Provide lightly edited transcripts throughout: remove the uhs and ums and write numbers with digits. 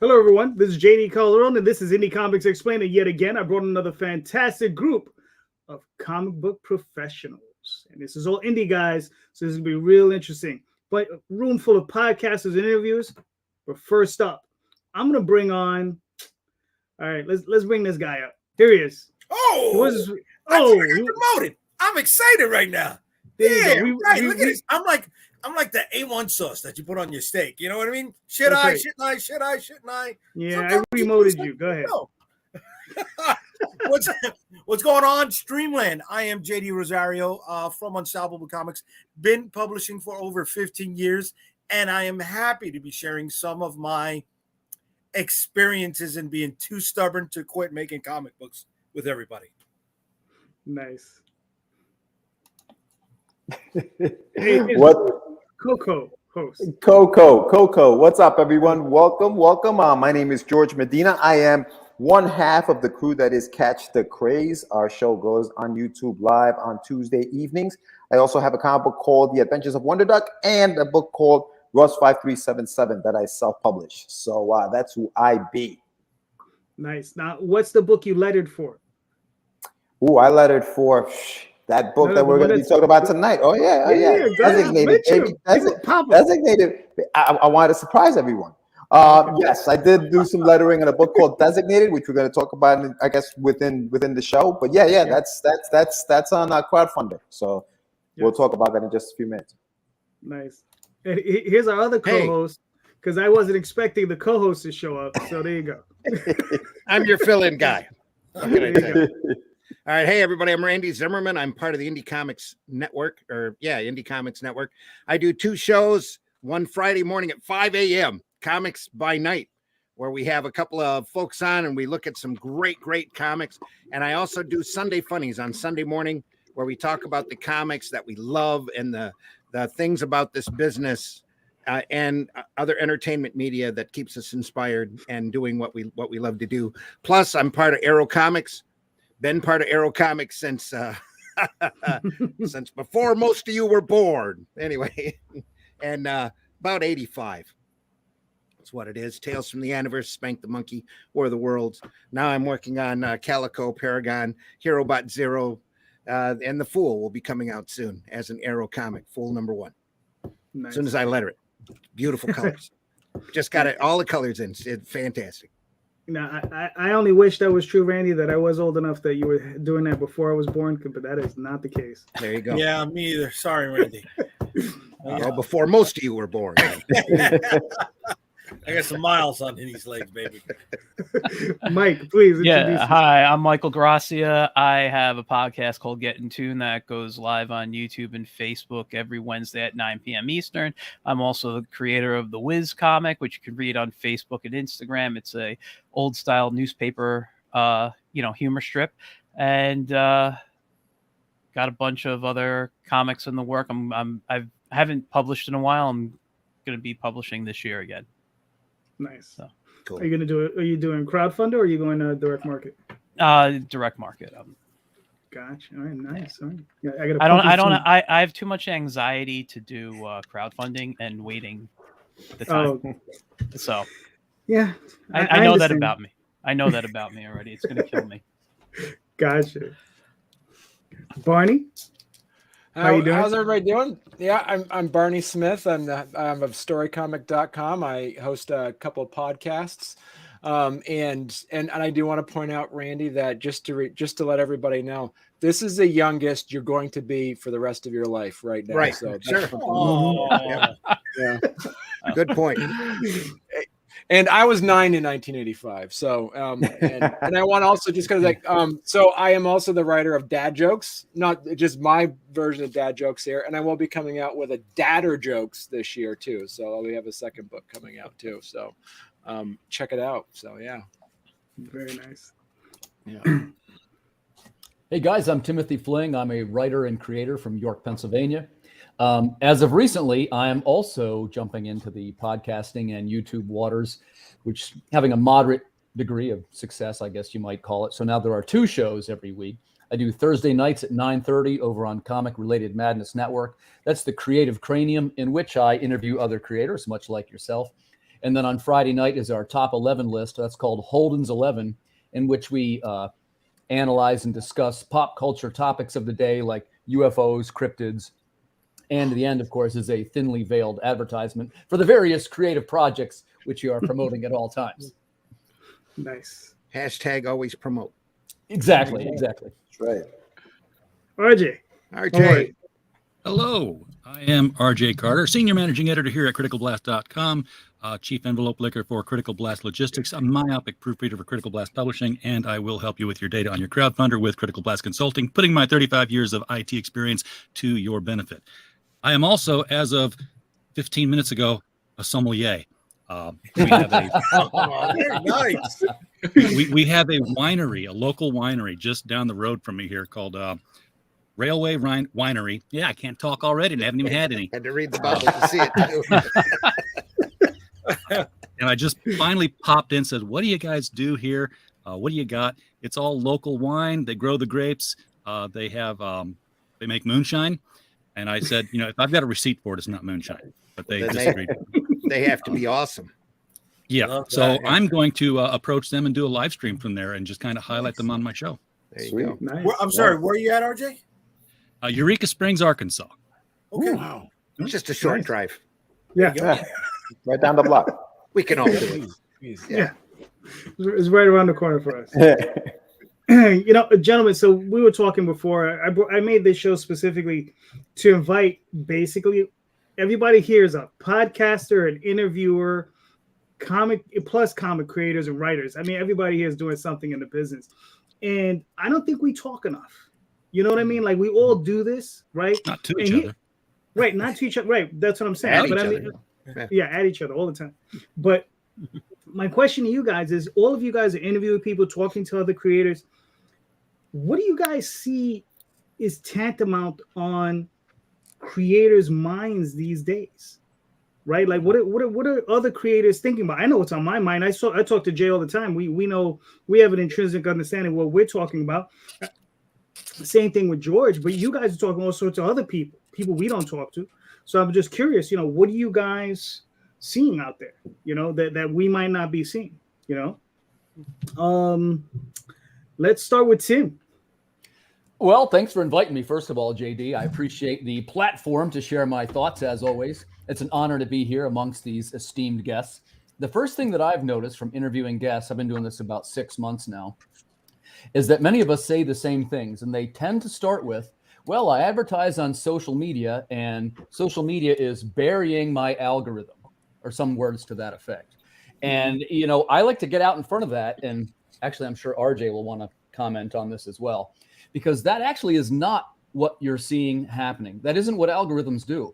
Hello, everyone. This is JD Calderon, and this is Indy Comics Explained. And yet again, I brought another fantastic group of comic book professionals. And this is all indie guys, so this is going to be real interesting. But a room full of podcasters and interviews. But first up, I'm going to bring on... All right, let's bring this guy up. Here he is. Got promoted. I'm excited right now. Yeah, look at this. I'm like the A1 sauce that you put on your steak. You know what I mean? Shouldn't I? Yeah, I remoted you. Go ahead. What's going on? Streamland. I am JD Rosario from Unstoppable Comics. Been publishing for over 15 years, and I am happy to be sharing some of my experiences in being too stubborn to quit making comic books with everybody. Nice. What? Coco host. Coco. What's up, everyone? Welcome. My name is Jorge Medina. I am one half of the crew that is Catch the Craze. Our show goes on YouTube live on Tuesday evenings. I also have a comic book called The Adventures of Wonder Duck and a book called Russ 5377 that I self-publish. So that's who I be. Nice. Now, what's the book you lettered for? Ooh, I lettered for that book that we're going to be talking about tonight. Oh, yeah. Designated. Designated. I wanted to surprise everyone. Yes, I did do some lettering in a book called Designated, which we're going to talk about, I guess, within the show. But yeah. That's on our crowdfunder. So we'll talk about that in just a few minutes. Nice. And here's our other co-host, because I wasn't expecting the co-host to show up. So there you go. I'm your fill-in guy. What can I tell you? All right. Hey, everybody. I'm Randy Zimmerman. I'm part of the Indy Comics Network, Indy Comics Network. I do two shows, one Friday morning at 5 a.m., Comics by Night, where we have a couple of folks on and we look at some great comics. And I also do Sunday Funnies on Sunday morning, where we talk about the comics that we love and the things about this business and other entertainment media that keeps us inspired and doing what we love to do. Plus, I'm part of Arrow Comics. Been part of Arrow Comics since since before most of you were born. Anyway, and about 85. That's what it is. Tales from the Universe, Spank the Monkey, War of the Worlds. Now I'm working on Calico, Paragon, Hero Bot Zero, and The Fool will be coming out soon as an Arrow comic, Fool number 1. Nice. As soon as I letter it. Beautiful colors. Just got it, all the colors in. It's fantastic. Now, I only wish that was true, Randy, that I was old enough that you were doing that before I was born, but that is not the case. There you go. Yeah, me either. Sorry, Randy. Well, before most of you were born. I got some miles on these legs, baby. Mike, please. Yeah, hi, I'm Michael Grassia. I have a podcast called Get in Tune that goes live on YouTube and Facebook every Wednesday at 9 p.m. Eastern. I'm also the creator of the Wiz comic, which you can read on Facebook and Instagram. It's a old style newspaper, humor strip, and got a bunch of other comics in the work. I haven't published in a while. I'm going to be publishing this year again. Nice. So, cool. Are you gonna do it? Are you doing crowdfunder or are you going to direct market? Direct market. Gotcha. All right, nice. Yeah. All right. Yeah, I have too much anxiety to do crowdfunding and waiting the time. So yeah, I know that about me. I know that about me already. It's gonna kill me. Gotcha. Barney. How you doing? How's everybody doing? Yeah, I'm Barney Smith. I'm of storycomic.com. I host a couple of podcasts. And I do want to point out, Randy, that just to let everybody know, this is the youngest you're going to be for the rest of your life right now. Right. So sure. Yeah. Good point. And I was 9 in 1985. So, and I want to also just so I am also the writer of dad jokes, not just my version of dad jokes here. And I will be coming out with a dadder jokes this year too. So we have a second book coming out too. So check it out. So, yeah. Very nice. Yeah. Hey guys, I'm Timothy Fling. I'm a writer and creator from York, Pennsylvania. As of recently, I am also jumping into the podcasting and YouTube waters, which having a moderate degree of success, I guess you might call it. So now there are 2 shows every week. I do Thursday nights at 9:30 over on Comic Related Madness Network. That's the Creative Cranium, in which I interview other creators, much like yourself. And then on Friday night is our top 11 list. That's called Holden's 11, in which we analyze and discuss pop culture topics of the day, like UFOs, cryptids. And the end, of course, is a thinly veiled advertisement for the various creative projects which you are promoting at all times. Nice. Hashtag always promote. Exactly. That's right. RJ. RJ. Hello, I am RJ Carter, Senior Managing Editor here at CriticalBlast.com, Chief Envelope Licker for Critical Blast Logistics, a myopic proofreader for Critical Blast Publishing, and I will help you with your data on your crowdfunder with Critical Blast Consulting, putting my 35 years of IT experience to your benefit. I am also, as of 15 minutes ago, a sommelier. We have a Very nice. we have a winery, a local winery just down the road from me here called Railway Winery. Yeah, I can't talk already. I haven't even had any. Had to read the Bible to see it too. And I just finally popped in, said, "What do you guys do here? What do you got?" It's all local wine. They grow the grapes. They make moonshine. And I said, if I've got a receipt for it, it's not moonshine. But they disagreed. They have to be awesome. Yeah. So I'm going to approach them and do a live stream from there and just kind of highlight them on my show. There you go. Nice. I'm sorry, where are you at, RJ? Eureka Springs, Arkansas. Okay. Ooh. Wow. It's just a short drive. Yeah. Right down the block. We can all do it. Yeah. It's right around the corner for us. Gentlemen, so we were talking before. I made this show specifically to invite basically everybody here is a podcaster, an interviewer, comic creators and writers. I mean, everybody here is doing something in the business. And I don't think we talk enough. You know what I mean? Like, we all do this, right? Not to each other. Right, not to each other. Right, that's what I'm saying. At But each I mean, other. yeah, at each other all the time. But my question to you guys is, all of you guys are interviewing people, talking to other creators. What do you guys see is tantamount on creators' minds these days? Right? Like, what are other creators thinking about? I know what's on my mind. I talk to Jay all the time. We know we have an intrinsic understanding of what we're talking about. Same thing with George, but you guys are talking all sorts of other people we don't talk to. So I'm just curious, what are you guys seeing out there, that we might not be seeing, Let's start with Tim. Well, thanks for inviting me, first of all, JD. I appreciate the platform to share my thoughts, as always. It's an honor to be here amongst these esteemed guests. The first thing that I've noticed from interviewing guests, I've been doing this about 6 months now, is that many of us say the same things, and they tend to start with, well, I advertise on social media, and social media is burying my algorithm, or some words to that effect. And, I like to get out in front of that, and actually, I'm sure RJ will want to comment on this as well, because that actually is not what you're seeing happening. That isn't what algorithms do.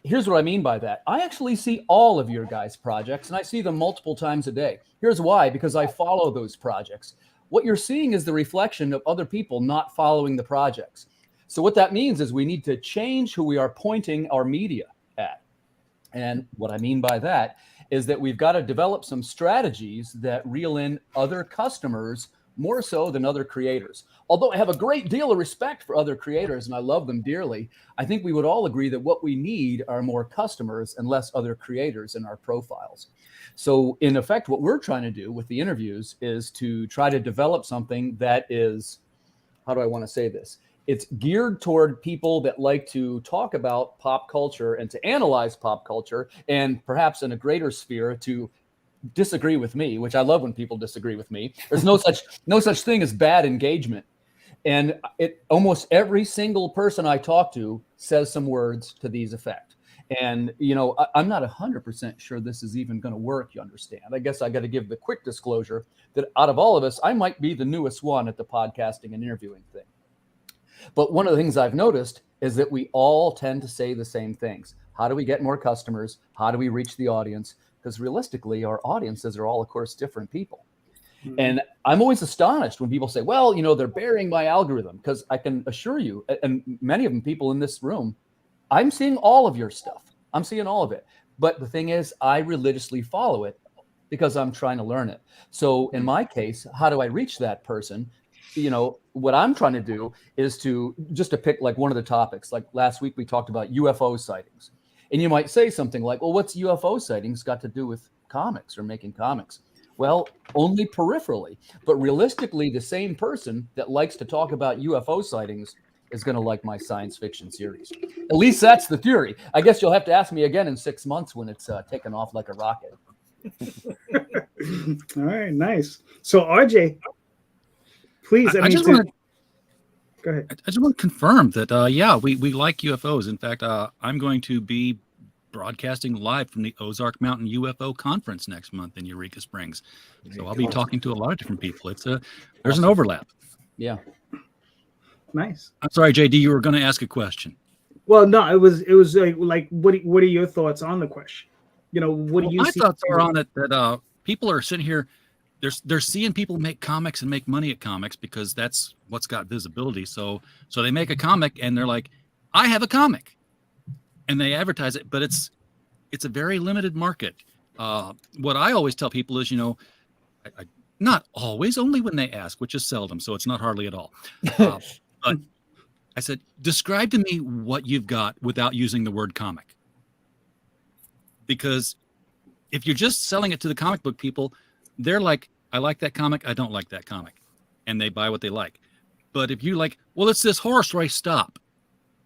Here's what I mean by that. I actually see all of your guys' projects, and I see them multiple times a day. Here's why, because I follow those projects. What you're seeing is the reflection of other people not following the projects. So what that means is we need to change who we are pointing our media at. And what I mean by that is that we've got to develop some strategies that reel in other customers more so than other creators. Although I have a great deal of respect for other creators and I love them dearly, I think we would all agree that what we need are more customers and less other creators in our profiles. So in effect, what we're trying to do with the interviews is to try to develop something that is, how do I want to say this? It's geared toward people that like to talk about pop culture and to analyze pop culture, and perhaps in a greater sphere to disagree with me, which I love when people disagree with me. There's no such thing as bad engagement. And almost every single person I talk to says some words to these effect. And, I'm not 100% sure this is even going to work, you understand. I guess I got to give the quick disclosure that out of all of us, I might be the newest one at the podcasting and interviewing thing. But one of the things I've noticed is that we all tend to say the same things. How do we get more customers? How do we reach the audience? Because realistically, our audiences are all, of course, different people. Mm-hmm. And I'm always astonished when people say, well, they're burying my algorithm, because I can assure you, and many of them people in this room, I'm seeing all of your stuff. I'm seeing all of it. But the thing is, I religiously follow it because I'm trying to learn it. So in my case, how do I reach that person? What I'm trying to do is to pick like one of the topics. Like last week, we talked about UFO sightings. And you might say something like, well, what's UFO sightings got to do with comics or making comics? Well, only peripherally. But realistically, the same person that likes to talk about UFO sightings is going to like my science fiction series. At least that's the theory. I guess you'll have to ask me again in 6 months when it's taken off like a rocket. All right, nice. So RJ, please, I just want to go ahead. I just want to confirm that we like UFOs. In fact, I'm going to be broadcasting live from the Ozark Mountain UFO Conference next month in Eureka Springs. So I'll be talking to a lot of different people. There's an overlap. Yeah. Nice. I'm sorry, JD, you were going to ask a question. Well, no, it was like what are your thoughts on the question? What do you my see? My thoughts are on it that people are sitting here, they're seeing people make comics and make money at comics because that's what's got visibility. So they make a comic and they're like, I have a comic, and they advertise it, but it's a very limited market. What I always tell people is, I not always, only when they ask, which is seldom, so it's not hardly at all. But I said, describe to me what you've got without using the word comic. Because if you're just selling it to the comic book people, they're like, I like that comic, I don't like that comic. And they buy what they like. But if you like, well, it's this horror story, stop.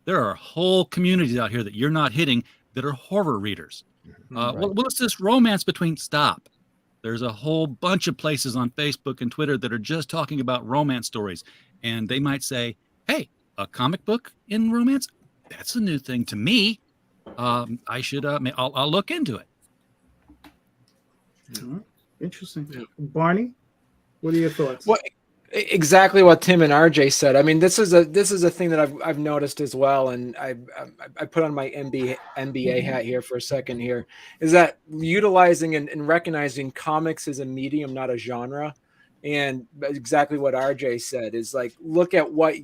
There are whole communities out here that you're not hitting that are horror readers. Right. Well, it's this romance between, stop. There's a whole bunch of places on Facebook and Twitter that are just talking about romance stories. And they might say, hey, a comic book in romance? That's a new thing to me. I should, I'll look into it. Interesting. Yeah. Barney, what are your thoughts? Well, exactly what Tim and RJ said. I mean, this is a thing that I've noticed as well, and I put on my MBA hat here for a second. Here is that utilizing and recognizing comics as a medium, not a genre, and exactly what RJ said is like look at what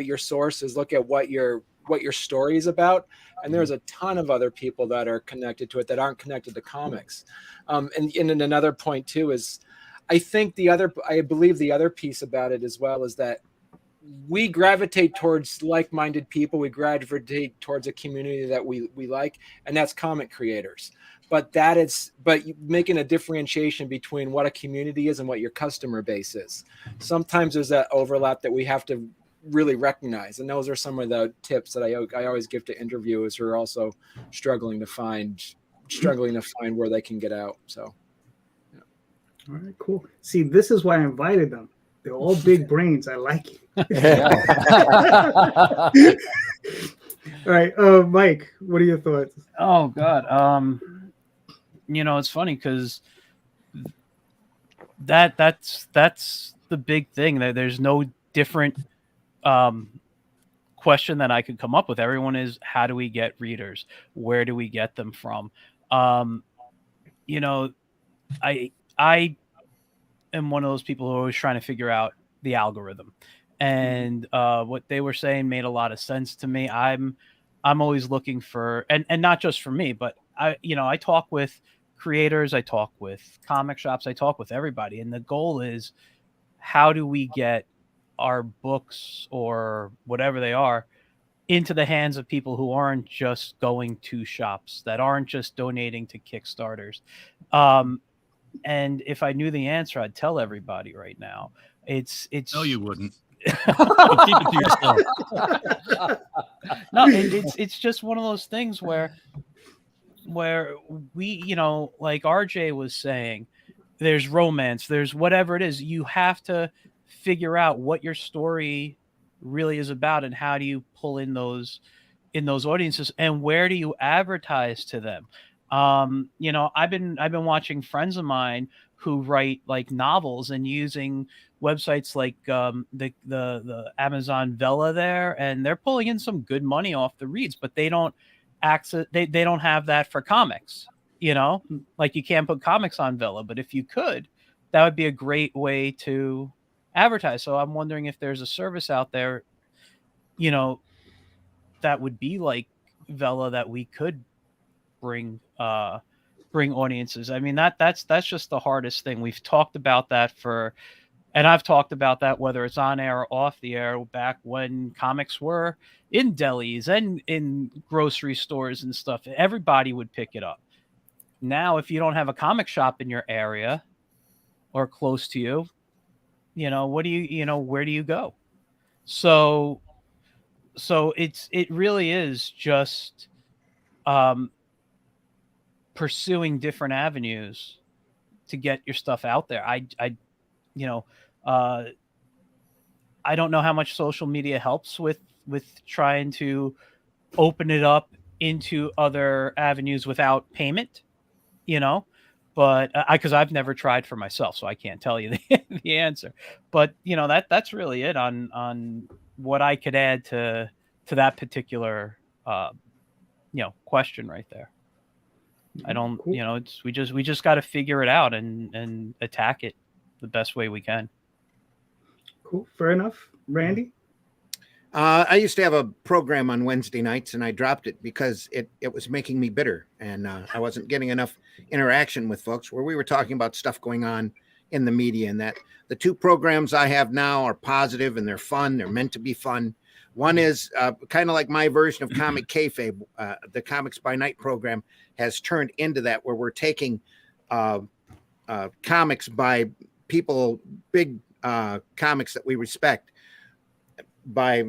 your source is, look at what your story is about, and there's a ton of other people that are connected to it that aren't connected to comics. And another point too is, I believe the other piece about it as well is that we gravitate towards like-minded people. We gravitate towards a community that we like, and that's comic creators. But making a differentiation between what a community is and what your customer base is. Sometimes there's that overlap that we have to really recognize, and those are some of the tips that I always give to interviewers who are also struggling to find where they can get out. So. All right, cool. See, this is why I invited them. They're all big brains. I like it. All right, Mike, what are your thoughts? Oh God, it's funny because that's the big thing. That there's no different question that I could come up with. Everyone is, how do we get readers? Where do we get them from? I am one of those people who are always trying to figure out the algorithm, and what they were saying made a lot of sense to me. I'm always looking for, and not just for me, but I talk with creators, I talk with comic shops, I talk with everybody, and the goal is, how do we get our books or whatever they are into the hands of people who aren't just going to shops, that aren't just donating to Kickstarters. And if I knew the answer, I'd tell everybody right now. It's no, you wouldn't. Keep it to yourself. No, it's just one of those things where we, like RJ was saying, there's romance, there's whatever it is. You have to figure out what your story really is about, and how do you pull in those audiences, and where do you advertise to them. I've been watching friends of mine who write like novels and using websites like the Amazon Vella there, and they're pulling in some good money off the reads, but they don't they don't have that for comics. Like you can't put comics on Vella, but if you could, that would be a great way to advertise. So I'm wondering if there's a service out there, that would be like Vella, that we could bring audiences. I mean, that's just the hardest thing. We've talked about that and I've talked about that, whether it's on air or off the air, back when comics were in delis and in grocery stores and stuff. Everybody would pick it up. Now, if you don't have a comic shop in your area or close to you, where do you go? So it really is just pursuing different avenues to get your stuff out there. I don't know how much social media helps with trying to open it up into other avenues without payment, but because I've never tried for myself, so I can't tell you the answer. But that's really it on what I could add to that particular question right there. I don't, cool. We just got to figure it out and attack it the best way we can. Cool. Fair enough. Randy? I used to have a program on Wednesday nights, and I dropped it because it was making me bitter, and I wasn't getting enough interaction with folks where we were talking about stuff going on in the media, and that the two programs I have now are positive and they're fun. They're meant to be fun. One is kind of like my version of Comic Kayfabe. The Comics by Night program has turned into that, where we're taking comics by people, big comics that we respect, by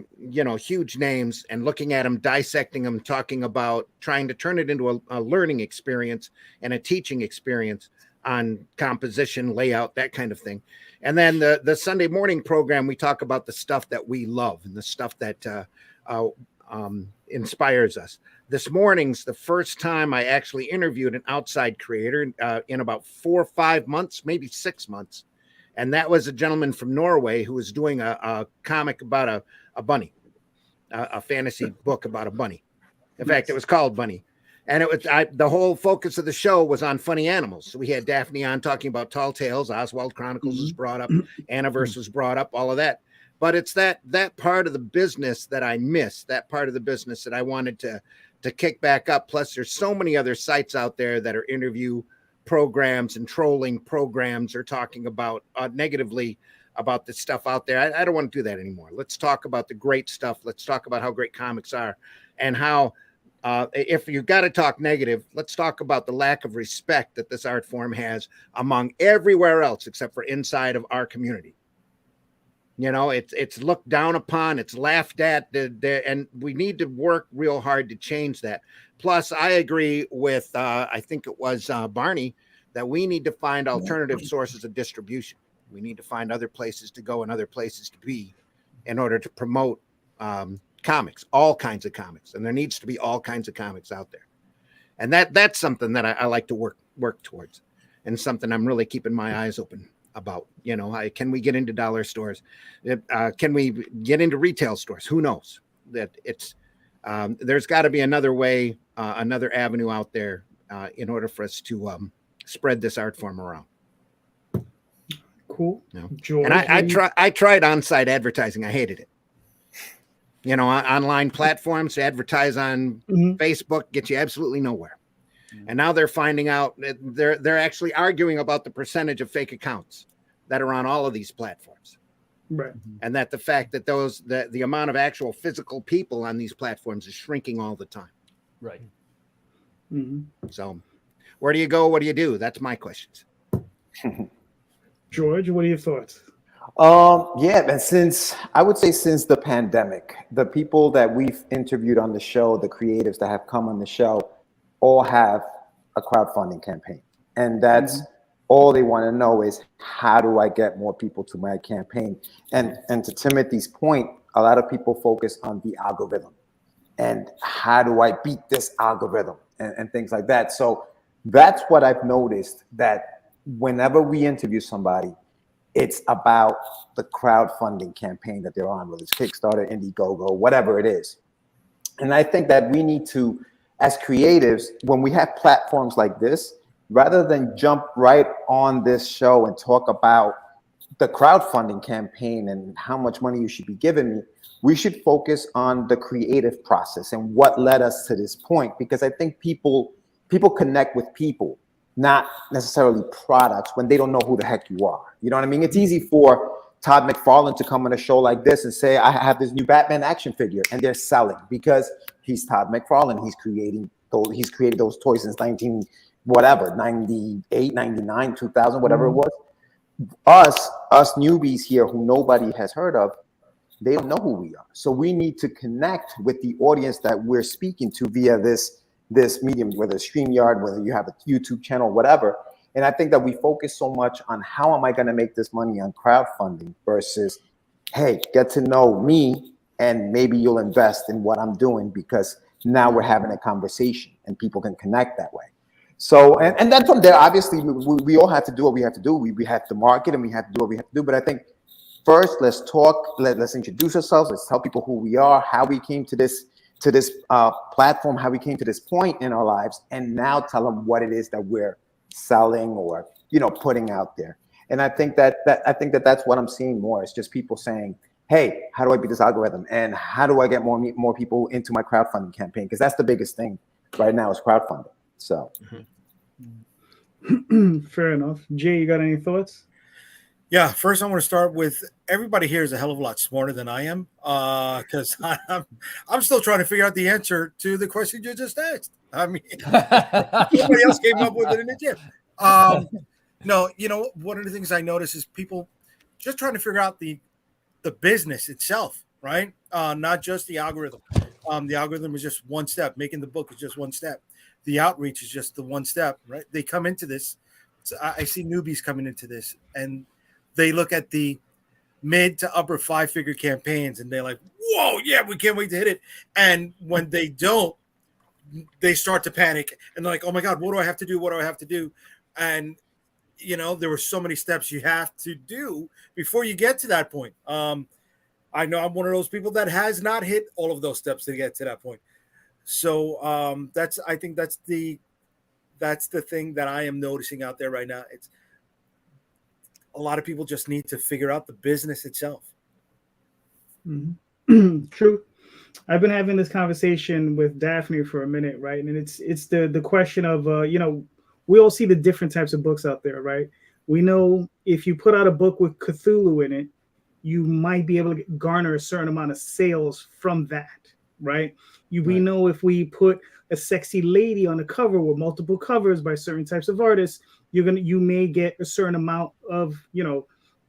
huge names, and looking at them, dissecting them, talking about trying to turn it into a learning experience and a teaching experience on composition, layout, that kind of thing. And then the Sunday morning program, we talk about the stuff that we love and the stuff that inspires us. This morning's the first time I actually interviewed an outside creator in about 4 or 5 months, maybe 6 months. And that was a gentleman from Norway who was doing a comic about a bunny, a fantasy book about a bunny. In fact, it was called Bunny. And it was the whole focus of the show was on funny animals. So we had Daphne on talking about Tall Tales, Oswald Chronicles was brought up, Aniverse was brought up, all of that. But it's that part of the business that I miss, that part of the business that I wanted to kick back up. Plus, there's so many other sites out there that are interview programs and trolling programs are talking about negatively about the stuff out there. I don't want to do that anymore. Let's talk about the great stuff. Let's talk about how great comics are, and how if you got to talk negative, let's talk about the lack of respect that this art form has among everywhere else except for inside of our community. It's looked down upon, it's laughed at, and we need to work real hard to change that. Plus, I agree with, I think it was Barney, that we need to find alternative sources of distribution. We need to find other places to go and other places to be in order to promote comics, all kinds of comics. And there needs to be all kinds of comics out there. And that's something that I like to work towards, and something I'm really keeping my eyes open about. Can we get into dollar stores? Can we get into retail stores? Who knows? That it's there's got to be another way, another avenue out there in order for us to spread this art form around. Cool. George, and I tried on-site advertising. I hated it. Online platforms to advertise on Facebook get you absolutely nowhere. And now they're finding out that they're actually arguing about the percentage of fake accounts that are on all of these platforms. Right. And that the fact that the amount of actual physical people on these platforms is shrinking all the time. Right. So where do you go? What do you do? That's my questions. George, what are your thoughts? And since the pandemic, the people that we've interviewed on the show, the creatives that have come on the show, all have a crowdfunding campaign. And that's all they want to know is, how do I get more people to my campaign? And to Timothy's point, a lot of people focus on the algorithm and how do I beat this algorithm and things like that. So that's what I've noticed, that whenever we interview somebody, it's about the crowdfunding campaign that they're on, whether it's Kickstarter, Indiegogo, whatever it is. And I think that we need to, as creatives, when we have platforms like this, rather than jump right on this show and talk about the crowdfunding campaign and how much money you should be giving me, we should focus on the creative process and what led us to this point. Because I think people connect with people, not necessarily products, when they don't know who the heck you are. You know what I mean? It's easy for Todd McFarlane to come on a show like this and say, I have this new Batman action figure, and they're selling because he's Todd McFarlane. He's created those toys since whatever, 98, 99, 2000, whatever it was. Us newbies here who nobody has heard of, they don't know who we are. So we need to connect with the audience that we're speaking to via this medium, whether it's StreamYard, whether you have a YouTube channel, whatever. And I think that we focus so much on how am I going to make this money on crowdfunding versus, hey, get to know me and maybe you'll invest in what I'm doing, because now we're having a conversation and people can connect that way. So, and then from there, obviously, we all have to do what we have to do. We have to market and we have to do what we have to do. But I think first, let's talk, let's introduce ourselves. Let's tell people who we are, how we came to this platform, how we came to this point in our lives, and now tell them what it is that we're selling or, putting out there. And I think that's what I'm seeing more. It's just people saying, hey, how do I beat this algorithm? And how do I get more people into my crowdfunding campaign? Because that's the biggest thing right now is crowdfunding. So fair enough. Jay, you got any thoughts? Yeah, first I want to start with everybody here is a hell of a lot smarter than I am, because I'm still trying to figure out the answer to the question you just asked. I mean, somebody else came up with it in the gym. No, one of the things I notice is people just trying to figure out the business itself, right? Not just the algorithm. The algorithm is just one step. Making the book is just one step. The outreach is just the one step, right? They come into this. So I see newbies coming into this, and they look at the mid to upper 5-figure campaigns, and they're like, whoa, yeah, we can't wait to hit it. And when they don't, they start to panic, and they're like, oh my God, what do I have to do? What do I have to do? And, there were so many steps you have to do before you get to that point. I know I'm one of those people that has not hit all of those steps to get to that point. So I think that's the thing that I am noticing out there right now. It's a lot of people just need to figure out the business itself. Mm-hmm. True. I've been having this conversation with Daphne for a minute, right? And it's the question of we all see the different types of books out there, right? We know if you put out a book with Cthulhu in it, you might be able to garner a certain amount of sales from that, right? We know if we put a sexy lady on the cover with multiple covers by certain types of artists, you may get a certain amount of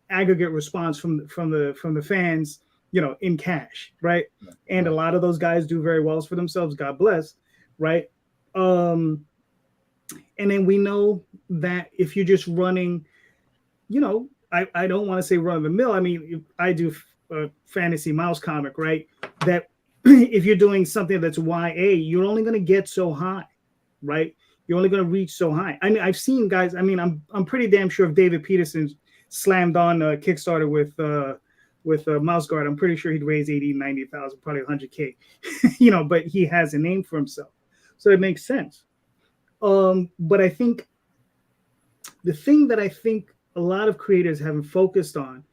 aggregate response from the fans, in cash, right? And a lot of those guys do very well for themselves, God bless, right? And then we know that if you're just running, I don't want to say run of the mill. I mean, I do a fantasy mouse comic, right? That if you're doing something that's YA, you're only going to get so high, right? You're only going to reach so high. I mean, I've seen guys. I mean, I'm pretty damn sure if David Peterson slammed on Kickstarter with Mouse Guard, I'm pretty sure he'd raise 80, 90,000, probably 100K, but he has a name for himself, so it makes sense. But I think the thing that I think a lot of creators haven't focused on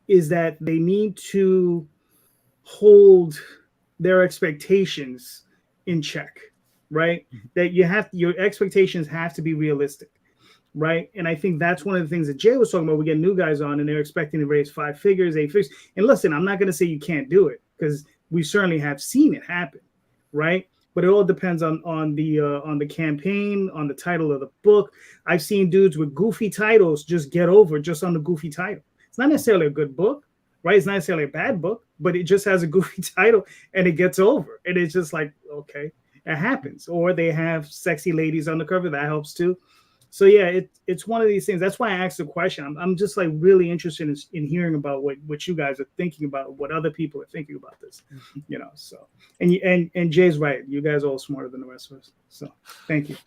is that they need to hold their expectations in check, right? That your expectations have to be realistic, right? And I think that's one of the things that Jay was talking about. We get new guys on and they're expecting to raise 5 figures, 8 figures. And listen, I'm not going to say you can't do it, because we certainly have seen it happen, right? But it all depends on the campaign, on the title of the book. I've seen dudes with goofy titles just get over just on the goofy title. It's not necessarily a good book, right? It's not necessarily a bad book, but it just has a goofy title and it gets over. And it's just like, okay, it happens. Or they have sexy ladies on the cover. That helps too. So yeah, it's one of these things. That's why I asked the question. I'm just like really interested in hearing about what you guys are thinking about, what other people are thinking about this, So and Jay's right. You guys are all smarter than the rest of us. So thank you.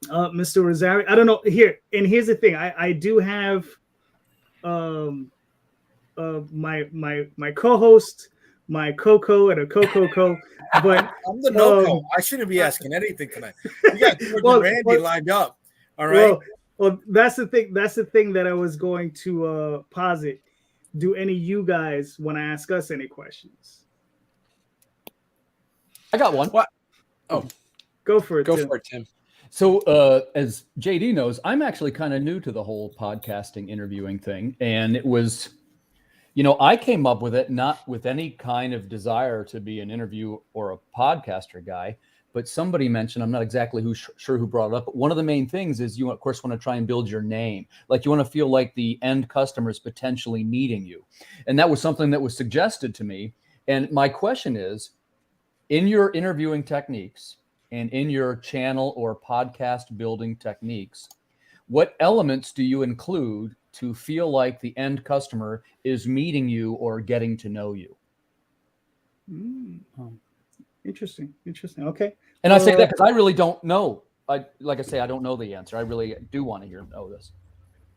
Mr. Rosario, I don't know here. And here's the thing. I do have my co-host, my Coco and a Coco, but I'm the no-co. I shouldn't be asking anything tonight. You got Randy lined up. All right. Well, that's the thing. That's the thing that I was going to posit. Do any of you guys want to ask us any questions? I got one. What? Oh, go for it. Go for it, Tim. So, as JD knows, I'm actually kind of new to the whole podcasting interviewing thing, and it was. I came up with it not with any kind of desire to be an interview or a podcaster guy, but somebody mentioned, I'm not exactly sure who brought it up, but one of the main things is you, of course, want to try and build your name. Like you want to feel like the end customer is potentially meeting you. And that was something that was suggested to me. And my question is, in your interviewing techniques and in your channel or podcast building techniques, what elements do you include to feel like the end customer is meeting you or getting to know you? Interesting. Okay. And I say that because I really don't know. Like I say, I don't know the answer. I really do want to know this.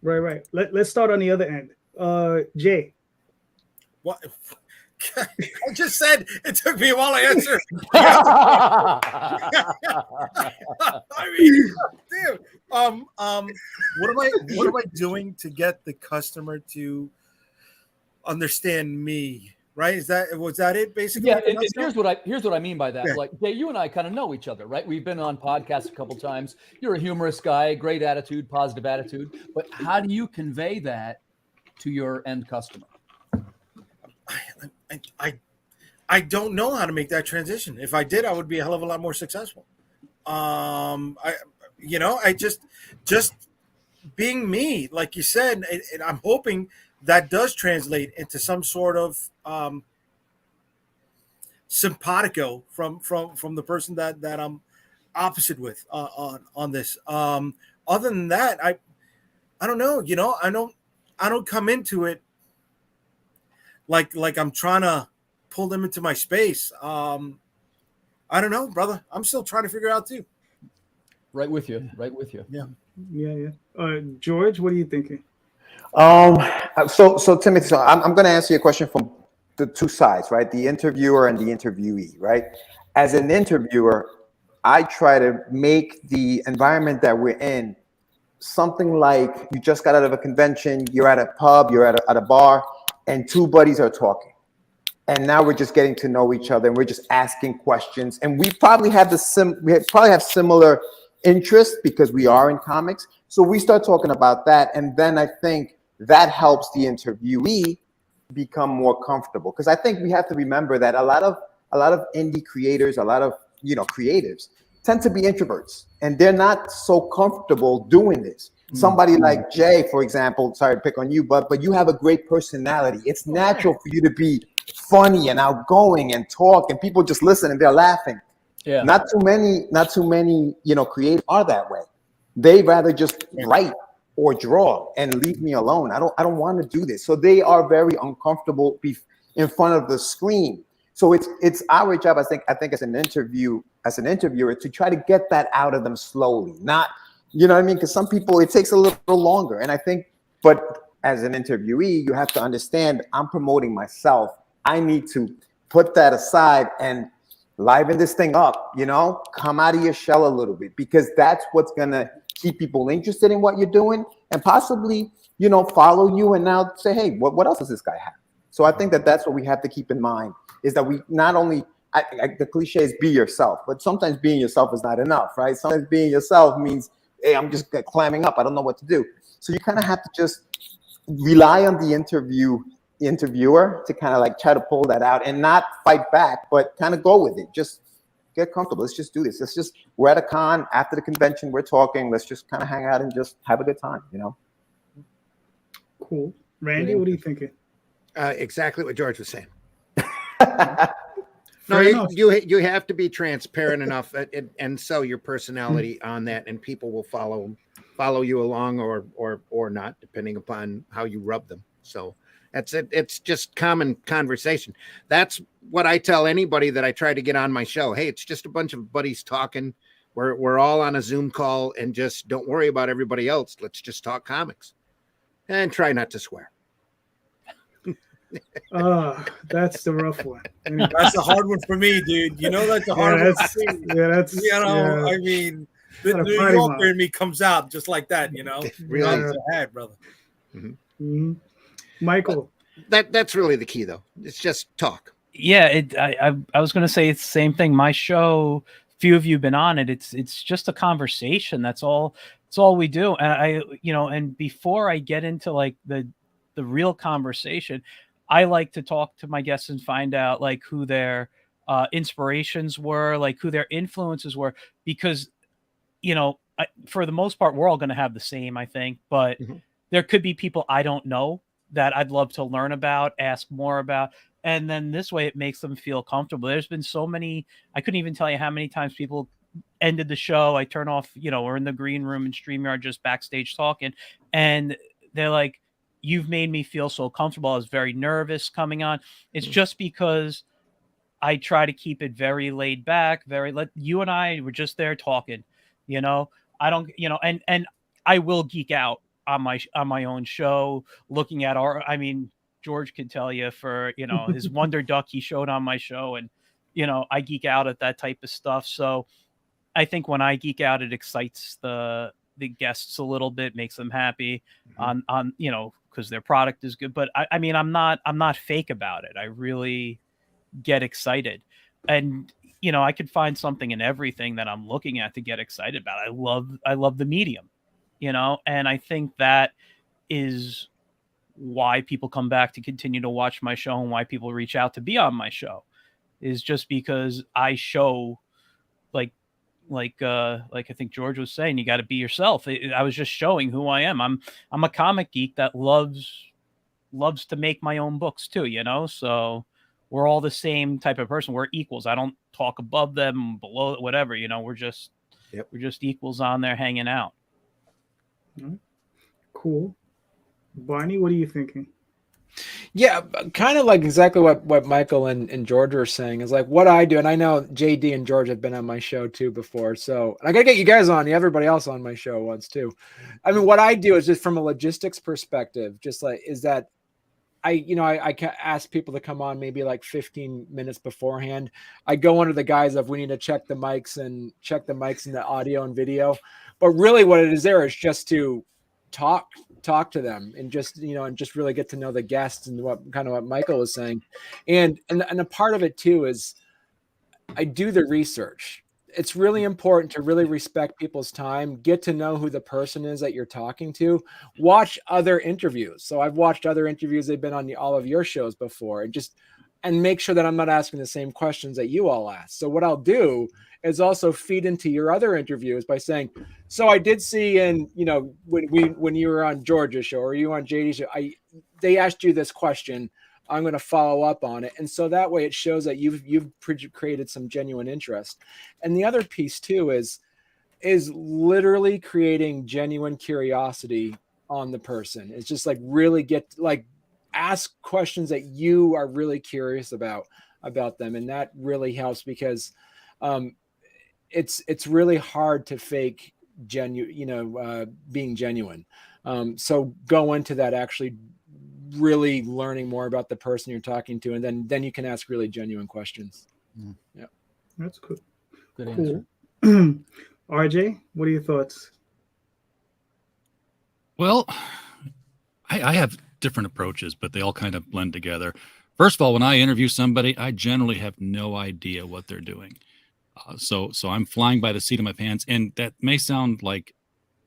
Right. Let's start on the other end. Jay. What? I just said it took me a while to answer. I mean, dude. What am I doing to get the customer to understand me? Right? Was that it basically? Yeah, and here's what I mean by that. Yeah. Like, Jay, you and I kind of know each other, right? We've been on podcasts a couple times. You're a humorous guy, great attitude, positive attitude. But how do you convey that to your end customer? I don't know how to make that transition. If I did, I would be a hell of a lot more successful. I just being me, like you said, and I'm hoping that does translate into some sort of simpatico from the person that I'm opposite with on this. Other than that, I don't know. I don't come into it like I'm trying to pull them into my space. I don't know, brother. I'm still trying to figure out too. Right with you. Yeah. George, what are you thinking? So Timothy, I'm going to answer your question from the two sides, right? The interviewer and the interviewee, right? As an interviewer, I try to make the environment that we're in something like you just got out of a convention, you're at a pub, you're at a bar, and two buddies are talking. And now we're just getting to know each other, and we're just asking questions. And we probably have similar interests because we are in comics. So we start talking about that, and then I think that helps the interviewee become more comfortable. Because I think we have to remember that a lot of indie creators, a lot of creatives tend to be introverts, and they're not so comfortable doing this. Somebody like Jay, for example, sorry to pick on you, but you have a great personality. It's natural for you to be funny and outgoing and talk, and people just listen and they're laughing. Yeah. Not too many, creators are that way. They rather just write or draw and leave me alone. I don't want to do this. So they are very uncomfortable in front of the screen. So it's our job, I think as an interviewer, to try to get that out of them slowly. Not, you know what I mean? Because some people, it takes a little longer. And I think, but as an interviewee, you have to understand I'm promoting myself. I need to put that aside and liven this thing up, come out of your shell a little bit, because that's what's going to keep people interested in what you're doing and possibly, follow you and now say, hey, what else does this guy have? So I think that's what we have to keep in mind, is that we not only, the cliche is be yourself, but sometimes being yourself is not enough, right? Sometimes being yourself means, hey, I'm just clamming up. I don't know what to do. So you kind of have to just rely on the interviewer to kind of like try to pull that out and not fight back, but kind of go with it. Just get comfortable. Let's just do this. We're at a con after the convention. We're talking. Let's just kind of hang out and just have a good time, Cool. Randy, what are you thinking? Exactly what George was saying. No, you have to be transparent enough and sell your personality on that, and people will follow you along or not, depending upon how you rub them. So that's it. It's just common conversation. That's what I tell anybody that I try to get on my show. Hey, it's just a bunch of buddies talking. We're all on a Zoom call, and just don't worry about everybody else. Let's just talk comics and try not to swear. That's the rough one. That's a hard one for me, dude. That's a hard one for me. I mean, the New Yorker in me comes out just like that, Really ahead, brother. Mm-hmm. Mm-hmm. Michael, that's really the key, though. It's just talk. Yeah, I was going to say it's the same thing. My show, few of you have been on it. It's just a conversation. That's all. That's all we do. And and before I get into like the real conversation, I like to talk to my guests and find out like who their inspirations were, like who their influences were, because, you know, for the most part, we're all going to have the same, I think, but there could be people I don't know that I'd love to learn about, ask more about. And then this way it makes them feel comfortable. There's been so many, I couldn't even tell you how many times people ended the show. I turn off, you know, we're in the green room in StreamYard, just backstage talking. And they're like, you've made me feel so comfortable. I was very nervous coming on. It's just because I try to keep it very laid back, you and I were just there talking, you know, I don't, you know, and I will geek out on my own show, looking at I mean, George can tell you for, you know, his Wonder Duck he showed on my show, and, you know, I geek out at that type of stuff. So I think when I geek out, it excites the guests a little bit, makes them happy on, you know, because their product is good. But I mean, I'm not fake about it. I really get excited, and, you know, I could find something in everything that I'm looking at to get excited about. I love the medium, you know, and I think that is why people come back to continue to watch my show, and why people reach out to be on my show, is just because I show like I think George was saying, you got to be yourself. I was just showing who I am. I'm a comic geek that loves to make my own books too, you know? So we're all the same type of person. We're equals. I don't talk above them, below, whatever, you know, we're just equals on there hanging out. Cool. Barney, what are you thinking? Yeah, kind of like exactly what Michael and George are saying is like what I do. And I know JD and George have been on my show too before. So I got to get you guys on, everybody else on my show once too. I mean, what I do is just from a logistics perspective, just like is that I can ask people to come on maybe like 15 minutes beforehand. I go under the guise of we need to check the mics and the audio and video. But really what it is there is just to talk to them and just, you know, and just really get to know the guests, and what Michael was saying. And a part of it too is I do the research. It's really important to really respect people's time, get to know who the person is that you're talking to, watch other interviews. So I've watched other interviews. They've been on all of your shows before, and make sure that I'm not asking the same questions that you all ask. So what I'll do is also feed into your other interviews by saying, so I did see when you were on George's show or you on JD's show, they asked you this question. I'm going to follow up on it. And so that way it shows that you've created some genuine interest. And the other piece too is literally creating genuine curiosity on the person. It's just like really ask questions that you are really curious about them. And that really helps because it's really hard to fake being genuine. So go into that actually really learning more about the person you're talking to, and then you can ask really genuine questions. Yeah, that's cool. Good answer. RJ, what are your thoughts? Well, I have different approaches, but they all kind of blend together. First of all, when I interview somebody, I generally have no idea what they're doing. So I'm flying by the seat of my pants, and that may sound like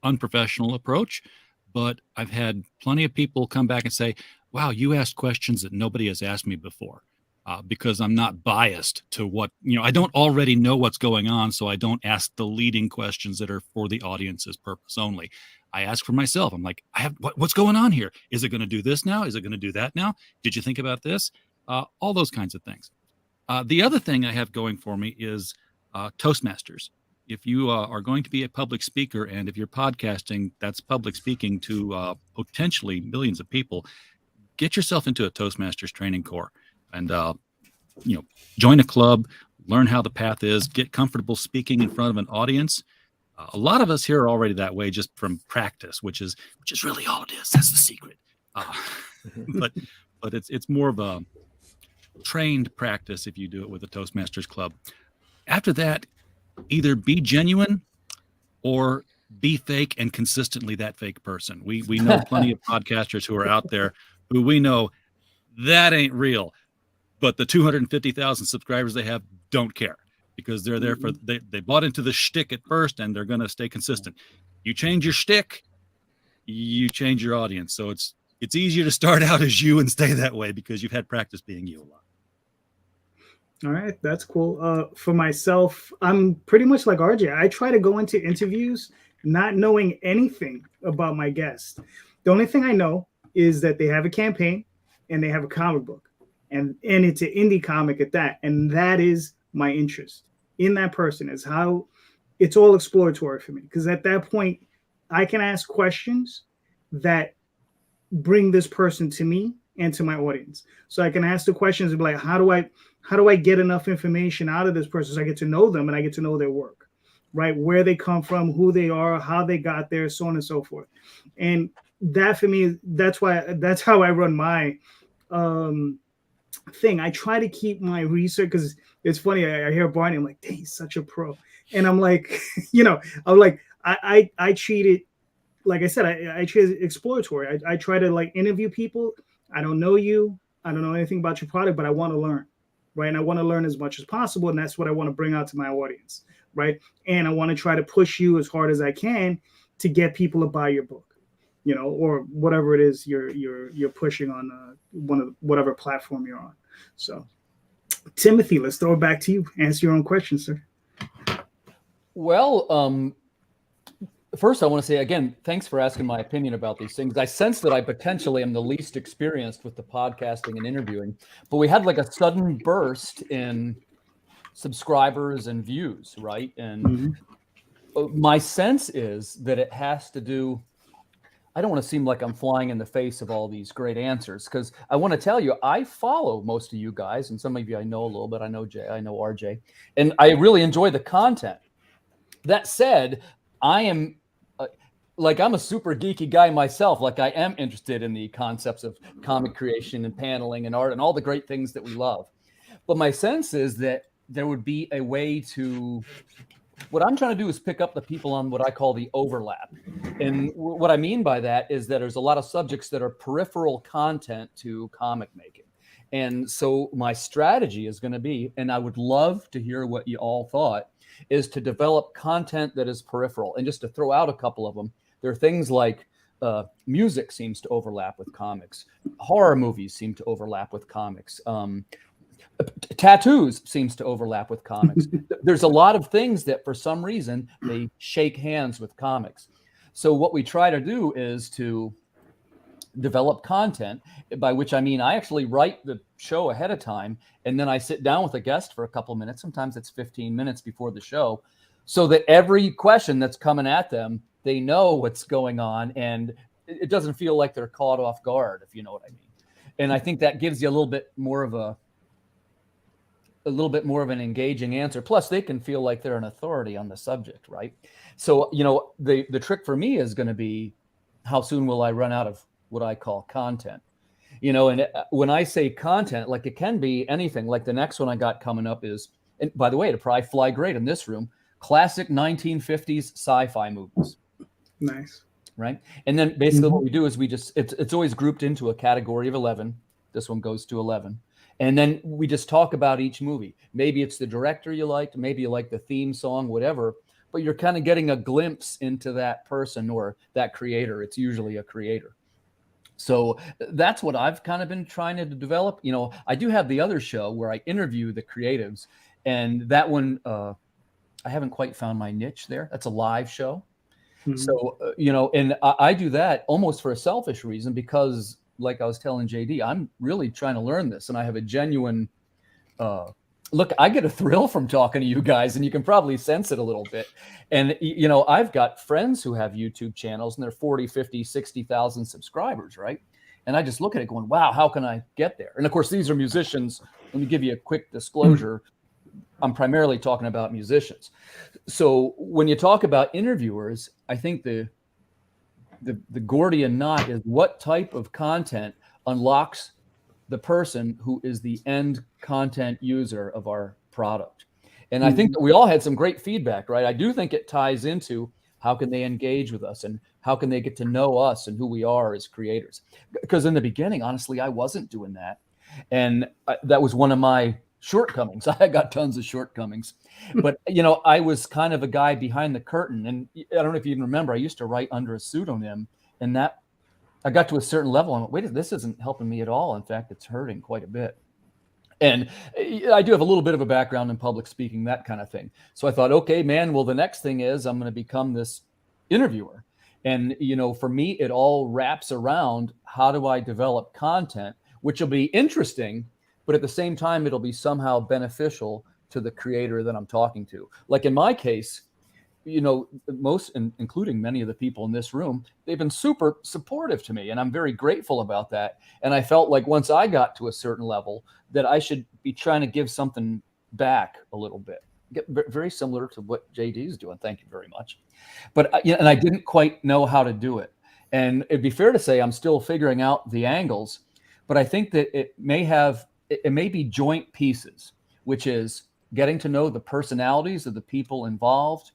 unprofessional approach, but I've had plenty of people come back and say, wow, you asked questions that nobody has asked me before, because I'm not biased to what, I don't already know what's going on. So I don't ask the leading questions that are for the audience's purpose only. I ask for myself. I'm like, what's going on here? Is it going to do this now? Is it going to do that now? Did you think about this? All those kinds of things. The other thing I have going for me is Toastmasters. If you are going to be a public speaker, and if you're podcasting, that's public speaking to potentially millions of people, get yourself into a Toastmasters training corps and, join a club, learn how the path is, get comfortable speaking in front of an audience. A lot of us here are already that way just from practice, which is really all it is. That's the secret. But it's more of a trained practice if you do it with a Toastmasters club. After that, either be genuine or be fake and consistently that fake person. We know plenty of podcasters who are out there who we know that ain't real, but the 250,000 subscribers they have don't care because they're there for they bought into the shtick at first and they're going to stay consistent. You change your shtick, you change your audience. So it's easier to start out as you and stay that way because you've had practice being you a lot. All right, that's cool. For myself, I'm pretty much like RJ. I try to go into interviews not knowing anything about my guest. The only thing I know is that they have a campaign and they have a comic book, and it's an indie comic at that, and that is my interest in that person. Is how it's all exploratory for me, because at that point, I can ask questions that bring this person to me and to my audience. So I can ask the questions and be like, how do I get enough information out of this person so I get to know them and I get to know their work, right? Where they come from, who they are, how they got there, so on and so forth. And that for me, that's how I run my thing. I try to keep my research, because it's funny. I hear Barney, I'm like, dang, he's such a pro. And I'm like, I'm like, I treat it, like I said, I treat it exploratory. I try to like interview people. I don't know you. I don't know anything about your product, but I want to learn, right? And I want to learn as much as possible. And that's what I want to bring out to my audience, right? And I want to try to push you as hard as I can to get people to buy your book, or whatever it is you're pushing on whatever platform you're on. So, Timothy, let's throw it back to you. Answer your own question, sir. Well, first, I want to say again, thanks for asking my opinion about these things. I sense that I potentially am the least experienced with the podcasting and interviewing, but we had like a sudden burst in subscribers and views, right? And my sense is that it has to do, I don't want to seem like I'm flying in the face of all these great answers, because I want to tell you, I follow most of you guys, and some of you I know a little bit. I know Jay, I know RJ, and I really enjoy the content. That said, I am I'm a super geeky guy myself. Like, I am interested in the concepts of comic creation and paneling and art and all the great things that we love. But my sense is that there would be a way to, what I'm trying to do is pick up the people on what I call the overlap. And what I mean by that is that there's a lot of subjects that are peripheral content to comic making. And so my strategy is going to be, and I would love to hear what you all thought, is to develop content that is peripheral. And just to throw out a couple of them, there are things like music seems to overlap with comics. Horror movies seem to overlap with comics. Tattoos seems to overlap with comics. There's a lot of things that for some reason they shake hands with comics. So what we try to do is to develop content, by which I mean I actually write the show ahead of time, and then I sit down with a guest for a couple of minutes. Sometimes it's 15 minutes before the show, so that every question that's coming at them, they know what's going on, and it doesn't feel like they're caught off guard, if you know what I mean. And I think that gives you a little bit more of an engaging answer. Plus, they can feel like they're an authority on the subject, right? So, the trick for me is going to be, how soon will I run out of what I call content? And when I say content, like, it can be anything. Like, the next one I got coming up is, and by the way, it'll probably fly great in this room, classic 1950s sci-fi movies. Nice. Right. And then basically what we do is it's always grouped into a category of 11. This one goes to 11. And then we just talk about each movie. Maybe it's the director you liked, maybe you like the theme song, whatever, but you're kind of getting a glimpse into that person or that creator. It's usually a creator. So that's what I've kind of been trying to develop. I do have the other show where I interview the creatives, and that one, I haven't quite found my niche there. That's a live show. So, and I do that almost for a selfish reason, because like I was telling JD, I'm really trying to learn this, and I have a genuine, look, I get a thrill from talking to you guys, and you can probably sense it a little bit. And, I've got friends who have YouTube channels, and they're 40, 50, 60,000 subscribers, right? And I just look at it going, wow, how can I get there? And of course, these are musicians. Let me give you a quick disclosure. I'm primarily talking about musicians. So when you talk about interviewers, I think the Gordian knot is what type of content unlocks the person who is the end content user of our product. And I think that we all had some great feedback, right? I do think it ties into how can they engage with us and how can they get to know us and who we are as creators. Because in the beginning, honestly, I wasn't doing that. And that was one of my shortcomings. I got tons of shortcomings, but I was kind of a guy behind the curtain. And I don't know if you even remember, I used to write under a pseudonym, and that I got to a certain level and went, wait, this isn't helping me at all. In fact, it's hurting quite a bit. And I do have a little bit of a background in public speaking, that kind of thing. So I thought, okay, man, well, the next thing is I'm going to become this interviewer. And, for me, it all wraps around how do I develop content, which will be interesting, but at the same time, it'll be somehow beneficial to the creator that I'm talking to. Like in my case, most, including many of the people in this room, they've been super supportive to me, and I'm very grateful about that. And I felt like once I got to a certain level that I should be trying to give something back a little bit. Very similar to what JD is doing. Thank you very much. But and I didn't quite know how to do it. And it'd be fair to say I'm still figuring out the angles, but I think that it may be joint pieces, which is getting to know the personalities of the people involved.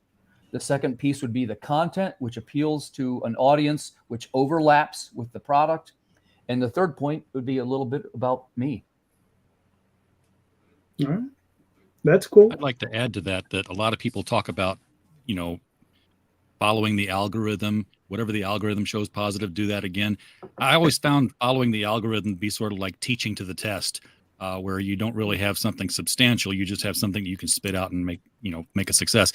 The second piece would be the content, which appeals to an audience, which overlaps with the product. And the third point would be a little bit about me. All right. That's cool. I'd like to add to that a lot of people talk about, following the algorithm, whatever the algorithm shows positive, do that again. I always found following the algorithm to be sort of like teaching to the test, where you don't really have something substantial. You just have something that you can spit out and make a success.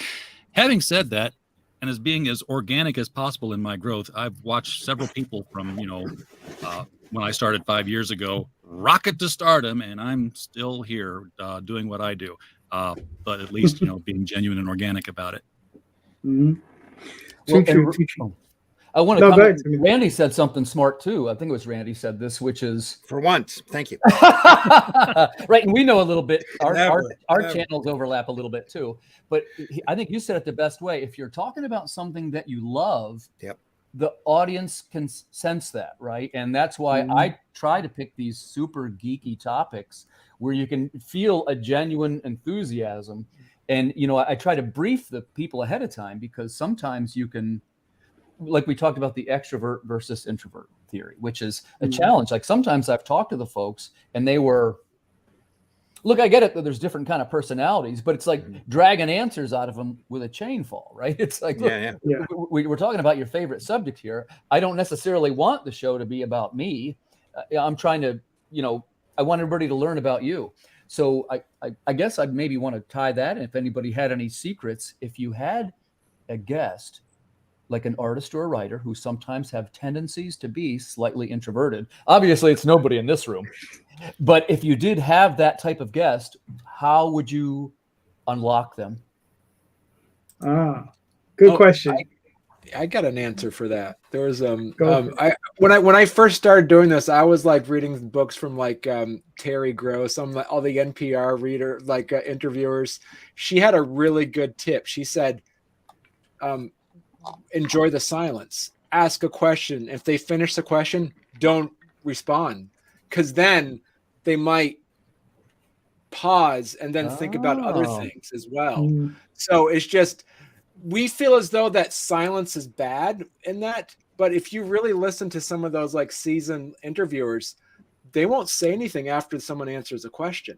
Having said that, and as being as organic as possible in my growth, I've watched several people from, when I started 5 years ago, rocket to stardom, and I'm still here doing what I do. But at least, being genuine and organic about it. Mm-hmm. I want to comment. Randy said something smart too. I think it was Randy said this, which is for once. Thank you. Right, and we know a little bit. Our channels overlap a little bit too. But I think you said it the best way. If you're talking about something that you love, yep, the audience can sense that, right? And that's why I try to pick these super geeky topics where you can feel a genuine enthusiasm. And I try to brief the people ahead of time, because sometimes you can, like we talked about the extrovert versus introvert theory, which is a challenge. Like sometimes I've talked to the folks and they were, look, I get it that there's different kind of personalities, but it's like dragging answers out of them with a chain fall, right? It's like, look, we're talking about your favorite subject here. I don't necessarily want the show to be about me. I'm trying to, I want everybody to learn about you. So I guess I'd maybe want to tie that. And if anybody had any secrets, if you had a guest, like an artist or a writer who sometimes have tendencies to be slightly introverted. Obviously, it's nobody in this room. But if you did have that type of guest, how would you unlock them? Good question. I got an answer for that. There was when I first started doing this, I was like reading books from like Terry Gross, all the NPR interviewers. She had a really good tip. She said, enjoy the silence. Ask a question. If they finish the question, don't respond, because then they might pause and then think about other things as well. So it's just, we feel as though that silence is bad in that, but if you really listen to some of those like seasoned interviewers, they won't say anything after someone answers a question,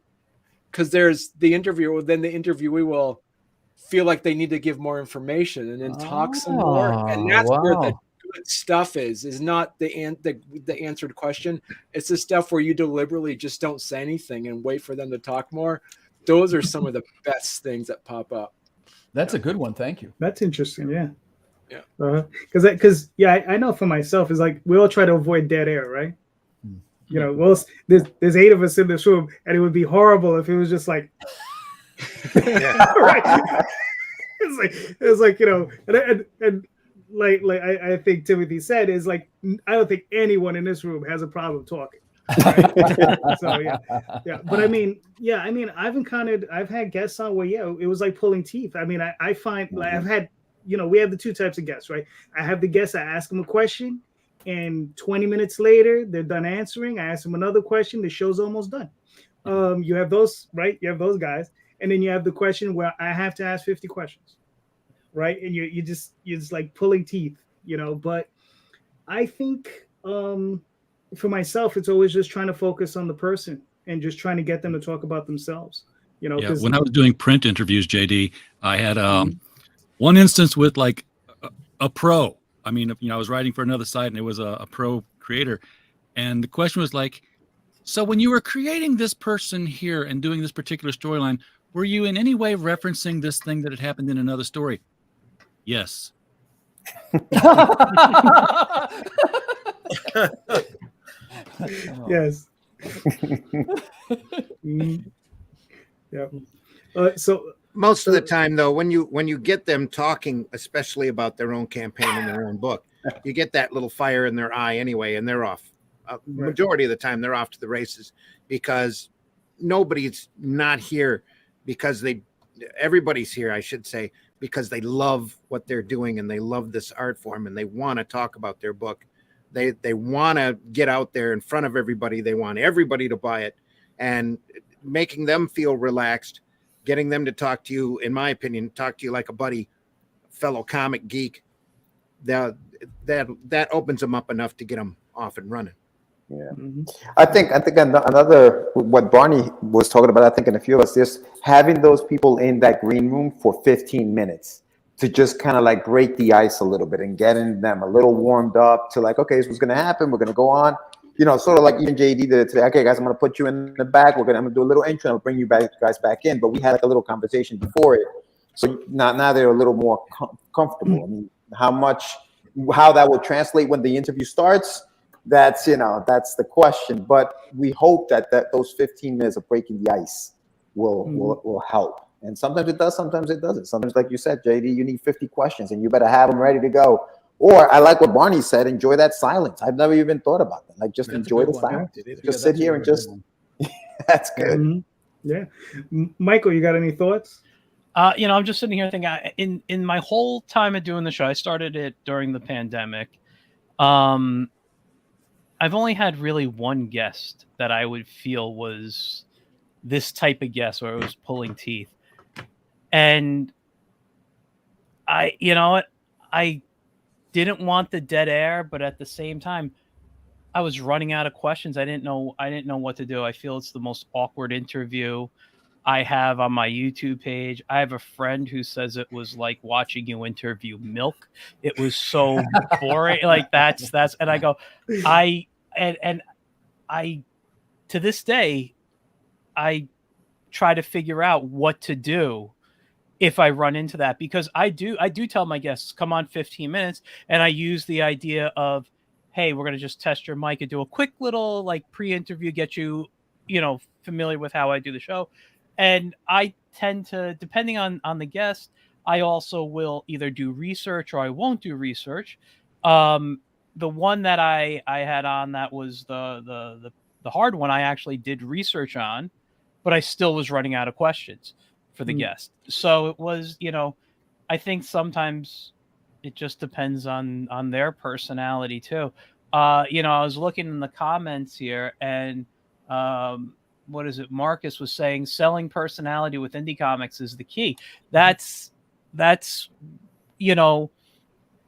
because there's the interviewer, then the interviewee will feel like they need to give more information and then talk some more. And that's where the good stuff is not the answered question. It's the stuff where you deliberately just don't say anything and wait for them to talk more. Those are some of the best things that pop up. That's a good one. Thank you. That's interesting. Yeah. Because I know for myself, it's like we all try to avoid dead air, right? Well, there's 8 of us in this room, and it would be horrible if it was just like, right. It's like and like I think Timothy said, is like, I don't think anyone in this room has a problem talking. Right? So but I've had guests on where it was like pulling teeth. I find like I've had, we have the 2 types of guests, right? I have the guests, I ask them a question, and 20 minutes later they're done answering. I ask them another question, the show's almost done. You have those, right? You have those guys, and then you have the question where I have to ask 50 questions, right? And you're just like pulling teeth, But I think for myself, it's always just trying to focus on the person and just trying to get them to talk about themselves. When I was doing print interviews, JD, I had one instance with like a pro. I was writing for another site, and it was a pro creator, and the question was like, So when you were creating this person here and doing this particular storyline, were you in any way referencing this thing that had happened in another story? Yes. Yes. Yeah. So most of the time, though, when you get them talking, especially about their own campaign and their own book, you get that little fire in their eye anyway, and they're off. Majority of the time, they're off to the races because nobody's not here because everybody's here, I should say, because they love what they're doing and they love this art form and they want to talk about their book. They want to get out there in front of everybody. They want everybody to buy it, and making them feel relaxed, getting them to talk to you, in my opinion, talk to you like a buddy, fellow comic geek. That opens them up enough to get them off and running. Yeah, I think another what Barney was talking about, I think, and a few of us, just having those people in that green room for 15 minutes to just kind of like break the ice a little bit and getting them a little warmed up to like, okay, this was going to happen. We're going to go on, sort of like even JD did it today. Okay, guys, I'm going to put you in the back. I'm going to do a little intro. I'll bring you guys back in. But we had like a little conversation before it, so now they're a little more comfortable. I mean, how that will translate when the interview starts. That's the question, but we hope that those 15 minutes of breaking the ice will help. And sometimes it does, sometimes it doesn't. Sometimes, like you said, JD, you need 50 questions, and you better have them ready to go. Or I like what Barney said: enjoy that silence. I've never even thought about that. Like, just enjoy the silence. Just sit here and just. That's good. Mm-hmm. Yeah, Michael, you got any thoughts? I'm just sitting here thinking. In my whole time of doing the show, I started it during the pandemic. I've only had really one guest that I would feel was this type of guest where it was pulling teeth. And I didn't want the dead air, but at the same time, I was running out of questions. I didn't know what to do. I feel it's the most awkward interview I have on my YouTube page. I have a friend who says it was like watching you interview Milk. It was so boring. Like that's, and I go, I to this day, I try to figure out what to do if I run into that, because I do tell my guests, come on 15 minutes. And I use the idea of, hey, we're going to just test your mic and do a quick little like pre-interview, get you, familiar with how I do the show. And I tend to, depending on the guest, I also will either do research or I won't do research. The one that I had on that was the hard one, I actually did research on, but I still was running out of questions for the guest. So it was, I think sometimes it just depends on their personality too. I was looking in the comments here, and what is it? Marcus was saying selling personality with indie comics is the key. That's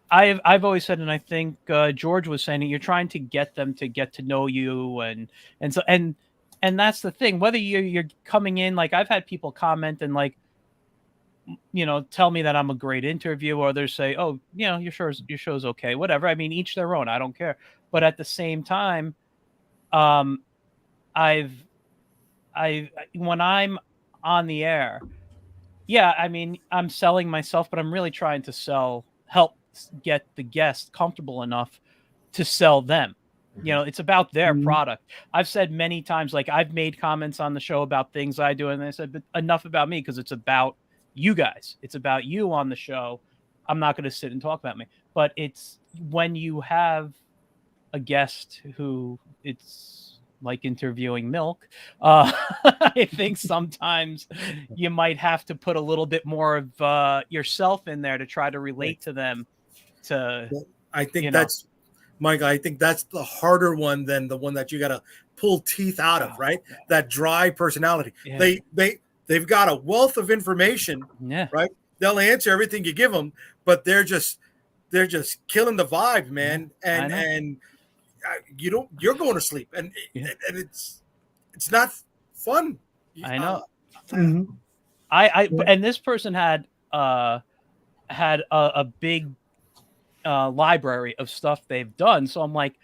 I've always said, and I think George was saying it, you're trying to get them to get to know you, and that's the thing. Whether you're coming in, like I've had people comment and like, tell me that I'm a great interviewer, or they say, oh, your show's okay, whatever. I mean, each their own. I don't care. But at the same time, when I'm on the air, yeah, I mean, I'm selling myself, but I'm really trying to help get the guest comfortable enough to sell them. It's about their product. I've said many times, like I've made comments on the show about things I do, and I said, but enough about me, because it's about you guys. It's about you on the show. I'm not going to sit and talk about me. But it's when you have a guest who it's like interviewing Milk, I think sometimes you might have to put a little bit more of yourself in there to try to relate to them. I think that's, Mike, I think that's the harder one than the one that you got to pull teeth out of, right? Yeah. That dry personality. Yeah. They've got a wealth of information, right? They'll answer everything you give them, but they're just killing the vibe, man. And you're going to sleep, and it's not fun. I know. And this person had a big library of stuff they've done. So I'm like,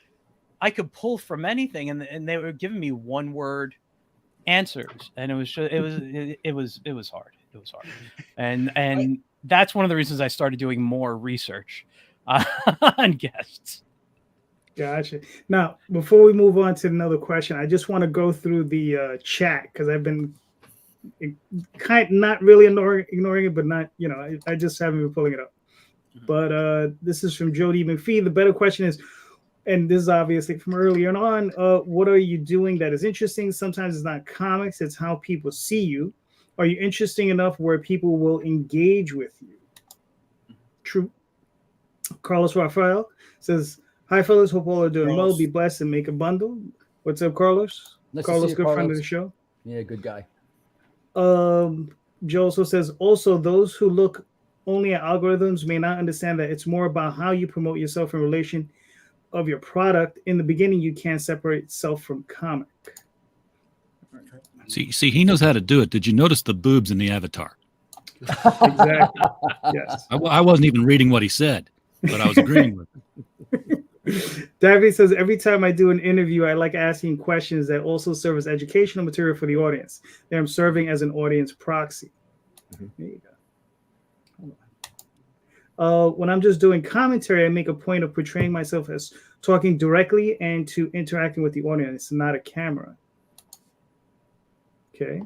I could pull from anything, and they were giving me one word answers, and it was just, it was hard. It was hard, and that's one of the reasons I started doing more research on guests. Gotcha. Now, before we move on to another question, I just want to go through the chat because I've been not really ignoring it, but not, I just haven't been pulling it up. But this is from Jody McPhee. The better question is, and this is obviously from earlier on, what are you doing that is interesting? Sometimes it's not comics, it's how people see you. Are you interesting enough where people will engage with you? True. Carlos Rafael says, hi, fellas. Hope all are doing well. Be blessed and make a bundle. What's up, Carlos? Carlos, good friend of the show. Yeah, good guy. Joe also says, also, those who look only at algorithms may not understand that it's more about how you promote yourself in relation of your product. In the beginning, you can't separate self from comic. See, he knows how to do it. Did you notice the boobs in the avatar? Exactly. Yes. I wasn't even reading what he said, but I was agreeing with him. David says, every time I do an interview, I like asking questions that also serve as educational material for the audience. Then I'm serving as an audience proxy. There you go. When I'm just doing commentary, I make a point of portraying myself as talking directly and to interacting with the audience, not a camera. Okay.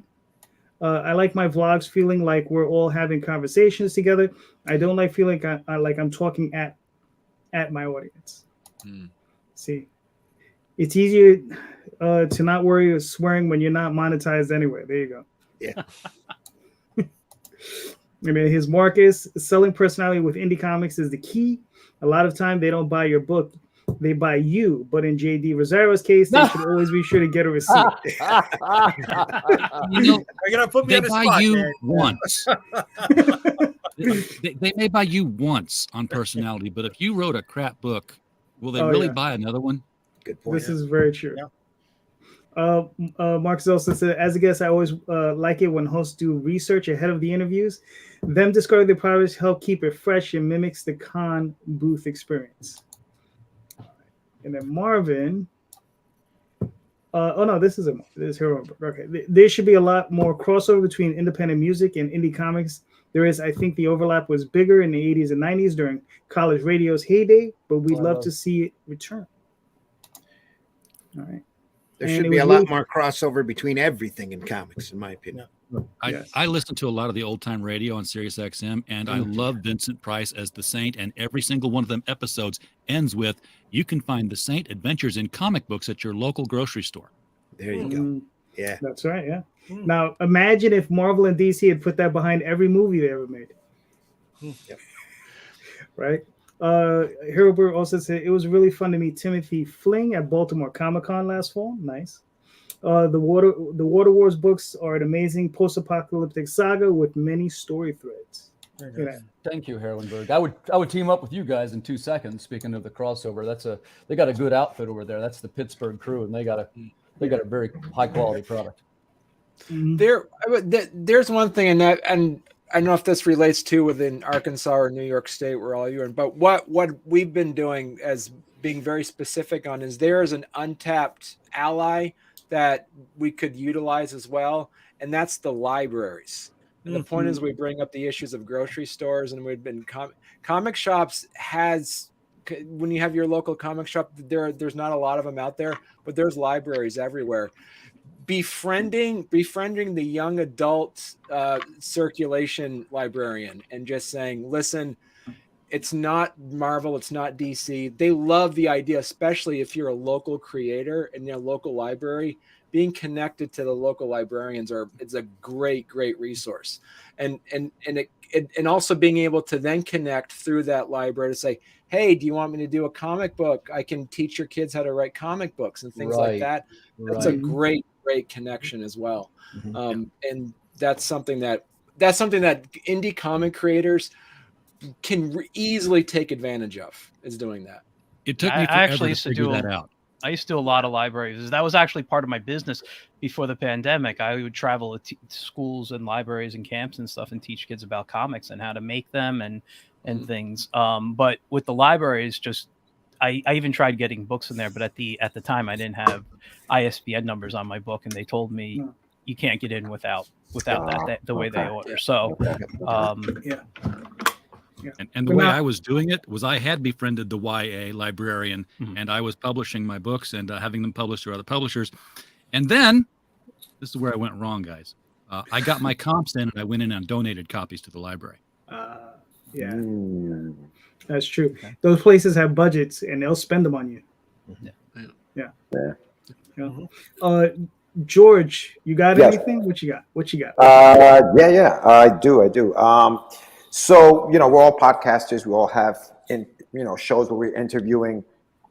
I like my vlogs feeling like we're all having conversations together. I don't like feeling like I'm talking at my audience. See, it's easier to not worry of swearing when you're not monetized anyway. There you go. Yeah. I mean, his Marcus, selling personality with indie comics is the key. A lot of time they don't buy your book, they buy you. But in JD Rosario's case, they should always be sure to get a receipt. You're gonna put me they on the buy spot, you man. once. they may buy you once on personality, but if you wrote a crap book, will they really buy another one? Good point. This is very true. Yeah. Mark also said, as a guest, I always like it when hosts do research ahead of the interviews. Them discovering the products help keep it fresh and mimics the con booth experience. And then Marvin, this is Hero. Okay, there should be a lot more crossover between independent music and indie comics. There is, I think, the overlap was bigger in the 80s and 90s during college radio's heyday, but we'd love to see it return. All right. There should be a lot more crossover between everything in comics, in my opinion. I listen to a lot of the old time radio on Sirius XM, and I love Vincent Price as the Saint, and every single one of them episodes ends with, you can find the Saint adventures in comic books at your local grocery store. There you go. Yeah. That's right, yeah. Now, imagine if Marvel and DC had put that behind every movie they ever made. Yep. Right? Hero Bird also said, it was really fun to meet Timothy Fling at Baltimore Comic-Con last fall. Nice. The Water Wars books are an amazing post-apocalyptic saga with many story threads. Thank you, Heroinberg. I would team up with you guys in 2 seconds. Speaking of the crossover, they got a good outfit over there. That's the Pittsburgh crew, and they got a very high quality product. There's one thing, and I don't know if this relates to within Arkansas or New York State, where all you're in, but what we've been doing as being very specific on is there is an untapped ally that we could utilize as well, and that's the libraries. And the point is, we bring up the issues of grocery stores, and we've been comic shops when you have your local comic shop, there's not a lot of them out there, but there's libraries everywhere. Befriending the young adult circulation librarian and just saying, listen, it's not Marvel, it's not DC. They love the idea, especially if you're a local creator in your local library. Being connected to the local librarians is a great resource, and also being able to then connect through that library to say, hey, do you want me to do a comic book? I can teach your kids how to write comic books and things like that. That's a great connection as well. And that's something that indie comic creators can easily take advantage of, is doing that. It took me forever to figure that out. I used to do a lot of libraries. That was actually part of my business before the pandemic. I would travel to schools and libraries and camps and stuff and teach kids about comics and how to make them and things. But with the libraries, just I even tried getting books in there, but at the time I didn't have ISBN numbers on my book, and they told me you can't get in without that the way they order. So, yeah. And the way I was doing it was I had befriended the YA librarian, and I was publishing my books and having them published through other publishers. And then, this is where I went wrong, guys. I got my comps in, and I went in and donated copies to the library. Yeah, that's true. Okay. Those places have budgets, and they'll spend them on you. Yeah. George, you got anything? What you got? Yeah, I do. So, you know, we're all podcasters. We all have, shows where we're interviewing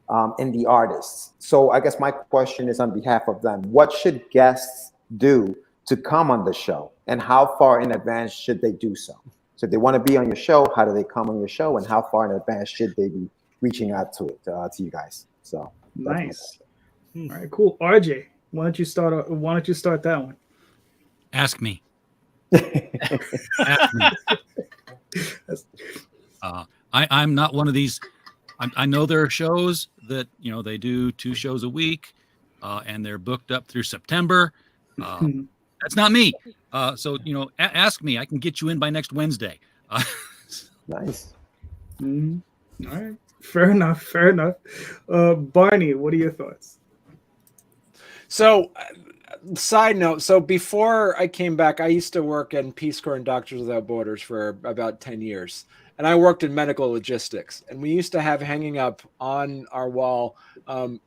indie artists. So I guess my question is on behalf of them. What should guests do to come on the show? And how far in advance should they do so? So if they want to be on your show, how do they come on your show? And how far in advance should they be reaching out to you guys? So nice. All right, cool. RJ, why don't you start that one? Ask me. Ask me. I'm not one of these. I know there are shows that they do 2 shows a week, and they're booked up through September. That's not me. So ask me. I can get you in by next Wednesday. Nice. All right. Fair enough. Barney, what are your thoughts? So, side note. So before I came back, I used to work in Peace Corps and Doctors Without Borders for about 10 years. And I worked in medical logistics. And we used to have hanging up on our wall,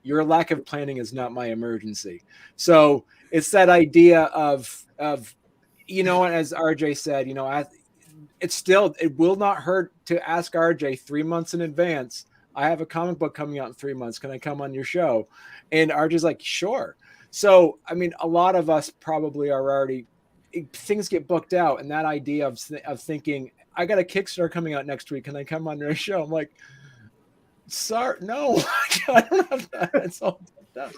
your lack of planning is not my emergency. So it's that idea of as RJ said, it will not hurt to ask RJ 3 months in advance. I have a comic book coming out in 3 months. Can I come on your show? And RJ's like, sure. So, I mean, a lot of us probably are already, things get booked out. And that idea of thinking, I got a Kickstarter coming out next week. Can I come on your show? I'm like, sorry, no, I don't have that. It's all done.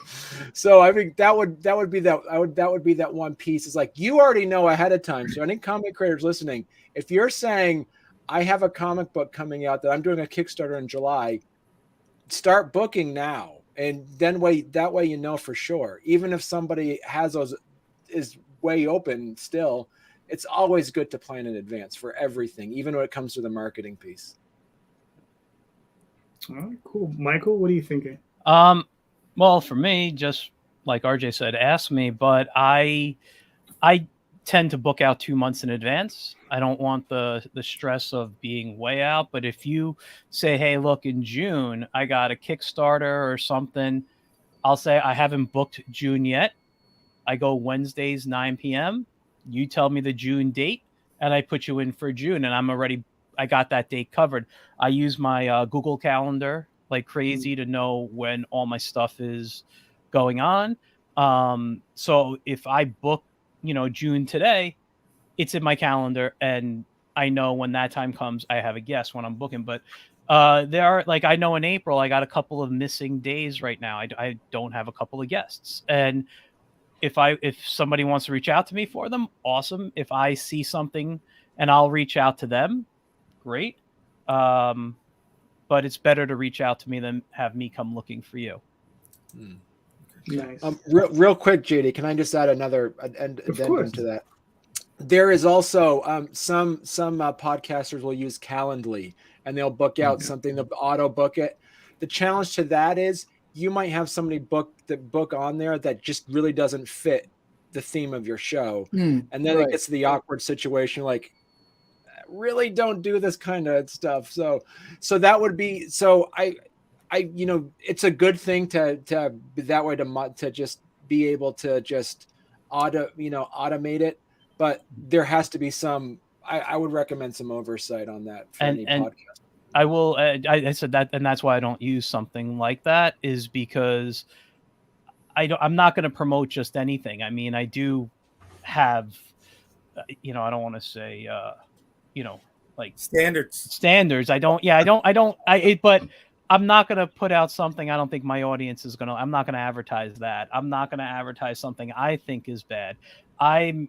So I think that would be that one piece. It's like, you already know ahead of time. So any comic creators listening, if you're saying, I have a comic book coming out that I'm doing a Kickstarter in July, start booking now. And then that way, for sure, even if somebody has those is way open still, it's always good to plan in advance for everything, even when it comes to the marketing piece. All right, cool. Michael, what are you thinking? Well, for me, just like RJ said, ask me, but I tend to book out 2 months in advance. I don't want the stress of being way out. But if you say, hey, look, in June, I got a Kickstarter or something, I'll say I haven't booked June yet. I go Wednesdays, 9 p.m. You tell me the June date, and I put you in for June, and I got that date covered. I use my Google Calendar like crazy to know when all my stuff is going on. So if I book, June today, it's in my calendar, and I know when that time comes, I have a guest when I'm booking. But there are, like, I know in April, I got a couple of missing days right now. I don't have a couple of guests. And if somebody wants to reach out to me for them, awesome. If I see something and I'll reach out to them, great. But it's better to reach out to me than have me come looking for you. Nice. Real quick, JD, can I just add another addendum to that? There is also some podcasters will use Calendly, and they'll book out something, they'll auto book it. The challenge to that is you might have somebody book on there that just really doesn't fit the theme of your show. And then it gets to the awkward situation, like, really don't do this kind of stuff. So that would be, it's a good thing to be that way, to just be able to just automate it. But there has to be some, I would recommend some oversight on that for any podcast. I will. I said that, and that's why I don't use something like that, is because I'm not going to promote just anything. I mean, I do have, I don't want to say, like standards. But I'm not going to put out something I don't think my audience is going to. I'm not going to advertise that. I'm not going to advertise something I think is bad. I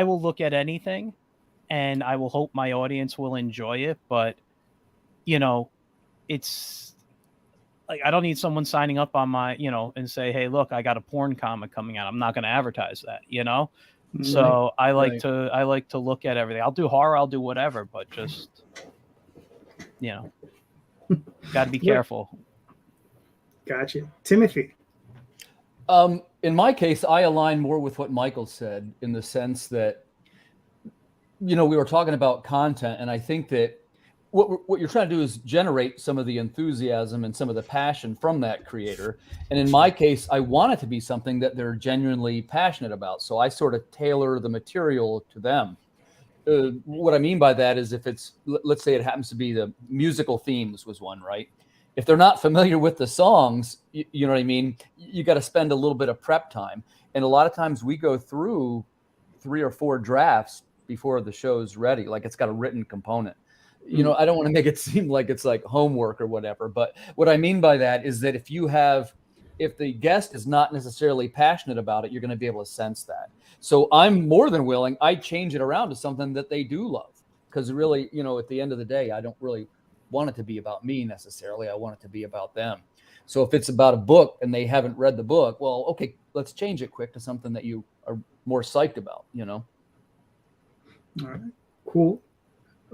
will look at anything, and I will hope my audience will enjoy it. But, it's like I don't need someone signing up on my, and say, hey, look, I got a porn comic coming out. I'm not going to advertise that, So I like to look at everything. I'll do horror, I'll do whatever, but just got to be careful. Gotcha. Timothy. In my case, I align more with what Michael said in the sense that, we were talking about content, and I think that what you're trying to do is generate some of the enthusiasm and some of the passion from that creator. And in my case, I want it to be something that they're genuinely passionate about. So I sort of tailor the material to them. What I mean by that is if it's, let's say it happens to be the musical themes was one, right? If they're not familiar with the songs, you know what I mean? You got to spend a little bit of prep time. And a lot of times we go through 3 or 4 drafts before the show's ready. Like it's got a written component. I don't want to make it seem like it's like homework or whatever. But what I mean by that is that if the guest is not necessarily passionate about it, you're going to be able to sense that. So I'm more than willing. I change it around to something that they do love. Because really, at the end of the day, I don't really want it to be about me necessarily. I want it to be about them. So if it's about a book and they haven't read the book, well, okay, let's change it quick to something that you are more psyched about, All right, cool.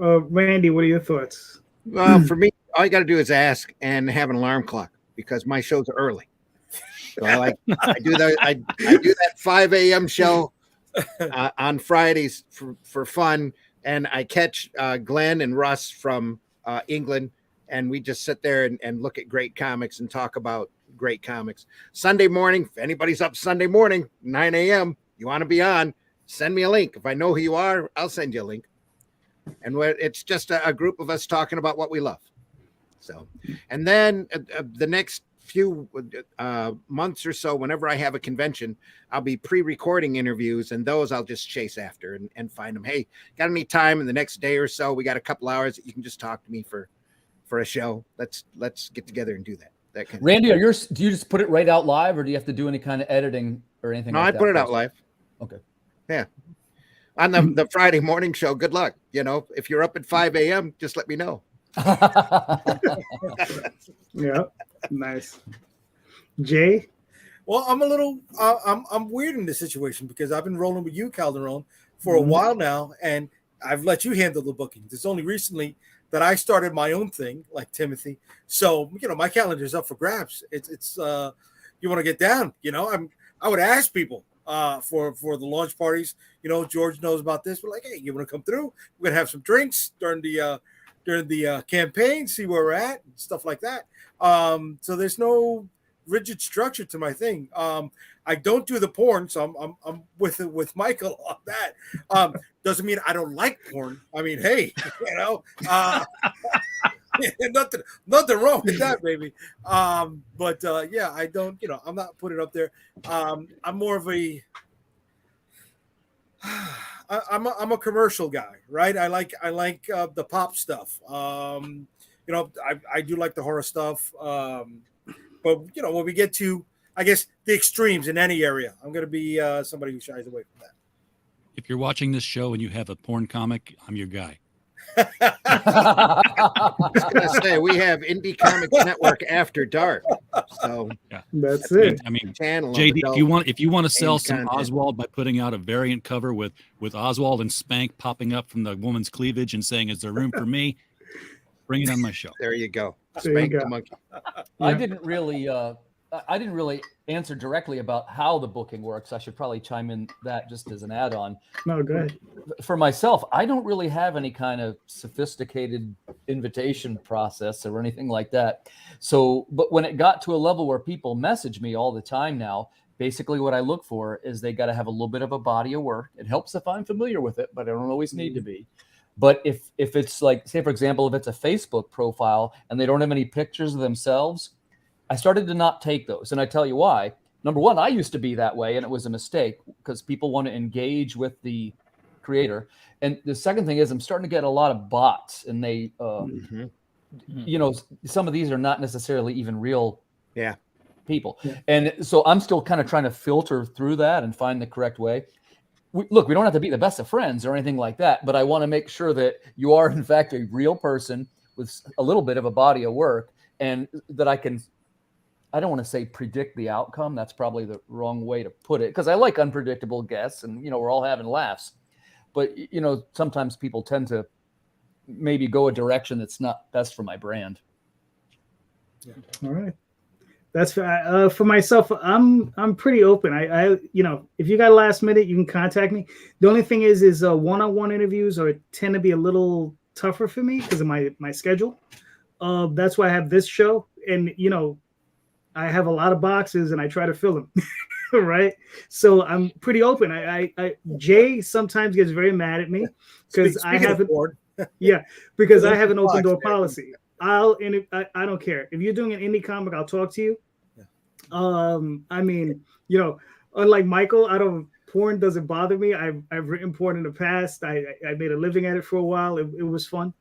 Randy, what are your thoughts? Well, for me, all you got to do is ask and have an alarm clock because my shows are early. So I do that 5 a.m. show on Fridays for fun, and I catch Glenn and Russ from England, and we just sit there and look at great comics and talk about great comics. Sunday morning, if anybody's up Sunday morning, 9 a.m., you want to be on, send me a link. If I know who you are, I'll send you a link. And it's just a group of us talking about what we love. So, and then the next few months or so, whenever I have a convention, I'll be pre-recording interviews, and those I'll just chase after and find them. Hey, got any time in the next day or so? We got a couple hours that you can just talk to me for a show. Let's get together and do that. That kind Randy, do you just put it right out live, or do you have to do any kind of editing or anything? No, I put it out live. Okay. Yeah. On the Friday morning show, good luck. If you're up at 5 a.m., just let me know. Yeah, nice. Jay? Well, I'm a little, I'm weird in this situation because I've been rolling with you, Calderon, for a while now, and I've let you handle the bookings. It's only recently that I started my own thing, like Timothy. So, my calendar is up for grabs. It's you want to get down, I would ask people for the launch parties. George knows about this. We're like, hey, you want to come through? We're gonna have some drinks during the campaign, see where we're at, and stuff like that. So there's no rigid structure to my thing. I don't do the porn, so I'm with Michael on that. Doesn't mean I don't like porn. I mean, hey, nothing wrong with that, baby. But yeah, I don't, I'm not putting it up there. I'm more of a I'm a commercial guy, right? I like the pop stuff. I do like the horror stuff. But when we get to, I guess, the extremes in any area, I'm going to be somebody who shies away from that. If you're watching this show and you have a porn comic, I'm your guy. I was going to say, we have Indy Comics Network After Dark. So yeah, that's it. I mean, channel JD, if you want to sell some content. Oswald by putting out a variant cover with Oswald and Spank popping up from the woman's cleavage and saying, "Is there room for me?" Bring it on my show. There you go. Spank the monkey. I didn't really answer directly about how the booking works. I should probably chime in that just as an add-on. No, go ahead. For myself, I don't really have any kind of sophisticated invitation process or anything like that. So, but when it got to a level where people message me all the time now, basically what I look for is they got to have a little bit of a body of work. It helps if I'm familiar with it, but I don't always need to be. But if it's like, say, for example, if it's a Facebook profile and they don't have any pictures of themselves, I started to not take those. And I tell you why. Number one, I used to be that way, and it was a mistake because people want to engage with the creator. And the second thing is I'm starting to get a lot of bots, and they, some of these are not necessarily even real people. Yeah. And so I'm still kind of trying to filter through that and find the correct way. We don't have to be the best of friends or anything like that, but I want to make sure that you are, in fact, a real person with a little bit of a body of work, and that I don't want to say predict the outcome. That's probably the wrong way to put it, because I like unpredictable guests, and we're all having laughs. But sometimes people tend to maybe go a direction that's not best for my brand. Yeah. All right. That's for myself. I'm pretty open. I if you got a last minute, you can contact me. The only thing is one-on-one interviews tend to be a little tougher for me because of my schedule. That's why I have this show, and I have a lot of boxes and I try to fill them. Right. So I'm pretty open. Jay sometimes gets very mad at me because I have because I have an open door policy. I don't care if you're doing an indie comic, I'll talk to you. Unlike Michael, porn doesn't bother me. I've written porn in the past. I made a living at it for a while. It was fun,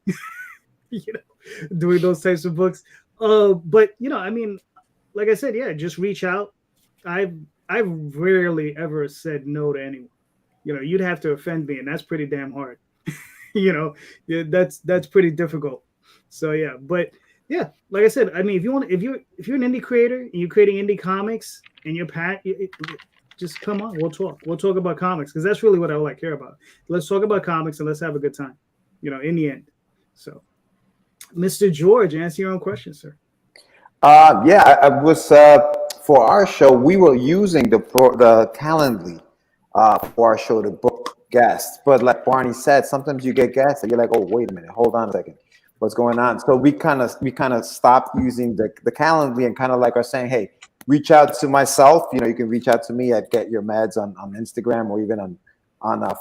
doing those types of books. But like I said, just reach out. I've rarely ever said no to anyone. You'd have to offend me, and that's pretty damn hard. That's pretty difficult. So like I said, if you're an indie creator and you're creating indie comics and you're just come on, we'll talk about comics, because that's really what I care about. Let's talk about comics and let's have a good time, in the end. So, Mr. George, answer your own question, sir. I was for our show, we were using the Calendly for our show to book guests, but like Barney said, sometimes you get guests and you're like, oh, wait a minute, hold on a second. What's going on? So we kind of stopped using the Calendly and kind of like are saying, hey, reach out to myself. You can reach out to me at Get Your Meds on Instagram, or even on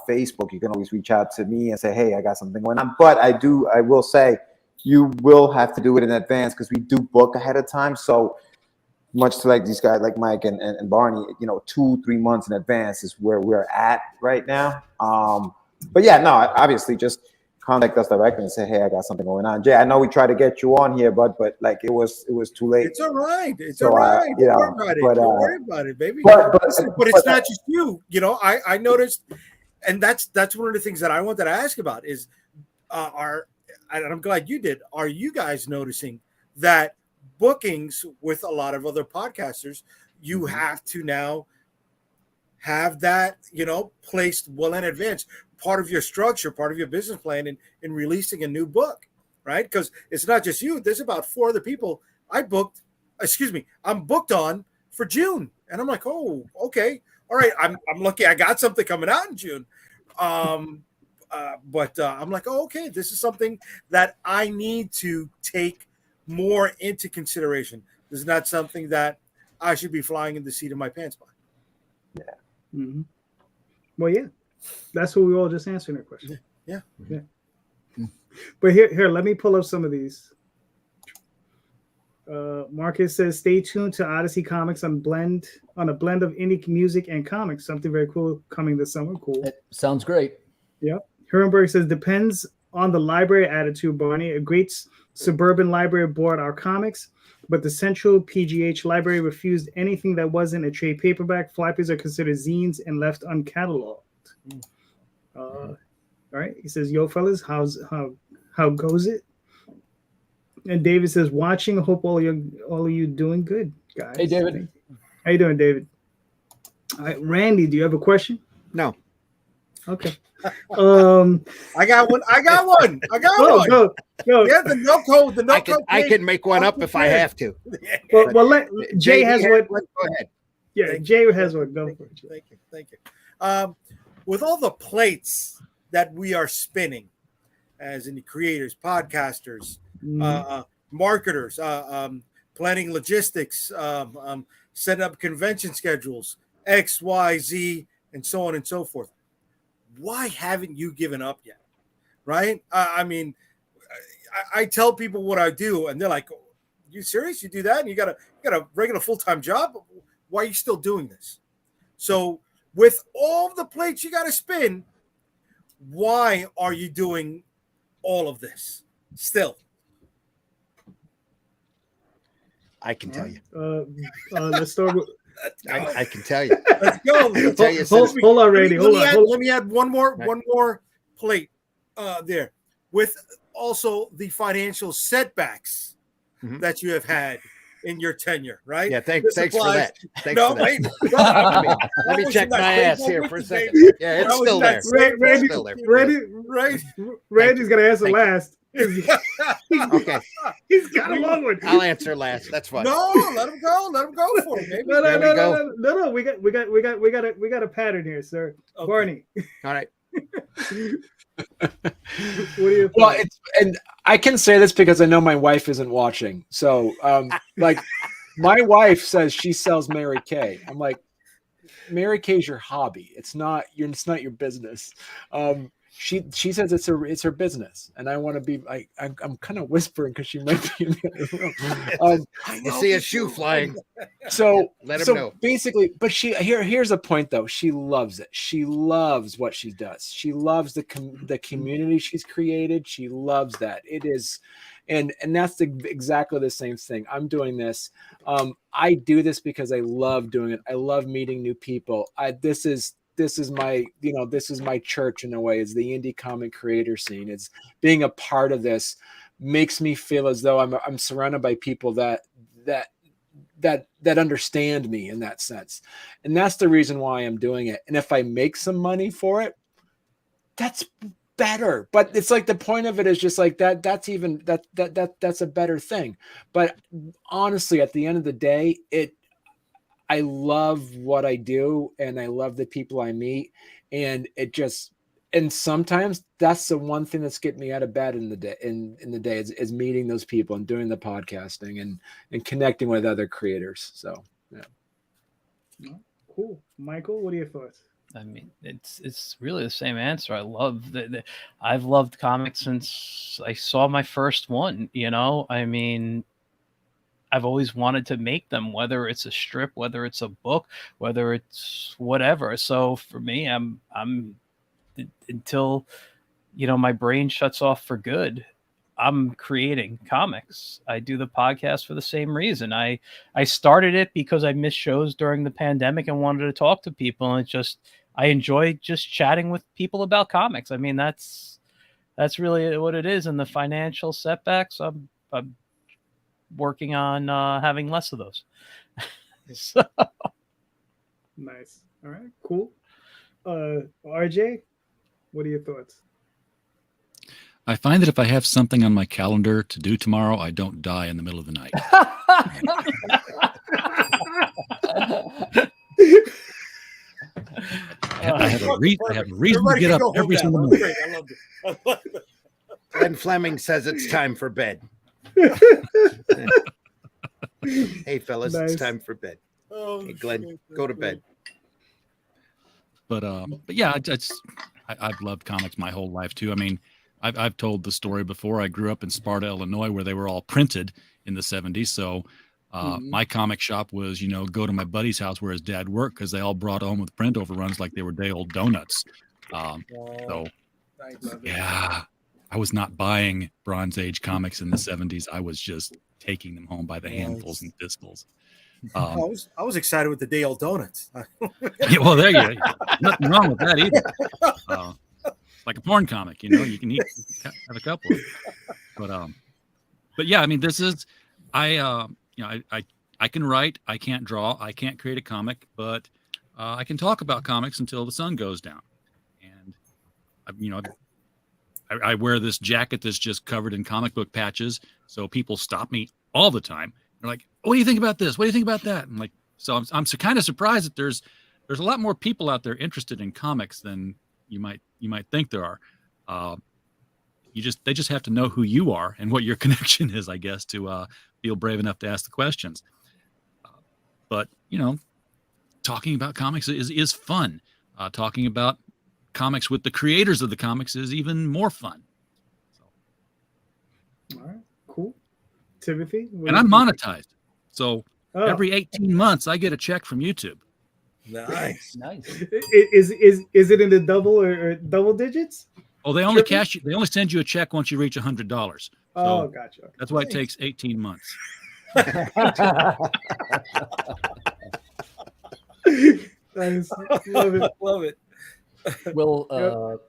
Facebook. You can always reach out to me and say, hey, I got something going on. But I will say you will have to do it in advance, because we do book ahead of time. So much to like these guys like Mike and Barney, 2-3 months in advance is where we're at right now. But obviously just contact us directly and say, hey, I got something going on. Jay, I know we tried to get you on here, but like it was too late. It's all right. Don't worry about it, baby. But it's not just you. I noticed, and that's one of the things that I wanted to ask about is, and I'm glad you did. Are you guys noticing that bookings with a lot of other podcasters, you have to now have that, placed well in advance, part of your structure, part of your business plan in releasing a new book, right? Because it's not just you. There's about 4 other people I'm booked on for June. And I'm like, oh, okay. All right. I'm lucky I got something coming out in June. But I'm like, oh, okay, this is something that I need to take more into consideration. This is not something that I should be flying in the seat of my pants by. Yeah. Mm-hmm. Well, that's what we all just answered our question. Yeah. But here, let me pull up some of these. Marcus says, stay tuned to Odyssey Comics on a blend of indie music and comics. Something very cool coming this summer. Cool. It sounds great. Yep. Herrenberg says, depends on the library attitude, Barney. A great suburban library bought our comics, but the central PGH library refused anything that wasn't a trade paperback. Flappies are considered zines and left uncatalogued. All right. He says, yo, fellas, how goes it? And David says, watching. Hope all of you doing good, guys. Hey, David. How you doing, David? All right, Randy, do you have a question? No. Okay. I got one. Go. Yeah, the no code. I can make one up if I have to. Well, Jay has one. Go ahead. Yeah, Jay has one. Go for it. Thank you. With all the plates that we are spinning, as in the creators, podcasters, marketers, planning logistics, setting up convention schedules, X, Y, Z, and so on and so forth. Why haven't you given up yet? Right? I tell people what I do, and they're like, "You serious? You do that? And you got a regular full-time job? Why are you still doing this?" So, with all the plates you got to spin, why are you doing all of this still? I can tell you. Let's start with. I can tell you. Let's go. Hold on, Randy. Hold on. Let me add one more plate there. With also the financial setbacks that you have had in your tenure, right? Yeah, thanks for that. Thanks No, for that. wait. Let me check my ass here for a second. Yeah, it's still there. Randy, Still there. Right. Randy's gonna answer last. Okay. He's got a long one. I'll answer last. That's fine. No, let him go. Let him go for it, baby. No. We got a pattern here, sir. Okay. Barney. All right. What do you think? Well, and I can say this because I know my wife isn't watching. So, like, my wife says she sells Mary Kay. I'm like, Mary Kay's your hobby. It's not your business. She says it's her business, and I want to be like, I'm kind of whispering because she might be in the other room. You see a shoe flying. So let him know. Basically, but here's a point though. She loves it. She loves what she does. She loves the community she's created. She loves that. It is, and that's exactly the same thing. I'm doing this. I do this because I love doing it. I love meeting new people. This is my church in a way. It's the indie comic creator scene. It's being a part of this makes me feel as though I'm surrounded by people that understand me in that sense. And that's the reason why I'm doing it. And if I make some money for it, that's better. But it's like the point of it is just like that's a better thing. But honestly, at the end of the day, I love what I do and I love the people I meet, and sometimes that's the one thing that's getting me out of bed in the day is meeting those people and doing the podcasting and connecting with other creators. So yeah. Cool. Michael, what are your thoughts? I mean, it's really the same answer. I love I've loved comics since I saw my first one, I mean, I've always wanted to make them, whether it's a strip, whether it's a book, whether it's whatever. So for me, I'm until, my brain shuts off for good, I'm creating comics. I do the podcast for the same reason. I started it because I missed shows during the pandemic and wanted to talk to people. And I enjoy just chatting with people about comics. I mean, that's really what it is. And the financial setbacks, I'm working on having less of those. So. Nice. All right, cool. RJ, what are your thoughts? I find that if I have something on my calendar to do tomorrow, I don't die in the middle of the night. I have a reason to get up every single morning. I love it. Glenn Fleming says it's time for bed. Hey fellas, nice. It's time for bed. Hey Glenn, go to bed. But yeah, I've loved comics my whole life too. I mean, I've told the story before. I grew up in Sparta, Illinois, where they were all printed in the 70s. So my comic shop was, go to my buddy's house where his dad worked, because they all brought home with print overruns like they were day-old donuts. So yeah. I was not buying Bronze Age comics in the 70s. I was just taking them home by the handfuls and fistfuls. I was excited with the day old donuts. Yeah, well, there you go. Nothing wrong with that either. It's like a porn comic, you can have a couple. But yeah, I mean, this is I can write, I can't draw, I can't create a comic, but I can talk about comics until the sun goes down. And I wear this jacket that's just covered in comic book patches, so people stop me all the time. They're like, "What do you think about this? What do you think about that?" And I'm kind of surprised that there's a lot more people out there interested in comics than you might think there are. They just have to know who you are and what your connection is, I guess, to feel brave enough to ask the questions. But talking about comics is fun. Talking about comics with the creators of the comics is even more fun. All right, cool. Timothy, and I'm monetized, so every 18 months I get a check from YouTube. Nice. Is it in the double or double digits? Oh, they only they only send you a check once you reach $100. Oh, gotcha. Okay. That's why it takes 18 months. Nice. Love it. Well,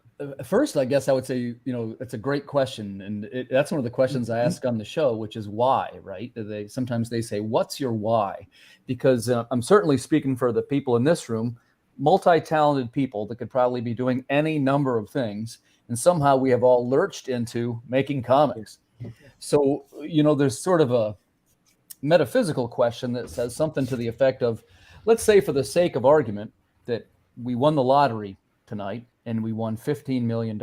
First, I guess I would say, it's a great question. And that's one of the questions I ask on the show, which is why, right? Sometimes they say, what's your why? Because I'm certainly speaking for the people in this room, multi-talented people that could probably be doing any number of things. And somehow we have all lurched into making comics. So, there's sort of a metaphysical question that says something to the effect of, let's say for the sake of argument that we won the lottery tonight and we won $15 million.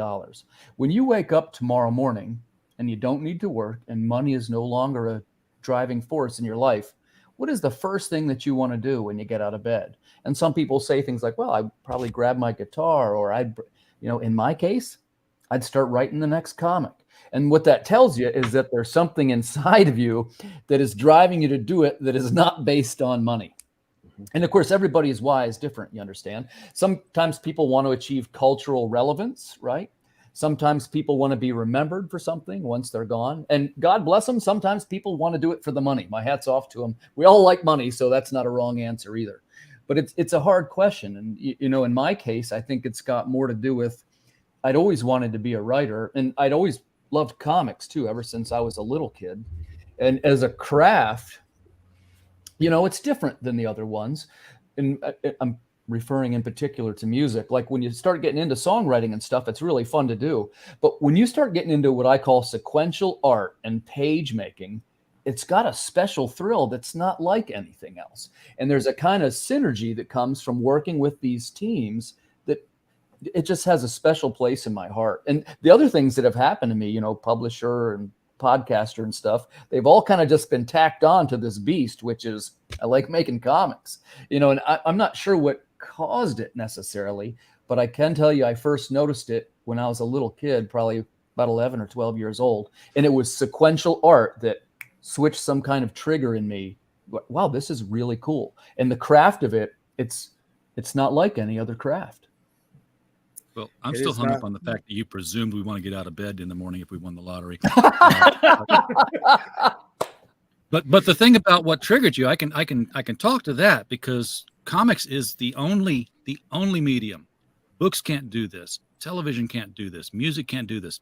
When you wake up tomorrow morning and you don't need to work and money is no longer a driving force in your life, what is the first thing that you want to do when you get out of bed? And some people say things like, well, I'd probably grab my guitar, or in my case, I'd start writing the next comic. And what that tells you is that there's something inside of you that is driving you to do it that is not based on money. And of course, everybody's why is different, you understand? Sometimes people want to achieve cultural relevance, right? Sometimes people want to be remembered for something once they're gone. And God bless them, sometimes people want to do it for the money. My hat's off to them. We all like money, so that's not a wrong answer either. But it's a hard question. And, in my case, I think it's got more to do with, I'd always wanted to be a writer, and I'd always loved comics too, ever since I was a little kid. And as a craft, it's different than the other ones. And I'm referring in particular to music. Like when you start getting into songwriting and stuff, it's really fun to do. But when you start getting into what I call sequential art and page making, it's got a special thrill that's not like anything else. And there's a kind of synergy that comes from working with these teams that it just has a special place in my heart. And the other things that have happened to me, publisher and podcaster and stuff, they've all kind of just been tacked on to this beast, which is I like making comics, and I'm not sure what caused it necessarily, but I can tell you I first noticed it when I was a little kid, probably about 11 or 12 years old. And it was sequential art that switched some kind of trigger in me. Wow, this is really cool. And the craft of it, it's not like any other craft. Well, I'm still hung up on the fact that you presumed we want to get out of bed in the morning if we won the lottery. But the thing about what triggered you, I can talk to that, because comics is the only medium. Books can't do this. Television can't do this. Music can't do this.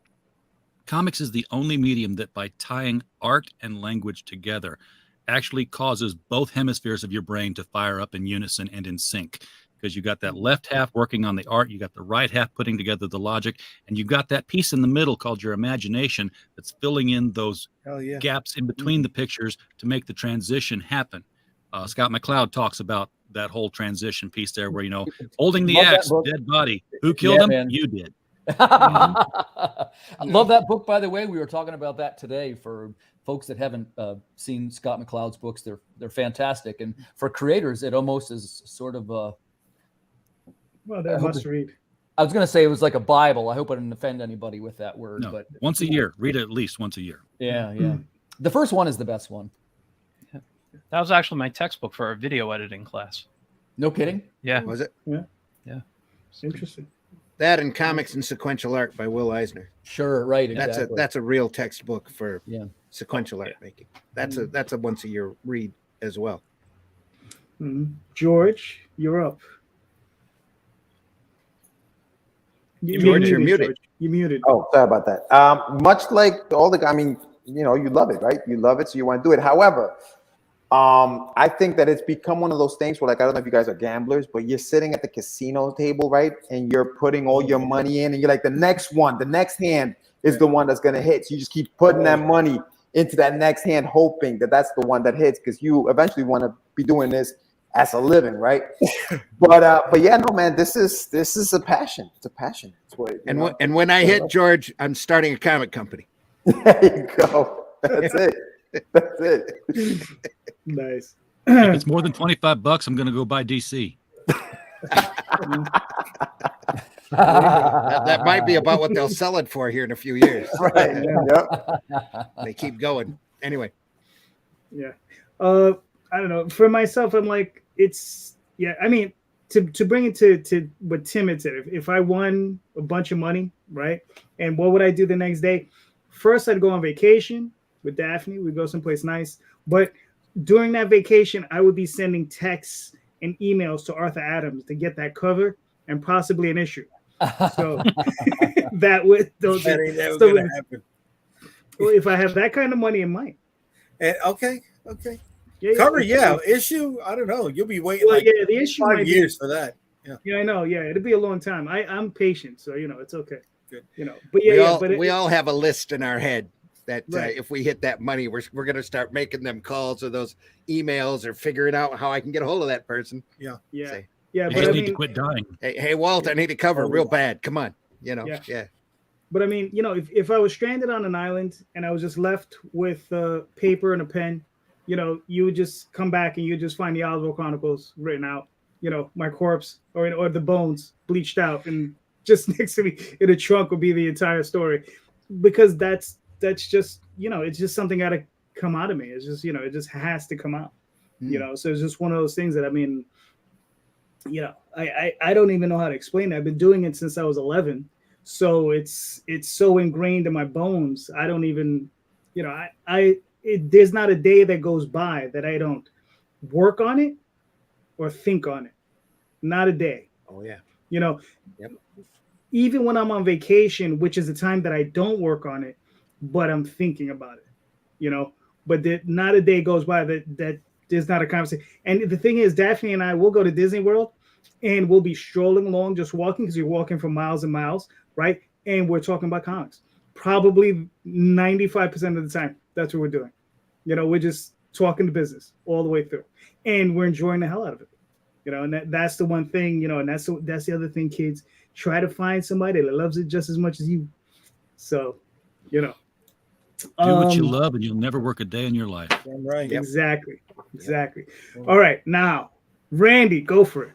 Comics is the only medium that, by tying art and language together, actually causes both hemispheres of your brain to fire up in unison and in sync. Because you got that left half working on the art, you got the right half putting together the logic, and you got that piece in the middle called your imagination that's filling in those gaps in between the pictures to make the transition happen. Scott McCloud talks about that whole transition piece there where, holding the axe, dead body. Who killed him? Man. You did. I love that book, by the way. We were talking about that today. For folks that haven't seen Scott McCloud's books, they're fantastic. And for creators, it almost is sort of a... Well, that must read. I was going to say it was like a Bible. I hope I didn't offend anybody with that word. No, but once a year. Read it at least once a year. Yeah. The first one is the best one. Yeah. That was actually my textbook for our video editing class. No kidding? Yeah. Was it? Yeah. It's interesting. That and Comics and Sequential Art by Will Eisner. Sure, right. Exactly. That's a real textbook for sequential art making. That's a once a year read as well. Mm-hmm. George, you're up. George, you're muted. George. You're muted. Oh, sorry about that. Much like all the, you love it, right? You love it, so you want to do it. However, I think that it's become one of those things where, like, I don't know if you guys are gamblers, but you're sitting at the casino table, right? And you're putting all your money in, and you're like, the next hand is the one that's going to hit. So you just keep putting that money into that next hand, hoping that that's the one that hits, because you eventually want to be doing this as a living, right? But yeah, no, man, this is a passion. It's a passion. It's what, and when I hit, George, I'm starting a comic company. There you go. That's it. That's it. Nice. If it's more than $25, I'm going to go buy DC. that might be about what they'll sell it for here in a few years. Right. Yep. They keep going. Anyway. Yeah. I don't know. For myself, I'm like, to bring it to what Tim had said, if I won a bunch of money, right? And what would I do the next day? First, I'd go on vacation with Daphne. We'd go someplace nice. But during that vacation, I would be sending texts and emails to Arthur Adams to get that cover and possibly an issue. So that would those That ain't never so gonna happen. well, if I have that kind of money in mind. And okay. Yeah, Cover, issue. I don't know. You'll be waiting Well, like yeah, the issue 5 might years be, for that. Yeah. Yeah, I know. Yeah, it'll be a long time. I'm patient, so it's okay. Good. But we all have a list in our head that Right. if we hit that money, we're going to start making them calls or those emails or figuring out how I can get a hold of that person. Yeah. Say, Yeah, You but just I need to mean, quit dying. hey, Walt, I need to cover real bad. Come on, Yeah. but I mean, if I was stranded on an island and I was just left with paper and a pen, you would just come back and you just find the Oswald Chronicles written out. My corpse or the bones bleached out, and just next to me in a trunk would be the entire story, because that's just it's just something got to come out of me. It's just it just has to come out. So it's just one of those things that, I mean, I don't even know how to explain it. I've been doing it since I was 11, so it's so ingrained in my bones. I don't even there's not a day that goes by that I don't work on it or think on it. Not a day. Oh yeah. Yep. Even when I'm on vacation, which is the time that I don't work on it, but I'm thinking about it. But not a day goes by that there's not a conversation. And the thing is, Daphne and I will go to Disney World and we'll be strolling along, just walking, because you're walking for miles and miles, right? And we're talking about comics. Probably 95% of the time, that's what we're doing. We're just talking to business all the way through, and we're enjoying the hell out of it. And that's the one thing, and that's the other thing, kids. Try to find somebody that loves it just as much as you. So, Do what you love, and you'll never work a day in your life. Right. Yep. Exactly. All right, now, Randy, go for it.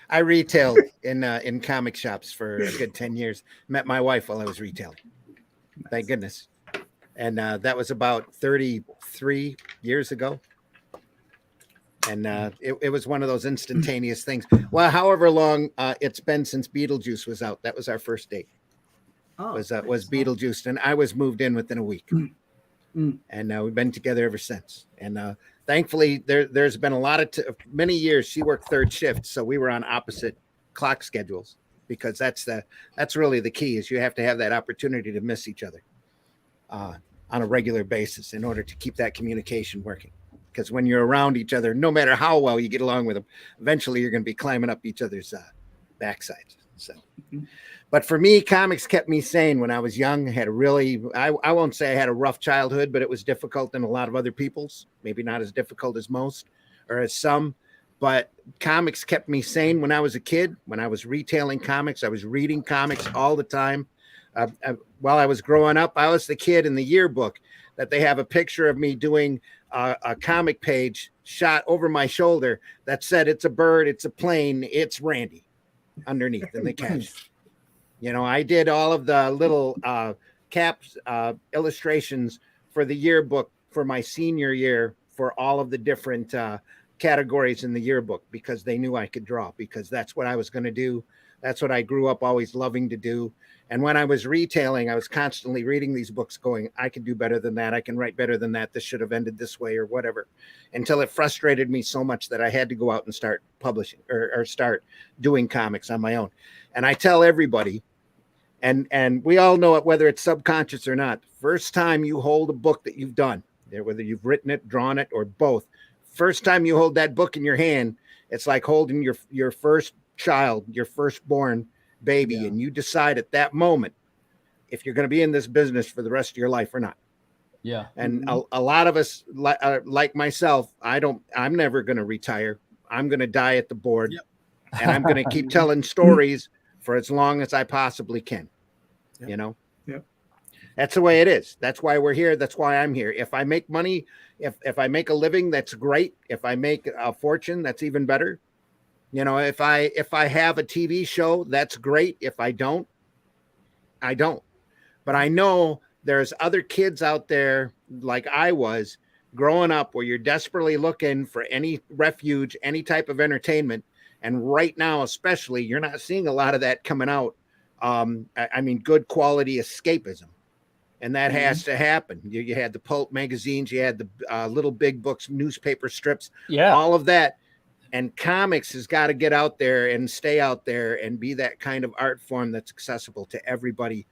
I retailed in comic shops for a good 10 years. Met my wife while I was retailing. Thank goodness. And that was about 33 years ago. And it was one of those instantaneous things. Well, however long it's been since Beetlejuice was out, that was our first date. Was Beetlejuice, and I was moved in within a week. And we've been together ever since. And thankfully, there's been a lot of many years she worked third shift, so we were on opposite clock schedules, because that's really the key, is you have to have that opportunity to miss each other on a regular basis in order to keep that communication working. Because when you're around each other, no matter how well you get along with them, eventually you're going to be climbing up each other's backsides. So, but for me, comics kept me sane when I was young. I had I won't say I had a rough childhood, but it was difficult than a lot of other people's. Maybe not as difficult as most or as some, but comics kept me sane when I was a kid. When I was retailing comics, I was reading comics all the time. While I was growing up, I was the kid in the yearbook that they have a picture of me doing a comic page shot over my shoulder that said, "It's a bird, it's a plane, it's Randy," underneath in the caption. I did all of the little caps illustrations for the yearbook for my senior year for all of the different categories in the yearbook, because they knew I could draw, because that's what I was going to do. That's what I grew up always loving to do. And when I was retailing, I was constantly reading these books going, I can do better than that. I can write better than that. This should have ended this way or whatever, until it frustrated me so much that I had to go out and start publishing or start doing comics on my own. And I tell everybody, and we all know it, whether it's subconscious or not, first time you hold a book that you've done, whether you've written it, drawn it, or both, first time you hold that book in your hand, it's like holding your first child, your firstborn baby. Yeah. And you decide at that moment if you're going to be in this business for the rest of your life or not. Yeah. And a lot of us, like myself, I'm never going to retire. I'm going to die at the board. Yep. And I'm going to keep telling stories for as long as I possibly can. Yep. Yep. That's the way it is. That's why we're here. That's why I'm here. If I make money, if I make a living, that's great. If I make a fortune, that's even better. If I have a TV show, that's great. If I don't, I don't. But I know there's other kids out there like I was growing up, where you're desperately looking for any refuge, any type of entertainment. And right now, especially, you're not seeing a lot of that coming out. I mean, good quality escapism. And that has to happen. You had the pulp magazines, you had the little big books, newspaper strips, all of that. And comics has got to get out there and stay out there and be that kind of art form that's accessible to everybody,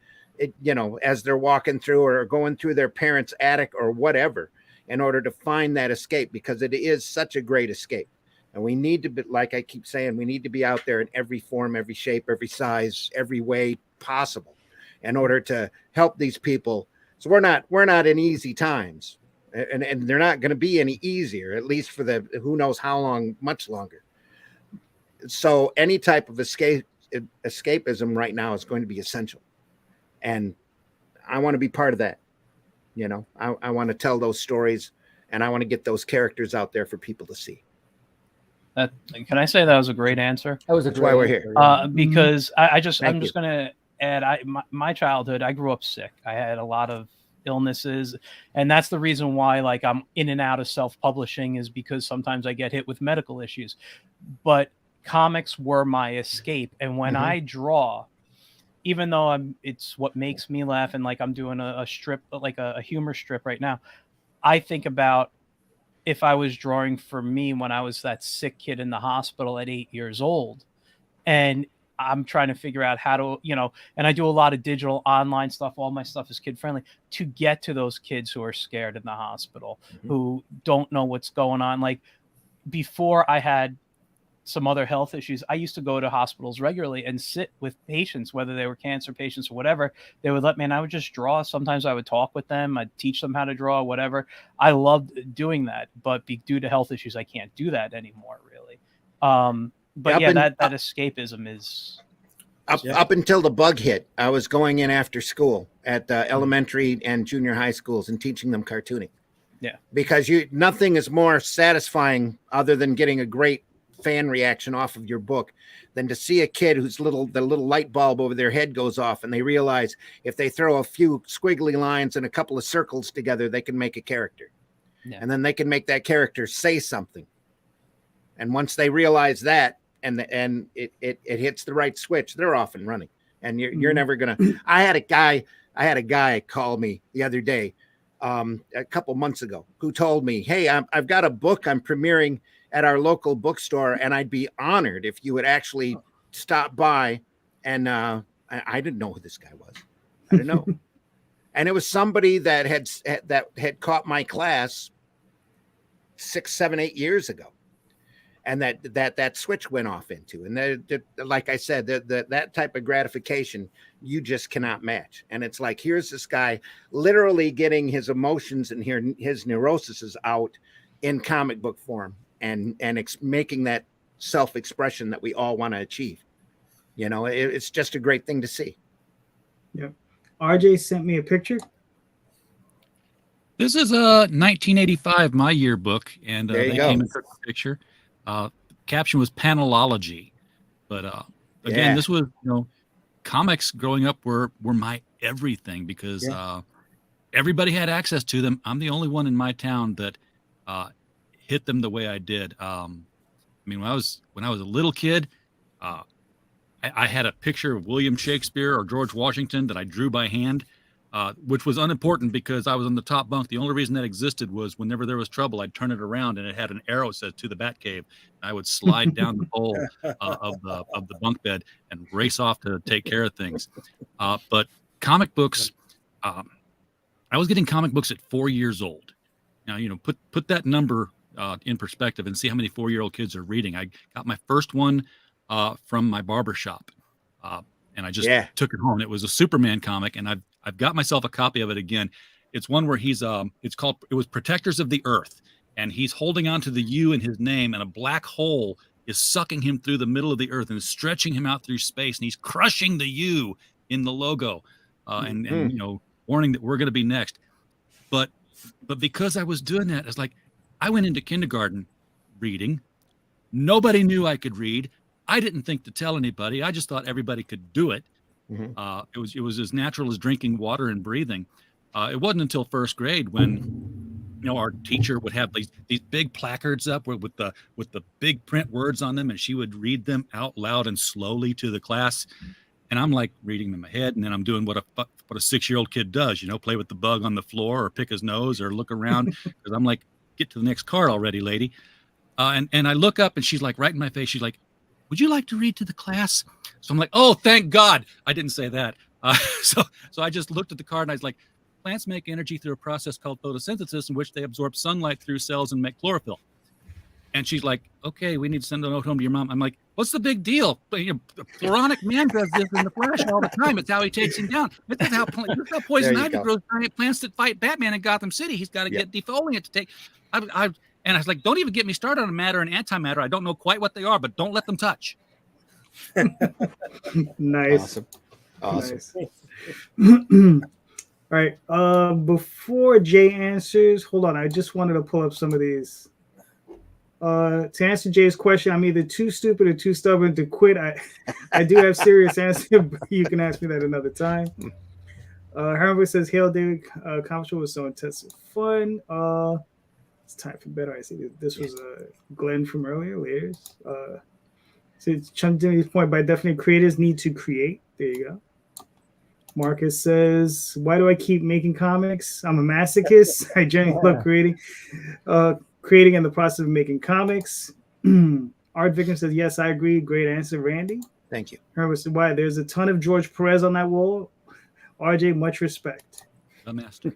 as they're walking through or going through their parents' attic or whatever, in order to find that escape, because it is such a great escape. And we need to be, like I keep saying, we need to be out there in every form, every shape, every size, every way possible in order to help these people. So we're not in easy times. And they're not going to be any easier, at least for the who knows how long, much longer. So any type of escapism right now is going to be essential. And I want to be part of that. I want to tell those stories, and I want to get those characters out there for people to see. Can I say that was a great answer? That was a That's why we're here. Because I'm just going you. to add, my childhood, I grew up sick. I had a lot of illnesses, and that's the reason why like I'm in and out of self-publishing, is because sometimes I get hit with medical issues. But comics were my escape, and when I draw, even though it's what makes me laugh, and like I'm doing a strip, like a humor strip right now, I think about if I was drawing for me when I was that sick kid in the hospital at 8 years old, and I'm trying to figure out how to, and I do a lot of digital online stuff. All my stuff is kid friendly to get to those kids who are scared in the hospital, who don't know what's going on. Like before I had some other health issues, I used to go to hospitals regularly and sit with patients, whether they were cancer patients or whatever. They would let me, and I would just draw. Sometimes I would talk with them. I'd teach them how to draw, whatever. I loved doing that, but due to health issues, I can't do that anymore, really. But that escapism is up until the bug hit. I was going in after school at elementary and junior high schools and teaching them cartooning. Yeah, because nothing is more satisfying other than getting a great fan reaction off of your book than to see a kid whose the little light bulb over their head goes off, and they realize if they throw a few squiggly lines and a couple of circles together, they can make a character, and then they can make that character say something. And once they realize that, and it hits the right switch, they're off and running. And you're never gonna. I had a guy call me the other day, a couple months ago, who told me, "Hey, I've got a book I'm premiering at our local bookstore, and I'd be honored if you would actually stop by." And I didn't know who this guy was. I didn't know, and it was somebody that had caught my class 6, 7, 8 years ago. And that switch went off into, and like I said, that type of gratification you just cannot match. And it's like, here's this guy literally getting his emotions and his neuroses out in comic book form, and making that self-expression that we all want to achieve. It's just a great thing to see. Yeah, RJ sent me a picture. This is a 1985 my yearbook, and they came and took a picture. Caption was panelology, but again, this was comics growing up were my everything, because everybody had access to them. I'm the only one in my town that hit them the way I did. When I was a little kid, I had a picture of William Shakespeare or George Washington that I drew by hand, which was unimportant because I was on the top bunk. The only reason that existed was whenever there was trouble, I'd turn it around and it had an arrow that said "to the Batcave." I would slide down the pole of the bunk bed and race off to take care of things. But comic books, I was getting comic books at 4 years old. Now, put that number in perspective and see how many 4-year-old kids are reading. I got my first one from my barber shop, and I just took it home. It was a Superman comic, and I've got myself a copy of it again. It's one where it was Protectors of the Earth, and he's holding on to the U in his name, and a black hole is sucking him through the middle of the earth and is stretching him out through space, and he's crushing the U in the logo, and warning that we're going to be next. But because I was doing that, it's like I went into kindergarten reading. Nobody knew I could read. I didn't think to tell anybody. I just thought everybody could do it. It was as natural as drinking water and breathing. It wasn't until first grade when our teacher would have these big placards up with the big print words on them, and she would read them out loud and slowly to the class. And I'm like reading them ahead, and then I'm doing what a 6-year-old kid does, play with the bug on the floor or pick his nose or look around, because I'm like, get to the next card already, lady. And I look up and she's like right in my face. She's like, "Would you like to read to the class?" So I'm like, "Oh, thank God." I didn't say that. So I just looked at the card and I was like, "Plants make energy through a process called photosynthesis, in which they absorb sunlight through cells and make chlorophyll." And she's like, "Okay, we need to send a note home to your mom." I'm like, "What's the big deal? You know, Pharaonic man does this in the flesh all the time. It's how he takes him down. This is how poison ivy grows giant plants that fight Batman in Gotham City. He's got to get defoliant to take." And I was like, "Don't even get me started on matter and antimatter. I don't know quite what they are, but don't let them touch." Nice. Awesome. Nice. All right. Before Jay answers, hold on. I just wanted to pull up some of these. To answer Jay's question, I'm either too stupid or too stubborn to quit. I do have serious answer, but you can ask me that another time. Herbert says, "Hail, David. Comic show was so intense and fun. It's time for better." I see this was Glenn from earlier. Layers. So Chum Jimmy's point, by definition, creators need to create. There you go. Marcus says, "Why do I keep making comics? I'm a masochist. I genuinely love creating in the process of making comics." Art Victim says, "Yes, I agree. Great answer, Randy." Thank you. Herbert said, "Why? There's a ton of George Perez on that wall." RJ, much respect. The master.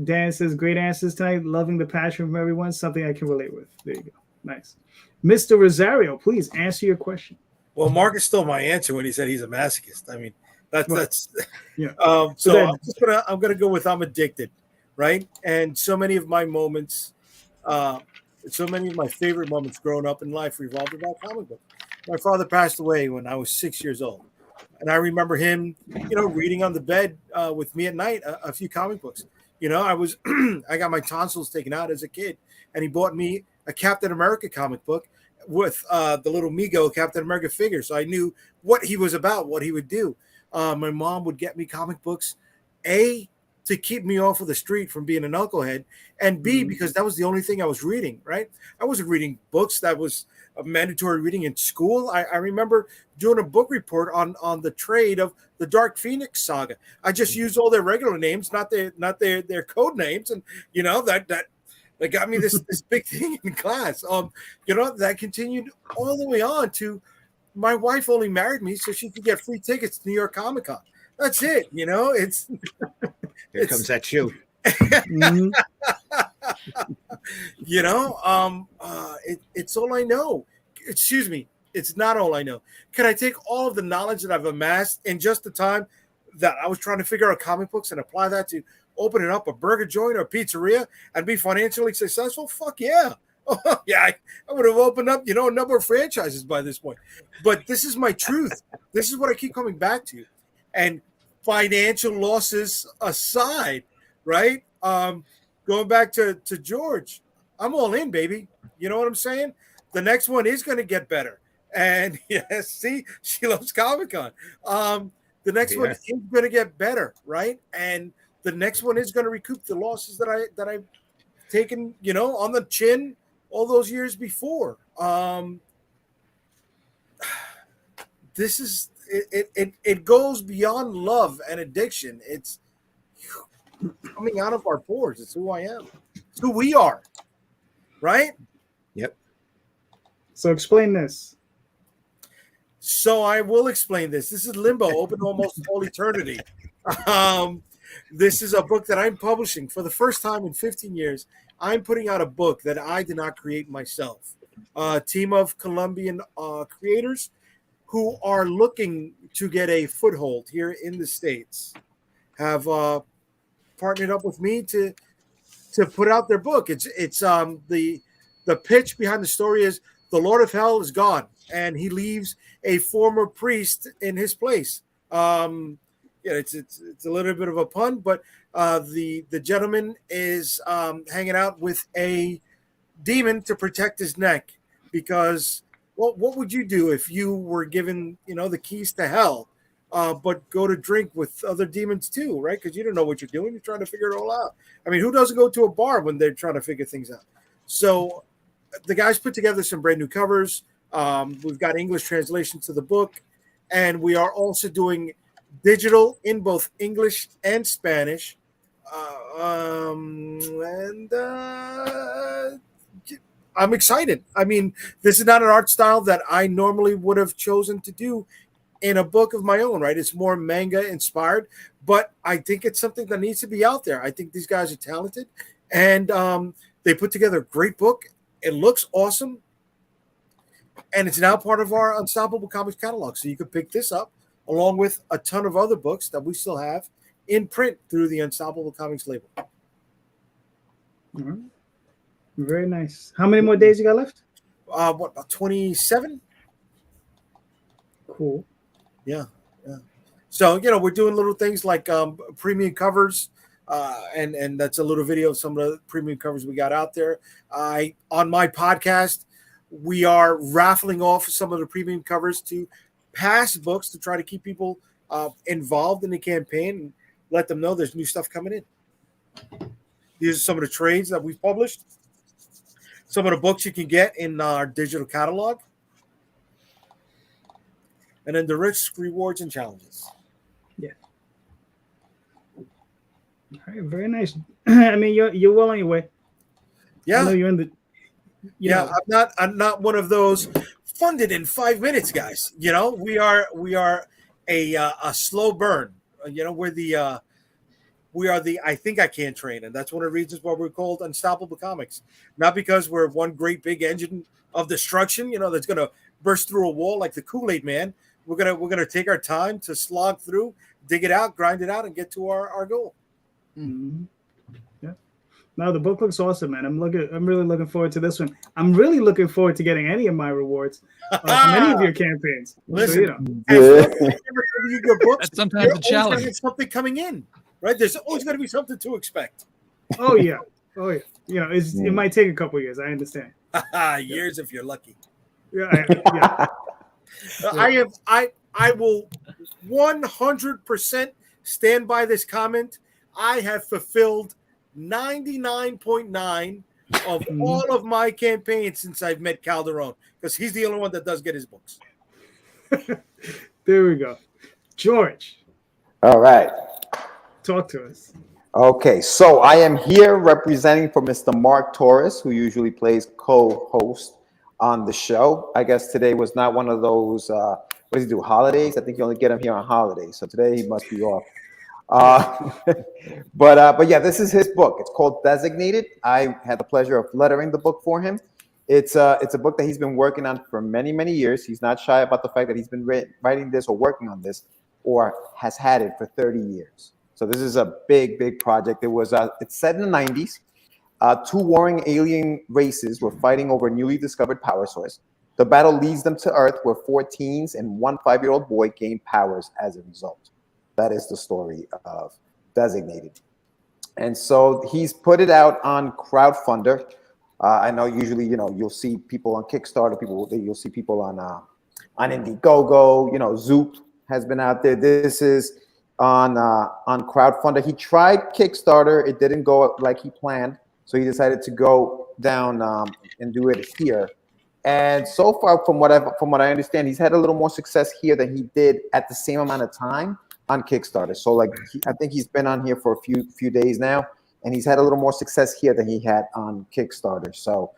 Dan says, "Great answers tonight. Loving the passion from everyone. Something I can relate with." There you go. Nice. Mr. Rosario, please answer your question. Well, Marcus stole my answer when he said he's a masochist. I mean, that's yeah. So I'm gonna go with I'm addicted, right? And so many of my moments, so many of my favorite moments growing up in life revolved around comic books. My father passed away when I was 6 years old, and I remember him, reading on the bed with me at night a few comic books. I got my tonsils taken out as a kid, and he bought me a Captain America comic book with the little Mego Captain America figure. So I knew what he was about, what he would do. My mom would get me comic books, A, to keep me off of the street from being an knucklehead, and B, because that was the only thing I was reading, right? I wasn't reading books that was a mandatory reading in school. I remember doing a book report on the trade of the Dark Phoenix saga. I just used all their regular names, not their code names, and that got me this big thing in class. That continued all the way on to my wife only married me so she could get free tickets to New York Comic Con. That's it. It's Here comes that shoe. It's all I know. Excuse me. It's not all I know. Can I take all of the knowledge that I've amassed in just the time that I was trying to figure out comic books and apply that to opening up a burger joint or a pizzeria and be financially successful? Fuck yeah. Yeah, I would have opened up, a number of franchises by this point. But this is my truth. This is what I keep coming back to. And financial losses aside, right? Going back to George, I'm all in, baby. You know what I'm saying? The next one is going to get better. And yes, see, she loves Comic-Con. The next one is going to get better, right? And the next one is going to recoup the losses that I've taken, on the chin all those years before. This is it goes beyond love and addiction. It's coming out of our pores. It's who I am. It's who we are. Right? Yep. So explain this. So I will explain this. This is Limbo, open almost all eternity. This is a book that I'm publishing for the first time in 15 years. I'm putting out a book that I did not create myself. A team of Colombian creators who are looking to get a foothold here in the States have partnered up with me to put out their book. It's the pitch behind the story is the Lord of Hell is gone and he leaves a former priest in his place. It's a little bit of a pun, but the gentleman is hanging out with a demon to protect his neck because, well, what would you do if you were given, the keys to hell, but go to drink with other demons too, right? Because you don't know what you're doing. You're trying to figure it all out. I mean, who doesn't go to a bar when they're trying to figure things out? So the guys put together some brand new covers. We've got English translations to the book, and we are also doing digital in both English and Spanish. I'm excited. I mean, this is not an art style that I normally would have chosen to do in a book of my own, right? It's more manga inspired, but I think it's something that needs to be out there. I think these guys are talented, and they put together a great book. It looks awesome, and it's now part of our Unstoppable Comics catalog. So you can pick this up along with a ton of other books that we still have in print through the Unstoppable Comics label. Mm-hmm. Very nice. How many more days you got left? What, about 27? Cool. Yeah. So, we're doing little things like premium covers, and that's a little video of some of the premium covers we got out there. On my podcast, we are raffling off some of the premium covers to past books to try to keep people involved in the campaign and let them know there's new stuff coming in. These are some of the trades that we've published. Some of the books you can get in our digital catalog. And then the risk, rewards, and challenges. Yeah. All right, very nice. I mean, you're well on your way. Yeah. I know you're in the. I'm not one of those funded in 5 minutes guys. We are a slow burn. We are the I think I can train, and that's one of the reasons why we're called Unstoppable Comics. Not because we're one great big engine of destruction, that's going to burst through a wall like the Kool-Aid Man. We're gonna take our time to slog through, dig it out, grind it out, and get to our goal. Mm-hmm. Yeah. No, the book looks awesome, man. I'm really looking forward to this one. I'm really looking forward to getting any of my rewards from any of your campaigns. Listen, so, you your books, that's sometimes a challenge. There's something coming in, right? There's always going to be something to expect. Oh yeah. It might take a couple years. I understand. Years if you're lucky. Yeah. I will 100% stand by this comment. I have fulfilled 99.9 of all of my campaigns since I've met Calderon, because he's the only one that does get his books. There we go. George. All right. Talk to us. Okay, so I am here representing for Mr. Mark Torres, who usually plays co-host on the show. I guess today was not one of those, what does he do, holidays? I think you only get him here on holidays, so today he must be off. But yeah, this is his book. It's called Designated. I had the pleasure of lettering the book for him. It's a book that he's been working on for many, many years. He's not shy about the fact that he's been writing this or working on this, or has had it for 30 years. So this is a big, big project. It's set in the 90s. Two warring alien races were fighting over a newly discovered power source. The battle leads them to Earth, where 4 teens and 1 5-year-old boy gain powers as a result. That is the story of Designated. And so he's put it out on crowdfunder. I know usually, you'll see people on Kickstarter, you'll see people on Indiegogo, Zoop has been out there. This is on crowdfunder. He tried Kickstarter. It didn't go like he planned. So he decided to go down and do it here. And so far, from what I understand, he's had a little more success here than he did at the same amount of time on Kickstarter. So I think he's been on here for a few days now, and he's had a little more success here than he had on Kickstarter. So,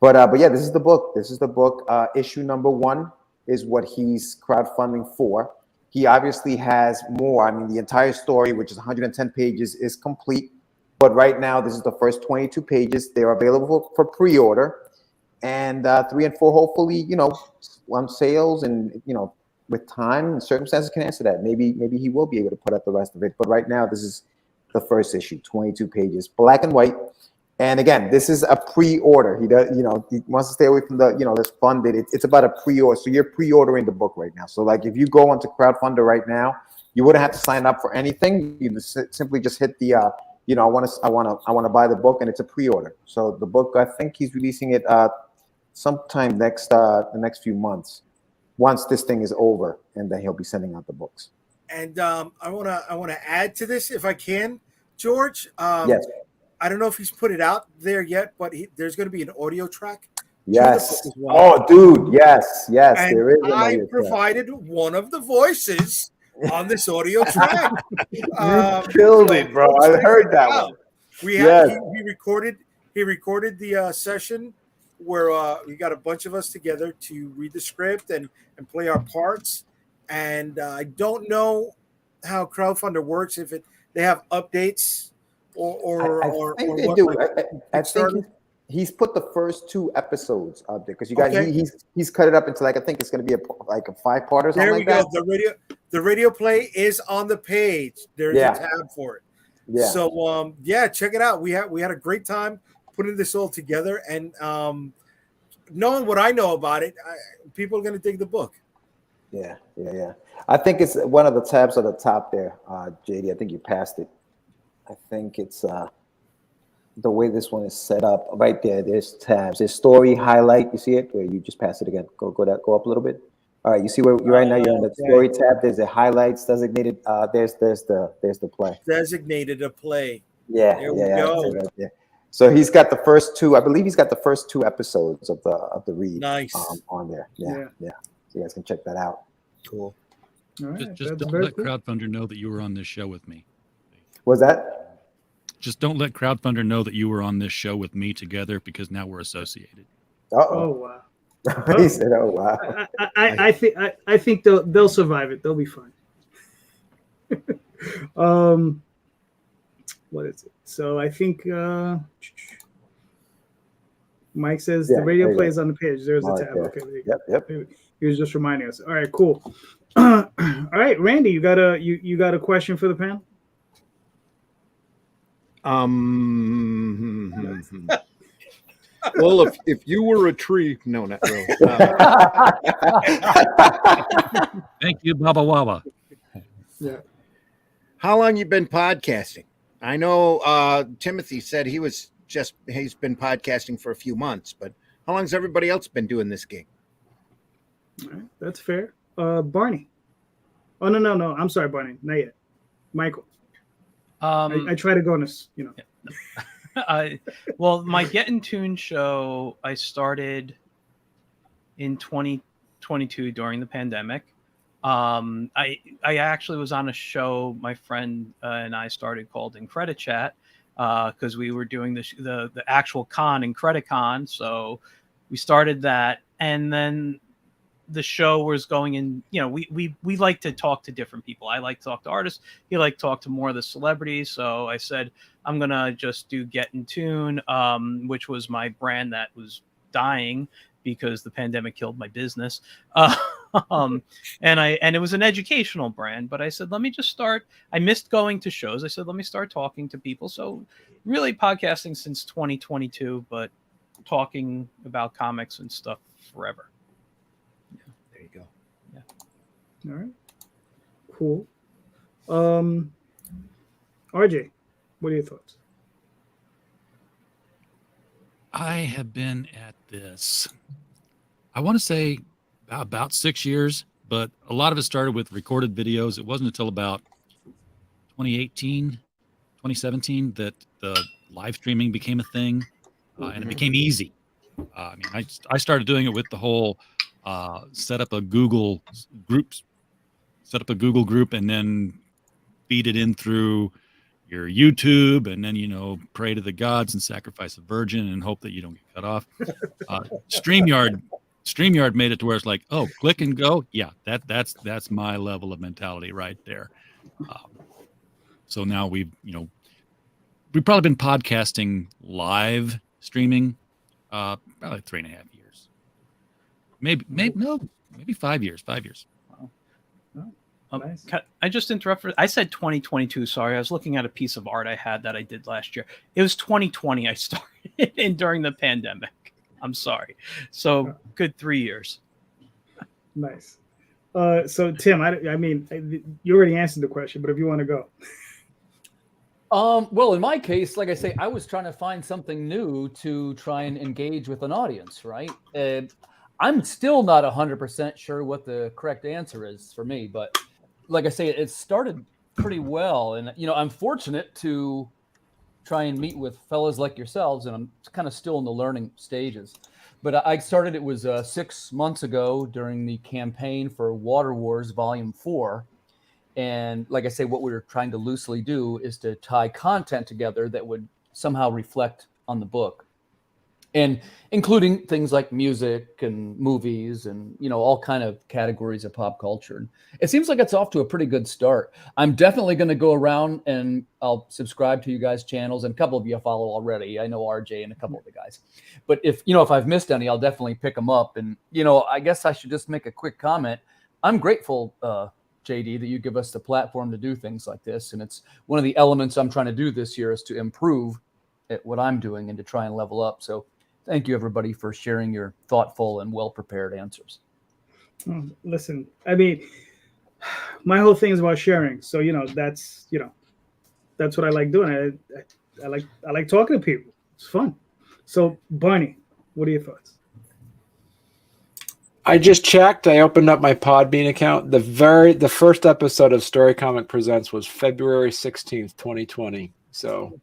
but yeah, this is the book. This is the book. Issue number 1 is what he's crowdfunding for. He obviously has more. I mean, the entire story, which is 110 pages, is complete. But right now, this is the first 22 pages. They're available for pre-order. And 3 and 4, hopefully, on sales and, with time and circumstances can answer that. Maybe he will be able to put out the rest of it. But right now, this is the first issue, 22 pages, black and white. And again, this is a pre-order. He does, he wants to stay away from the, this funded. It's about a pre-order. So you're pre-ordering the book right now. So if you go onto crowdfunder right now, you wouldn't have to sign up for anything. You simply just hit the, I want to buy the book, and it's a pre-order. So the book, I think he's releasing it sometime the next few months, once this thing is over, and then he'll be sending out the books. And I want to add to this if I can, George. Yes. I don't know if he's put it out there yet, but there's going to be an audio track. Yes. Oh, dude. Yes. And there is. I provided one of the voices on this audio track. You killed it, bro. I heard that one. He recorded the session where we got a bunch of us together to read the script and play our parts. And I don't know how crowdfunder works, if they have updates or I think or they what. do. Like, I think Kickstarter? he's put the first 2 episodes up there because you guys Okay. he's cut it up into like I think it's going to be like a 5-part or something There we like go. that. The radio play is on the page. There's a tab for it. Yeah. So check it out. We had a great time putting this all together, and knowing what I know about it, people are going to dig the book. Yeah. I think it's one of the tabs at the top there, JD. I think you passed it. I think it's the way this one is set up right there. There's tabs. There's story highlight. You see it? Where you just pass it again. Go up a little bit. All right. You see where right now you're on the story tab. There's the highlights designated. There's the play. Designated a play. Yeah. There we go. Right there. So he's got the first 2. I believe he's got the first 2 episodes of the read. Nice. On there. Yeah. So you guys can check that out. Cool. All right, Just don't let Crowdfunder know that you were on this show with me. Was that? Just don't let Crowdfunder know that you were on this show with me together, because now we're associated. Oh wow. He said, "Oh wow." I think they'll survive it. They'll be fine. What is it? So I think Mike says the radio play is on the page. There's a tab. Okay. Yep. He was just reminding us. All right, cool. All right, Randy, you got a question for the panel? Well, if you were a tree, no, not really. Thank you, Baba Wawa. Yeah. How long you been podcasting? I know Timothy said he's been podcasting for a few months, but how long has everybody else been doing this gig? All right, that's fair. Barney. Oh no. I'm sorry, Barney. Not yet. Michael. I try to go on this, Well, my Get in Tune show I started in 2022 during the pandemic. I actually was on a show my friend and I started called In Credit Chat because we were doing the actual con in Credit Con. So we started that, and then the show was going in. We like to talk to different people. I like to talk to artists. He liked to talk to more of the celebrities. So I said I'm gonna just do Get in Tune, which was my brand that was dying because the pandemic killed my business. And it was an educational brand, but I said, let me just start. I missed going to shows. I said, let me start talking to people. So really podcasting since 2022, but talking about comics and stuff forever. Yeah, there you go. Yeah. All right. Cool. RJ, what are your thoughts? I have been at this, I want to say about 6 years, but a lot of it started with recorded videos. It wasn't until about 2018, 2017 that the live streaming became a thing, and it became easy. I mean, I started doing it with the whole set up a Google group, and then feed it in through your YouTube, and then pray to the gods and sacrifice a virgin and hope that you don't get cut off. StreamYard made it to where it's like, oh, click and go. Yeah, that's my level of mentality right there. So now we've probably been podcasting live streaming probably 3.5 years. Maybe 5 years. 5 years. Nice. I just interrupted. I said 2022. Sorry, I was looking at a piece of art I had that I did last year. It was 2020. I started and during the pandemic. I'm sorry. So good 3 years. Nice. So Tim, I mean, you already answered the question, but if you want to go. Well, in my case, like I say, I was trying to find something new to try and engage with an audience, right? I'm still not 100% sure what the correct answer is for me, but like I say, it started pretty well. And, I'm fortunate to try and meet with fellas like yourselves, and I'm kind of still in the learning stages. But I started, it was 6 months ago during the campaign for Water Wars Volume 4. And like I say, what we were trying to loosely do is to tie content together that would somehow reflect on the book. and including things like music and movies and, all kind of categories of pop culture. And it seems like it's off to a pretty good start. I'm definitely going to go around and I'll subscribe to you guys' channels, and a couple of you I follow already. I know RJ and a couple of the guys, but if I've missed any, I'll definitely pick them up. And, I guess I should just make a quick comment. I'm grateful, JD, that you give us the platform to do things like this. And it's one of the elements I'm trying to do this year is to improve at what I'm doing and to try and level up. So thank you, everybody, for sharing your thoughtful and well-prepared answers. Listen, I mean, my whole thing is about sharing. So, that's what I like doing. I like talking to people. It's fun. So, Barney, what are your thoughts? I just checked. I opened up my Podbean account. The first episode of Story Comic Presents was February 16th, 2020. So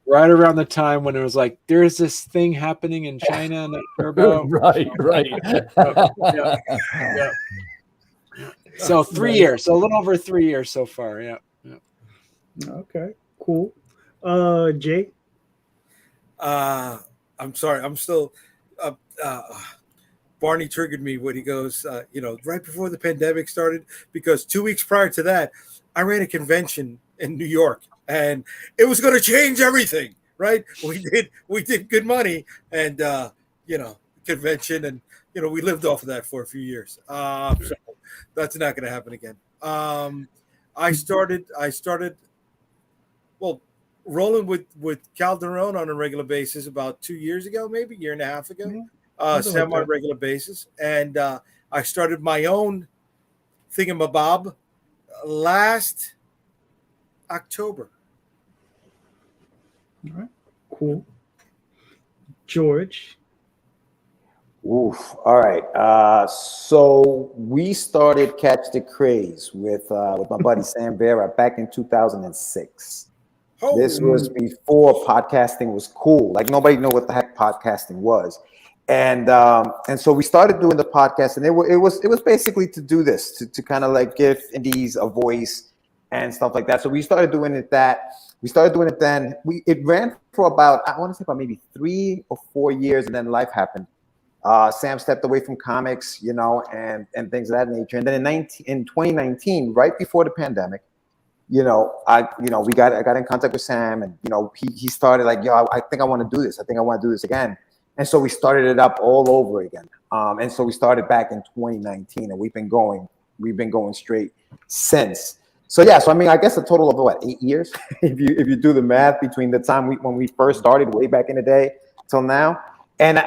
right around the time when it was like, there's this thing happening in China and about. Right. Yeah. So 3 years. So a little over 3 years so far. Yeah. Okay, cool. Jay? I'm sorry. I'm still Barney triggered me when he goes, right before the pandemic started, because 2 weeks prior to that, I ran a convention in New York, and it was going to change everything, right? We did good money, and convention, and we lived off of that for a few years. So that's not going to happen again. I started rolling with Calderon on a regular basis about 2 years ago, maybe year and a half ago. Mm-hmm. Semi-regular basis, and I started my own thingamabob last October. All right, cool. George? Oof. All right. So we started Catch the Craze with my buddy Sam Vera back in 2006. Oh. This was before podcasting was cool. Like, nobody knew what the heck podcasting was. And so we started doing the podcast, and it was basically to do this, to kind of like give indies a voice and stuff like that. So we started doing it then. It ran for about, I want to say about maybe 3 or 4 years, and then life happened. Sam stepped away from comics, and things of that nature. And then in 2019, right before the pandemic, I got in contact with Sam, and he started like, I think I want to do this. I think I want to do this again. And so we started it up all over again. And so we started back in 2019, and we've been going straight since. So yeah, so I mean, I guess a total of what, 8 years, if you do the math between the time when we first started way back in the day till now. And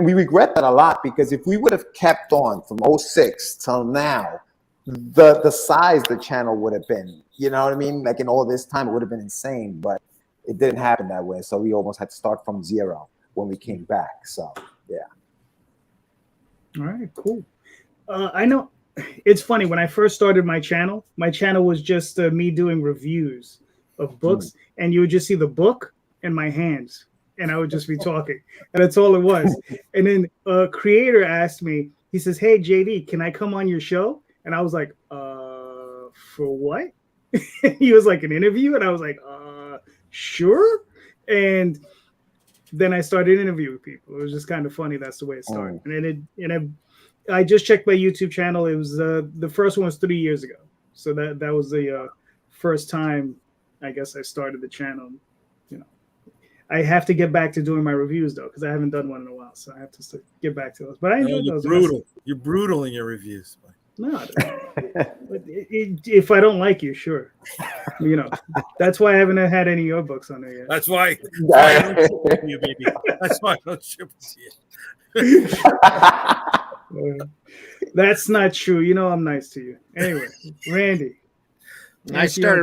we regret that a lot, because if we would have kept on from 06 till now, the size the channel would have been, you know what I mean? Like, in all this time, it would have been insane, but it didn't happen that way. So we almost had to start from zero when we came back. So yeah. All right, cool. I know it's funny, when I first started my channel was just me doing reviews of books, and you would just see the book in my hands, and I would just be talking, and that's all it was. And then a creator asked me, he says, "Hey JD, can I come on your show?" And I was like, for what? He was like, an interview? And I was like, sure. And then I started interviewing people. It was just kind of funny. That's the way it started. And I just checked my YouTube channel. It was the first one was 3 years ago. So that was the first time, I guess, I started the channel. I have to get back to doing my reviews though, because I haven't done one in a while. So I have to get back to those. But I enjoyed those. Brutal. You're brutal in your reviews. No, if I don't like you, sure. That's why I haven't had any of your books on there yet. That's why I don't ship with you, baby. That's why I don't ship with you. That's not true. I'm nice to you. Anyway, Randy. I started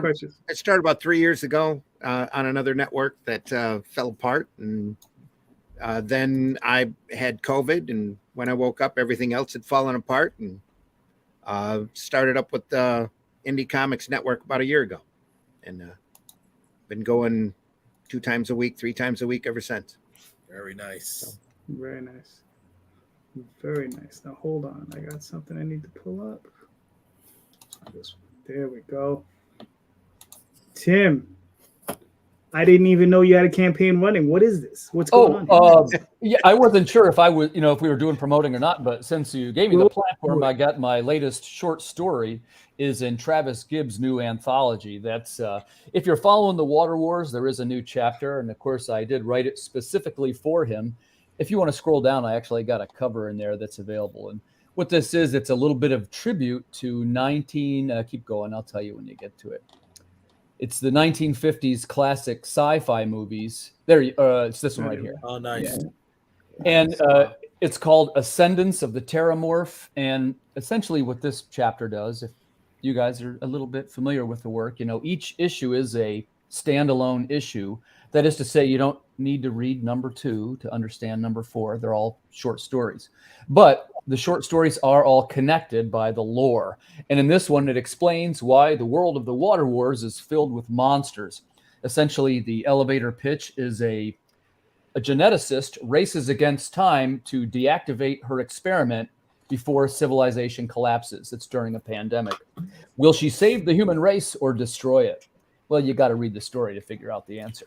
about 3 years ago on another network that fell apart, and then I had COVID, and when I woke up, everything else had fallen apart, and started up with the Indy Comics Network about a year ago, and been going 2 times a week, 3 times a week ever since. Very nice. Very nice. Very nice. Now hold on, I got something I need to pull up. There we go. Tim, I didn't even know you had a campaign running. What is this? What's going on? Yeah, I wasn't sure if I was, if we were doing promoting or not, but since you gave me the platform, I got my latest short story is in Travis Gibbs' new anthology. That's if you're following the Water Wars, there is a new chapter, and of course I did write it specifically for him. If you want to scroll down, I actually got a cover in there that's available. And what this is, it's a little bit of tribute to keep going, I'll tell you when you get to it. It's the 1950s classic sci-fi movies. It's this one right here. Oh, nice. Yeah. And it's called Ascendance of the Terramorph. And essentially what this chapter does, if you guys are a little bit familiar with the work, each issue is a standalone issue. That is to say, you don't need to read number 2 to understand number 4. They're all short stories. But the short stories are all connected by the lore. And in this one, it explains why the world of the Water Wars is filled with monsters. Essentially, the elevator pitch is a geneticist races against time to deactivate her experiment before civilization collapses. It's during a pandemic. Will she save the human race or destroy it? Well, you got to read the story to figure out the answer.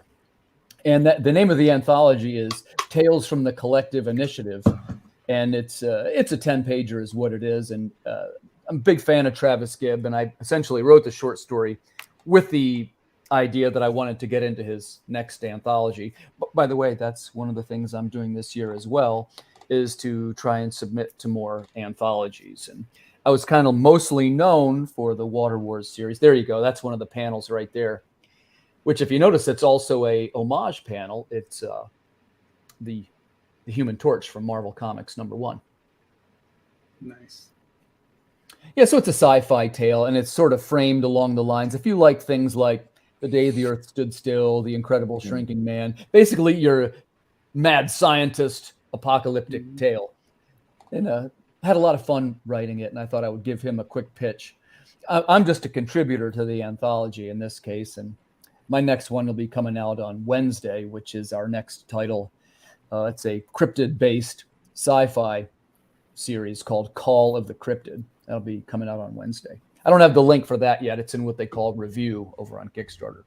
And the name of the anthology is Tales from the Collective Initiative. And it's a 10-pager is what it is. And I'm a big fan of Travis Gibb, and I essentially wrote the short story with the idea that I wanted to get into his next anthology. But by the way, that's one of the things I'm doing this year as well, is to try and submit to more anthologies. And I was kind of mostly known for the Water Wars series. There you go. That's one of the panels right there, which if you notice, it's also a homage panel. It's the Human Torch from Marvel Comics #1. Nice. Yeah, so it's a sci-fi tale, and it's sort of framed along the lines. If you like things like The Day the Earth Stood Still, The Incredible Shrinking Man, basically your mad scientist apocalyptic tale. And had a lot of fun writing it, and I thought I would give him a quick pitch. I'm just a contributor to the anthology in this case, and my next one will be coming out on Wednesday, which is our next title. It's a cryptid-based sci-fi series called Call of the Cryptid. That'll be coming out on Wednesday. I don't have the link for that yet. It's in what they call review over on Kickstarter.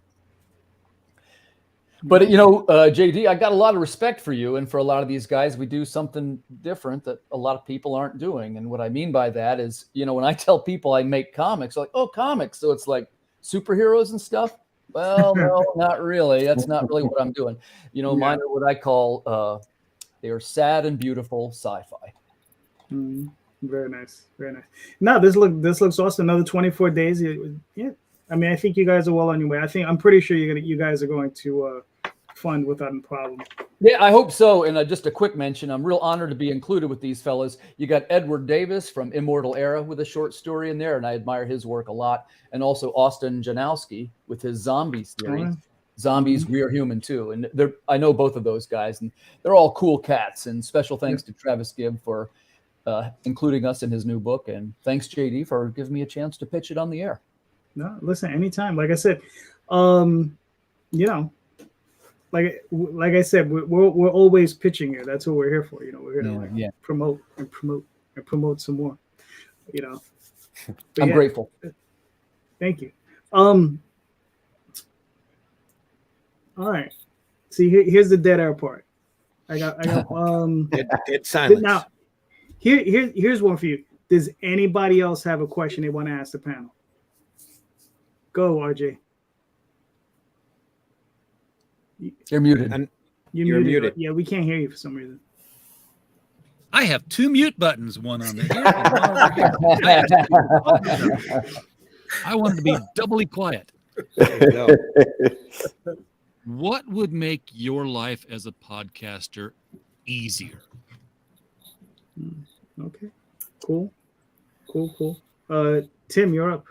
But, JD, I got a lot of respect for you. And for a lot of these guys, we do something different that a lot of people aren't doing. And what I mean by that is, when I tell people I make comics, like, oh, comics. So it's like superheroes and stuff. Well, no, not really. That's not really what I'm doing. Mine are what I call, they are sad and beautiful sci-fi. Very nice. Very nice. No, this looks awesome. Another 24 days. Yeah. I mean, I think you guys are well on your way. I'm pretty sure you guys are going to fund without a problem. Yeah, I hope so. And just a quick mention, I'm real honored to be included with these fellas. You got Edward Davis from Immortal Era with a short story in there, and I admire his work a lot. And also Austin Janowski with his zombie series. Zombies, We Are Human Too. And I know both of those guys, and they're all cool cats. And special thanks to Travis Gibb for including us in his new book. And thanks, JD, for giving me a chance to pitch it on the air. No, listen, anytime. Like I said, like I said, we're always pitching here. That's what we're here for. We're here to promote some more. I'm grateful. Thank you. All right. See, here's the dead air part. I got dead silence. Now, here's one for you. Does anybody else have a question they want to ask the panel? Go, RJ. You're muted. You're muted. Yeah, we can't hear you for some reason. I have 2 mute buttons, one on the here and one over here. I wanted to be doubly quiet. There you go. What would make your life as a podcaster easier? Okay. Cool. Tim, you're up.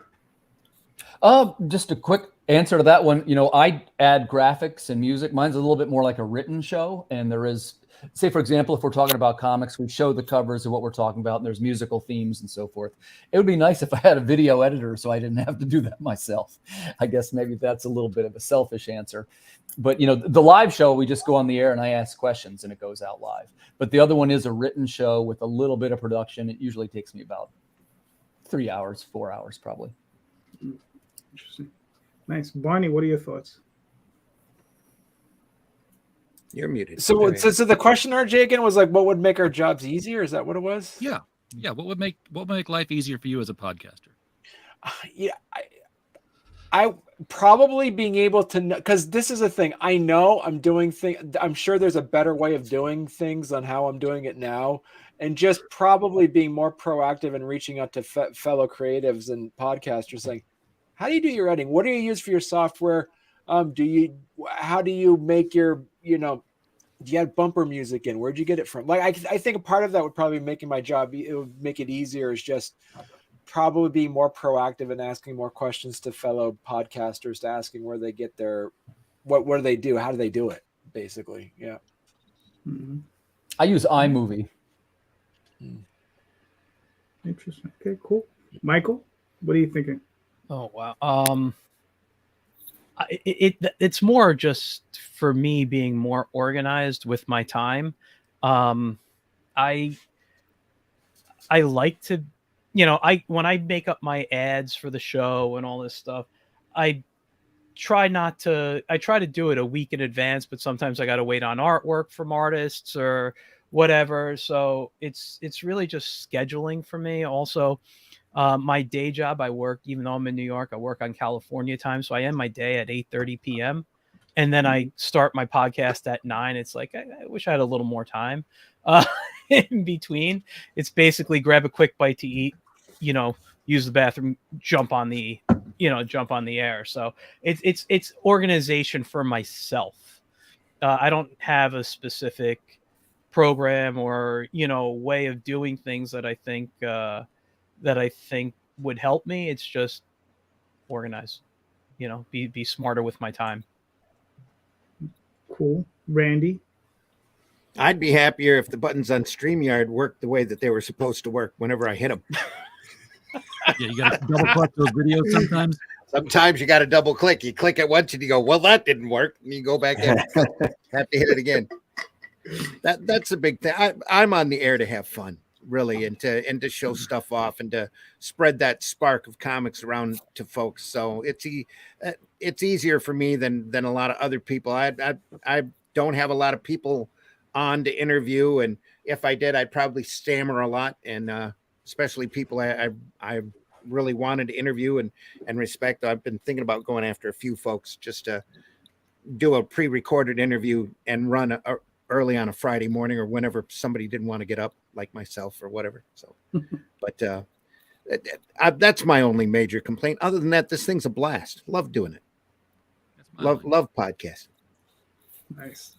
Just a quick answer to that one. I add graphics and music. Mine's a little bit more like a written show. And there is, say, for example, if we're talking about comics, we show the covers of what we're talking about, and there's musical themes and so forth. It would be nice if I had a video editor so I didn't have to do that myself. I guess maybe that's a little bit of a selfish answer. But, the live show, we just go on the air and I ask questions and it goes out live. But the other one is a written show with a little bit of production. It usually takes me about 3 hours, 4 hours probably. Interesting. Nice. Barney, what are your thoughts? You're muted. So the question, RJ, again was like, what would make our jobs easier? Is that what it was? Yeah. What would make life easier for you as a podcaster? Yeah, I probably being able to know, because this is a thing. I know I'm doing things. I'm sure there's a better way of doing things than how I'm doing it now, and just probably being more proactive and reaching out to fellow creatives and podcasters, saying, "How do you do your editing? What do you use for your software? How do you make your, do you have bumper music in? Where'd you get it from?" Like, I think a part of that would probably be making my job, it would make it easier, is just probably being more proactive and asking more questions to fellow podcasters, to asking where they get their, what do they do? How do they do it? Basically. Yeah. Mm-hmm. I use iMovie. Interesting. Okay, cool. Michael, what are you thinking? Oh, wow. It's more just for me being more organized with my time. I like to, when I make up my ads for the show and all this stuff, I try to do it a week in advance, but sometimes I got to wait on artwork from artists or whatever. So it's really just scheduling for me. Also, my day job, I work, even though I'm in New York, I work on California time. So I end my day at 8:30 p.m. And then I start my podcast at 9. It's like, I wish I had a little more time in between. It's basically grab a quick bite to eat, use the bathroom, jump on the air. So it's organization for myself. I don't have a specific program or, way of doing things that I think would help me. It's just organize, be smarter with my time. Cool. Randy? I'd be happier if the buttons on StreamYard worked the way that they were supposed to work whenever I hit them. Yeah, you got to double click those videos sometimes. Sometimes you got to double click. You click it once and you go, well, that didn't work. And you go back in. Have to hit it again. That's a big thing. I'm on the air to have fun, really, and to show stuff off and to spread that spark of comics around to folks. So it's easier for me than a lot of other people. I don't have a lot of people on to interview, and if I did, I'd probably stammer a lot, and especially people I really wanted to interview and respect. I've been thinking about going after a few folks just to do a pre-recorded interview and run early on a Friday morning or whenever somebody didn't want to get up, like myself or whatever. So, but that's my only major complaint. Other than that, this thing's a blast. Love doing it. Love podcasting. Nice.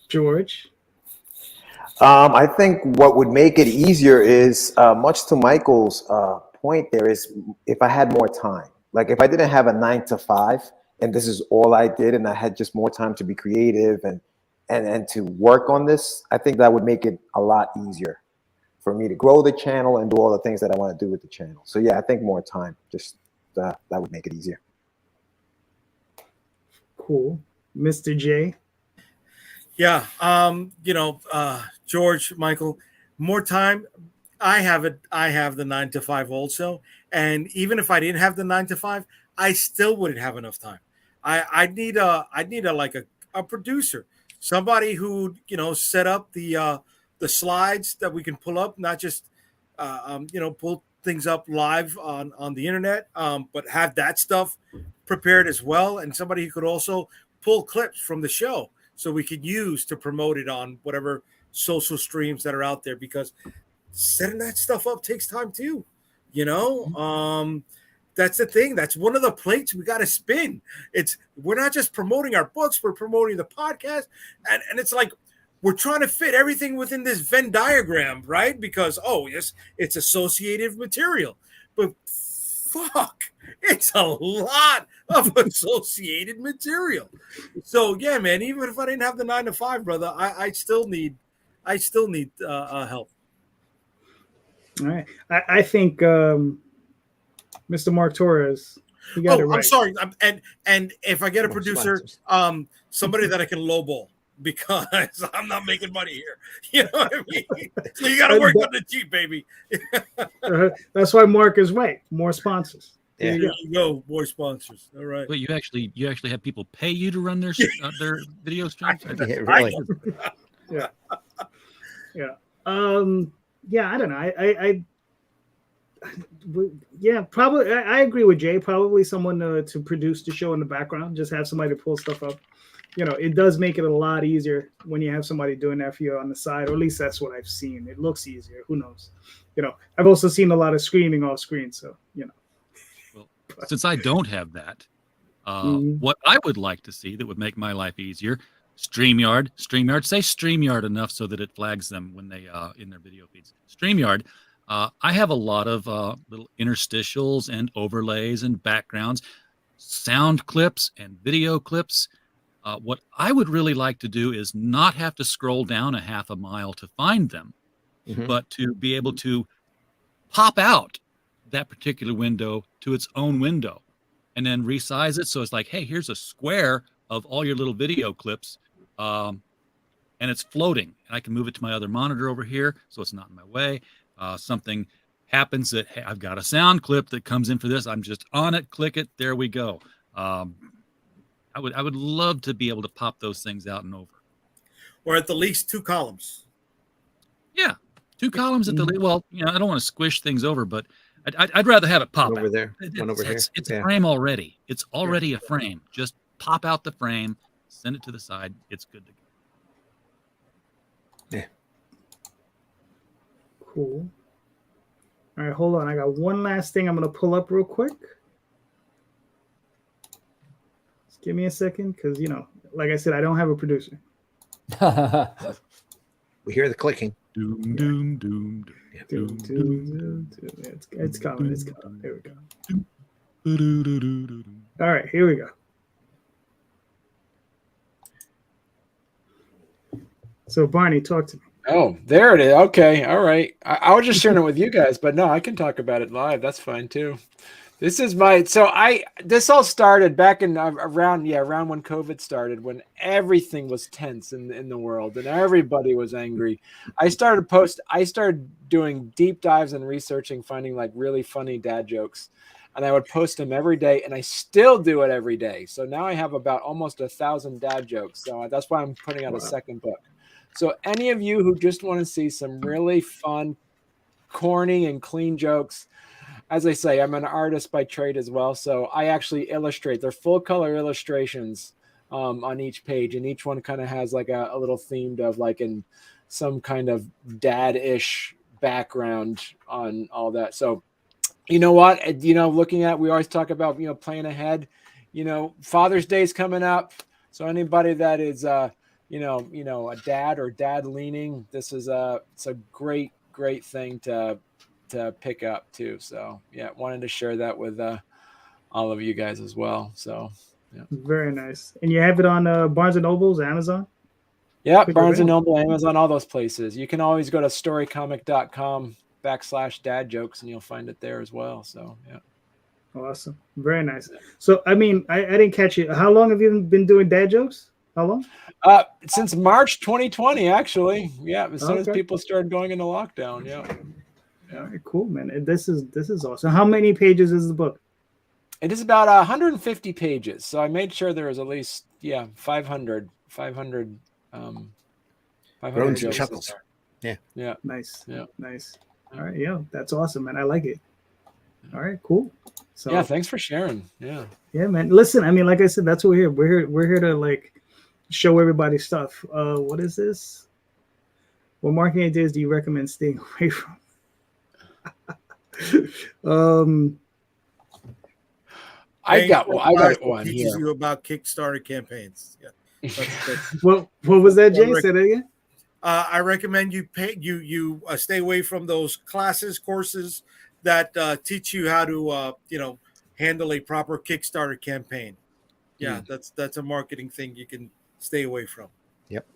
George? I think what would make it easier is, much to Michael's point there, is if I had more time. Like if I didn't have a 9 to 5 and this is all I did and I had just more time to be creative and to work on this, I think that would make it a lot easier for me to grow the channel and do all the things that I want to do with the channel. So yeah, I think more time, just that would make it easier. Cool. Mr. J? Yeah. George, Michael, more time. I have the 9 to 5 also. And even if I didn't have the 9 to 5, I still wouldn't have enough time. I'd need a producer, somebody who, set up the slides that we can pull up, not just, pull things up live on the internet, but have that stuff prepared as well. And somebody who could also pull clips from the show so we could use to promote it on whatever social streams that are out there, because setting that stuff up takes time too. That's the thing. That's one of the plates we got to spin. We're not just promoting our books, we're promoting the podcast. And it's like, we're trying to fit everything within this Venn diagram, right? Because, yes, it's associative material, but fuck, it's a lot of associated material. So yeah, man, even if I didn't have the 9 to 5, brother, I still need help. All right. I think Mr. Mark Torres, you got it right. I'm sorry. And if I get a producer, somebody that I can lowball, because I'm not making money here. You know what I mean? So you got to work on the cheap, baby. That's why Mark is right. More sponsors. There you go, boy sponsors. All right. But you actually have people pay you to run their video streams? Really? Yeah. Yeah. Yeah, I don't know. Yeah, probably. I agree with Jay. Probably someone to produce the show in the background. Just have somebody to pull stuff up. It does make it a lot easier when you have somebody doing that for you on the side, or at least that's what I've seen. It looks easier. Who knows? I've also seen a lot of screaming off screen. So, Well, since I don't have that, what I would like to see that would make my life easier, StreamYard, say StreamYard enough so that it flags them when they in their video feeds. StreamYard. I have a lot of little interstitials and overlays and backgrounds, sound clips and video clips. What I would really like to do is not have to scroll down a half a mile to find them, but to be able to pop out that particular window to its own window and then resize it. So it's like, hey, here's a square of all your little video clips. And it's floating. And I can move it to my other monitor over here so it's not in my way. Something happens that, hey, I've got a sound clip that comes in for this. I'm just on it, click it, there we go. I would love to be able to pop those things out and over. Or at the least 2 columns. Yeah, 2 columns at the least. Well, I don't want to squish things over, but I'd rather have it pop over out. there, one over here. It's a frame already. It's already a frame. Just pop out the frame, send it to the side. It's good to go. Yeah. Cool. All right, hold on. I got one last thing I'm going to pull up real quick. Just give me a second because, like I said, I don't have a producer. We hear the clicking. Doom, doom, doom, doom, doom. It's coming. It's coming. Here we go. All right, here we go. So, Barney, talk to me. Oh, there it is. Okay. All right. I was just sharing it with you guys, but no, I can talk about it live. That's fine too. This all started back in around when COVID started, when everything was tense in the world and everybody was angry. I started doing deep dives and researching, finding like really funny dad jokes. And I would post them every day, and I still do it every day. So now I have about almost 1,000 dad jokes. So that's why I'm putting out a second book. So any of you who just want to see some really fun, corny, and clean jokes, as I say, I'm an artist by trade as well. So I actually illustrate. They're full color illustrations on each page, and each one kind of has like a little themed of like in some kind of dad-ish background on all that. So you know what? Looking at, we always talk about, playing ahead. Father's Day is coming up. So anybody that is a dad or dad leaning, it's a great thing to pick up too. So yeah, wanted to share that with all of you guys as well. So yeah, very nice. And you have it on Barnes and Nobles, Amazon. Yeah, Barnes and Noble, Amazon, all those places. You can always go to storycomic.com/dad jokes and you'll find it there as well. So yeah. Awesome. Very nice. So I didn't catch it. How long have you been doing dad jokes? How long? Since March 2020, actually. Yeah, as soon as people started going into lockdown. Yeah. All right, cool, man. This is awesome. How many pages is the book? It is about 150 pages. So I made sure there was at least 500 Groans and chuckles. Yeah. Nice. Yeah. Nice. All right. Yeah, that's awesome, man. I like it. All right, cool. So yeah, thanks for sharing. Yeah, man. Listen, like I said, that's what we're here. We're here to like show everybody stuff. What is this? What marketing ideas do you recommend staying away from? I got one teaches you about Kickstarter campaigns. Yeah. What was that, Jay? Say that again. I recommend you stay away from those courses that teach you how to handle a proper Kickstarter campaign. Yeah, that's a marketing thing you can stay away from. Yep.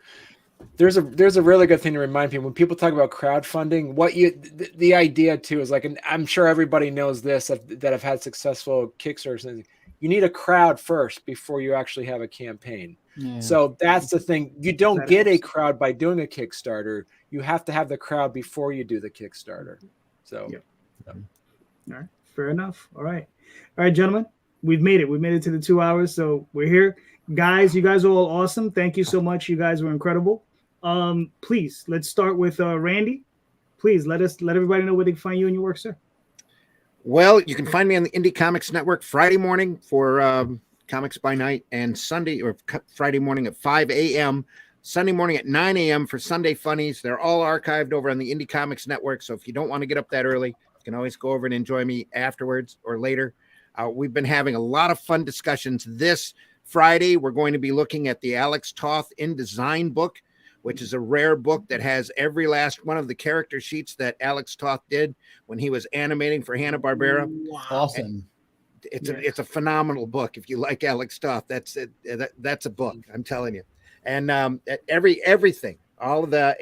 There's a really good thing to remind people when people talk about crowdfunding. The idea too is like, and I'm sure everybody knows this that have had successful Kickstarters. You need a crowd first before you actually have a campaign. Yeah. So that's the thing. You don't get a crowd by doing a Kickstarter. You have to have the crowd before you do the Kickstarter. So, all right, Fair enough. All right, gentlemen, we've made it. We've made it to the 2 hours, so we're here, guys. You guys are all awesome. Thank you so much. You guys were incredible. Please, let's start with Randy. Please let everybody know where they can find you and your work, sir. Well, you can find me on the Indy Comics Network Friday morning for Comics by Night, and Friday morning at 5 a.m., Sunday morning at 9 a.m. for Sunday Funnies. They're all archived over on the Indy Comics Network, so if you don't want to get up that early, you can always go over and enjoy me afterwards or later. We've been having a lot of fun discussions. This Friday, we're going to be looking at the Alex Toth InDesign book, which is a rare book that has every last one of the character sheets that Alex Toth did when he was animating for Hanna-Barbera. Wow. Awesome. It's a phenomenal book. If you like Alex Toth, that's a book, I'm telling you. And everything, all of the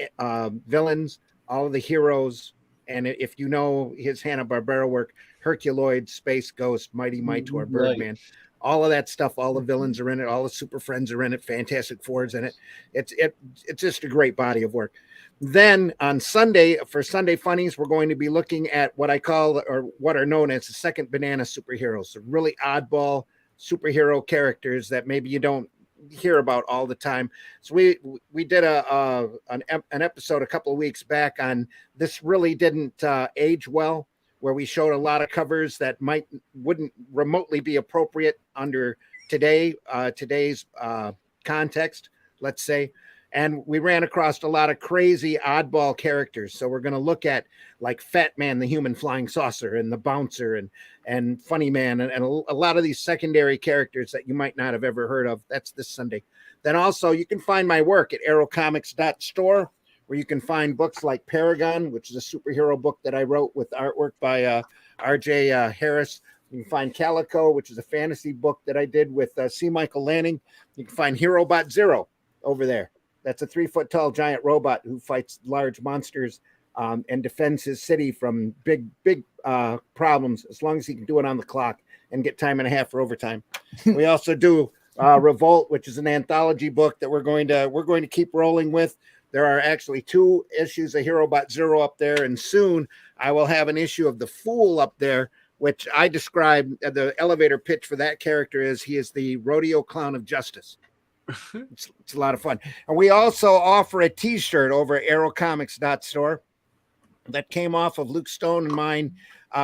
villains, all of the heroes, and if you know his Hanna-Barbera work, Herculoid, Space Ghost, Mighty Mightor, Birdman, all of that stuff, all the villains are in it, all the Super Friends are in it, Fantastic Four's in it. It's just a great body of work. Then on Sunday, for Sunday Funnies, we're going to be looking at what I call, or what are known as the second banana superheroes, so really oddball superhero characters that maybe you don't hear about all the time. So we did an episode a couple of weeks back on this really didn't age well, where we showed a lot of covers that wouldn't remotely be appropriate under today's context, let's say. And we ran across a lot of crazy oddball characters. So we're going to look at like Fat Man, the Human Flying Saucer, and the Bouncer, and Funny Man, and a lot of these secondary characters that you might not have ever heard of. That's this Sunday. Then also you can find my work at aerocomics.store, where you can find books like Paragon, which is a superhero book that I wrote with artwork by RJ Harris. You can find Calico, which is a fantasy book that I did with C. Michael Lanning. You can find Herobot Zero over there. That's a 3-foot-tall giant robot who fights large monsters and defends his city from big problems, as long as he can do it on the clock and get time and a half for overtime. We also do Revolt, which is an anthology book that we're going to keep rolling with. There are actually 2 issues of Herobot Zero up there, and soon I will have an issue of The Fool up there, which I describe the elevator pitch for that character is he is the rodeo clown of justice. It's a lot of fun. And we also offer a t-shirt over at aerocomics.store that came off of Luke Stone and mine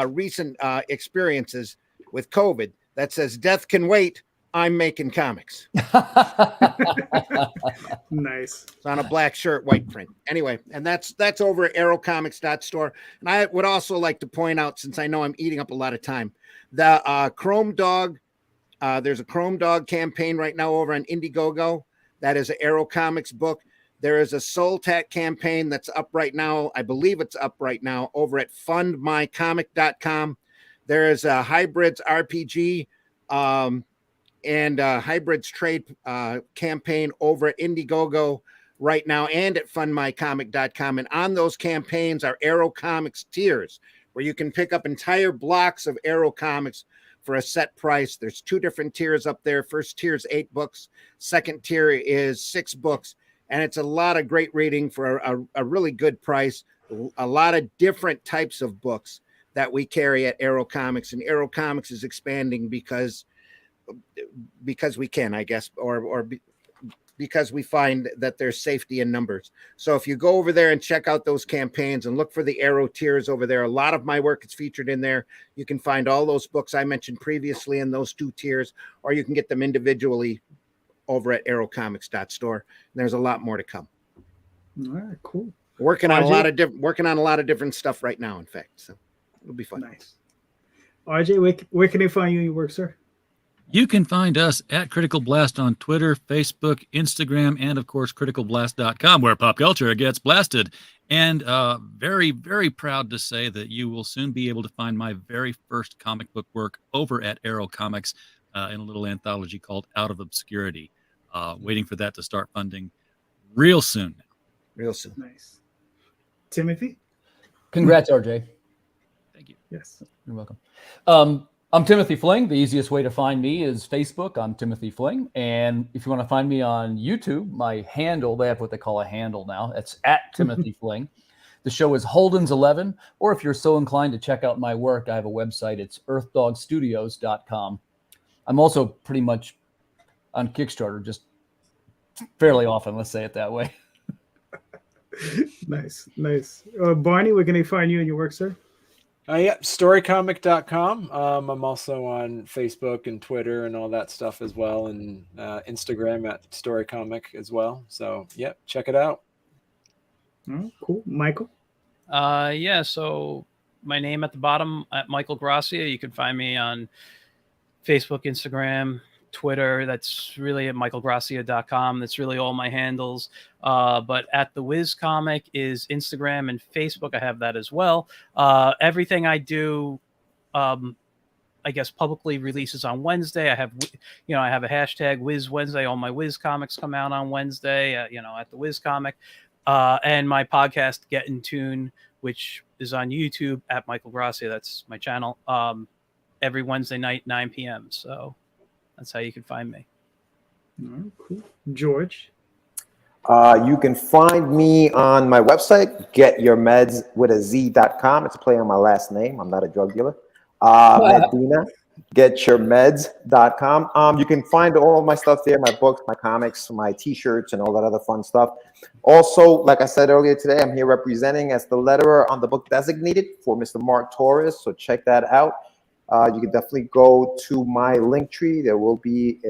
recent experiences with COVID that says, "Death can wait, I'm making comics." Nice. It's on a black shirt, white print. Anyway, and that's over at aerocomics.store. And I would also like to point out, since I know I'm eating up a lot of time, the Chrome Dog, there's a Chrome Dog campaign right now over on Indiegogo. That is an Aero Comics book. There is a Soul Tack campaign that's up right now. I believe it's up right now over at fundmycomic.com. There is a Hybrids RPG and Hybrids trade campaign over at Indiegogo right now and at fundmycomic.com. And on those campaigns are Aero Comics tiers, where you can pick up entire blocks of Aero Comics for a set price. There's 2 different tiers up there. First tier is 8 books. Second tier is 6 books. And it's a lot of great reading for a really good price. A lot of different types of books that we carry at Aero Comics. And Aero Comics is expanding because we can, I guess, or because we find that there's safety in numbers. So if you go over there and check out those campaigns and look for the Aero tiers over there, a lot of my work is featured in there. You can find all those books I mentioned previously in those 2 tiers, or you can get them individually over at aerocomics.store. And there's a lot more to come. All right, cool. Working on a lot of different stuff right now, in fact. So it'll be fun. Nice. RJ, where can they find you and your work, sir? You can find us at Critical Blast on Twitter, Facebook, Instagram, and of course, criticalblast.com, where pop culture gets blasted. And very, very proud to say that you will soon be able to find my very first comic book work over at Aero Comics in a little anthology called Out of Obscurity. Waiting for that to start funding real soon. Real soon. Nice. Timothy? Congrats, RJ. Thank you. Yes. You're welcome. I'm Timothy Fling. The easiest way to find me is Facebook. I'm Timothy Fling. And if you want to find me on YouTube, my handle, they have what they call a handle now. It's at Timothy Fling. The show is Holden's 11, or if you're so inclined to check out my work, I have a website. It's earthdogstudios.com. I'm also pretty much on Kickstarter, just fairly often, let's say it that way. Nice. Barney, where can they find you and your work, sir? Yeah, storycomic.com. I'm also on Facebook and Twitter and all that stuff as well, and Instagram at storycomic as well. So, yeah, check it out. Oh, cool. Michael? Yeah, so my name at the bottom at Michael Grassia. You can find me on Facebook, Instagram, Twitter. That's really at michaelgrassia.com. That's really all my handles. But at the Wiz Comic is Instagram and Facebook. I have that as well. Everything I do, I guess, publicly releases on Wednesday. I have a hashtag Wiz Wednesday. All my Wiz comics come out on Wednesday, at the Wiz Comic. And my podcast, Get in Tune, which is on YouTube at Michael Grassia. That's my channel. Every Wednesday night, 9 p.m. So that's how you can find me. All right, cool. George? You can find me on my website, getyourmeds.com. It's a play on my last name. I'm not a drug dealer. Medina, getyourmeds.com. You can find all of my stuff there, my books, my comics, my t-shirts, and all that other fun stuff. Also, like I said earlier today, I'm here representing as the letterer on the book Designated for Mr. Mark Torres, so check that out. You can definitely go to my link tree. There will be,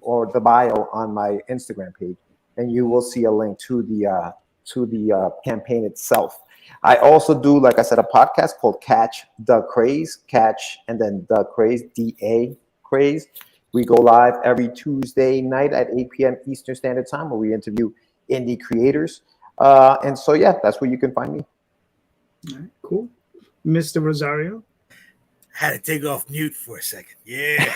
or the bio on my Instagram page, and you will see a link to the campaign itself. I also do, like I said, a podcast called Catch the Craze, Catch and then the Craze, D-A Craze. We go live every Tuesday night at 8 p.m. Eastern Standard Time, where we interview indie creators. And so, yeah, that's where you can find me. All right, cool. Mr. Rosario? Had to take off mute for a second. Yeah.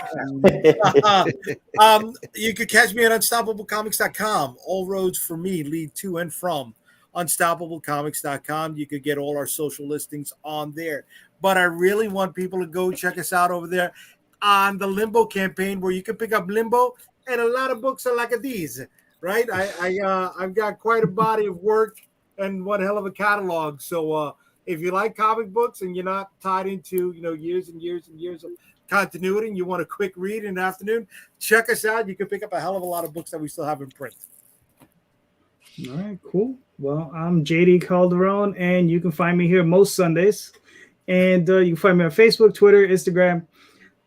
You could catch me at unstoppablecomics.com. All roads for me lead to and from unstoppablecomics.com. You could get all our social listings on there. But I really want people to go check us out over there on the Limbo campaign, where you can pick up Limbo, and a lot of books are like these, right? I've got quite a body of work and one hell of a catalog. So if you like comic books and you're not tied into years and years and years of continuity, and you want a quick read in the afternoon, check us out. You can pick up a hell of a lot of books that we still have in print. All right, cool. Well, I'm JD Calderon, and you can find me here most Sundays. And you can find me on Facebook, Twitter, Instagram,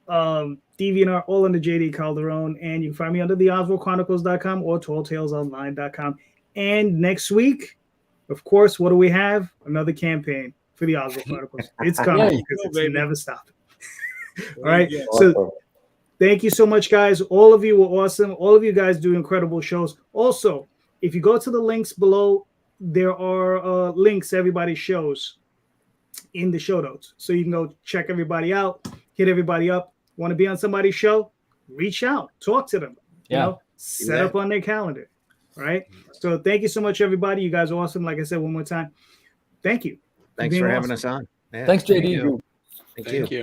DeviantArt, all under JD Calderon. And you can find me under theoswaldchronicles.com or talltalesonline.com. And next week, of course, what do we have? Another campaign for the Oswald Chronicles. It's coming because it's never stopping. All right. So thank you so much, guys. All of you were awesome. All of you guys do incredible shows. Also, if you go to the links below, there are links to everybody's shows in the show notes. So you can go check everybody out, hit everybody up. Want to be on somebody's show? Reach out, talk to them. Set up on their calendar. Right. So thank you so much, everybody. You guys are awesome. Like I said one more time, thank you. Thanks for having us on. Yeah. Thanks, JD. Thank you.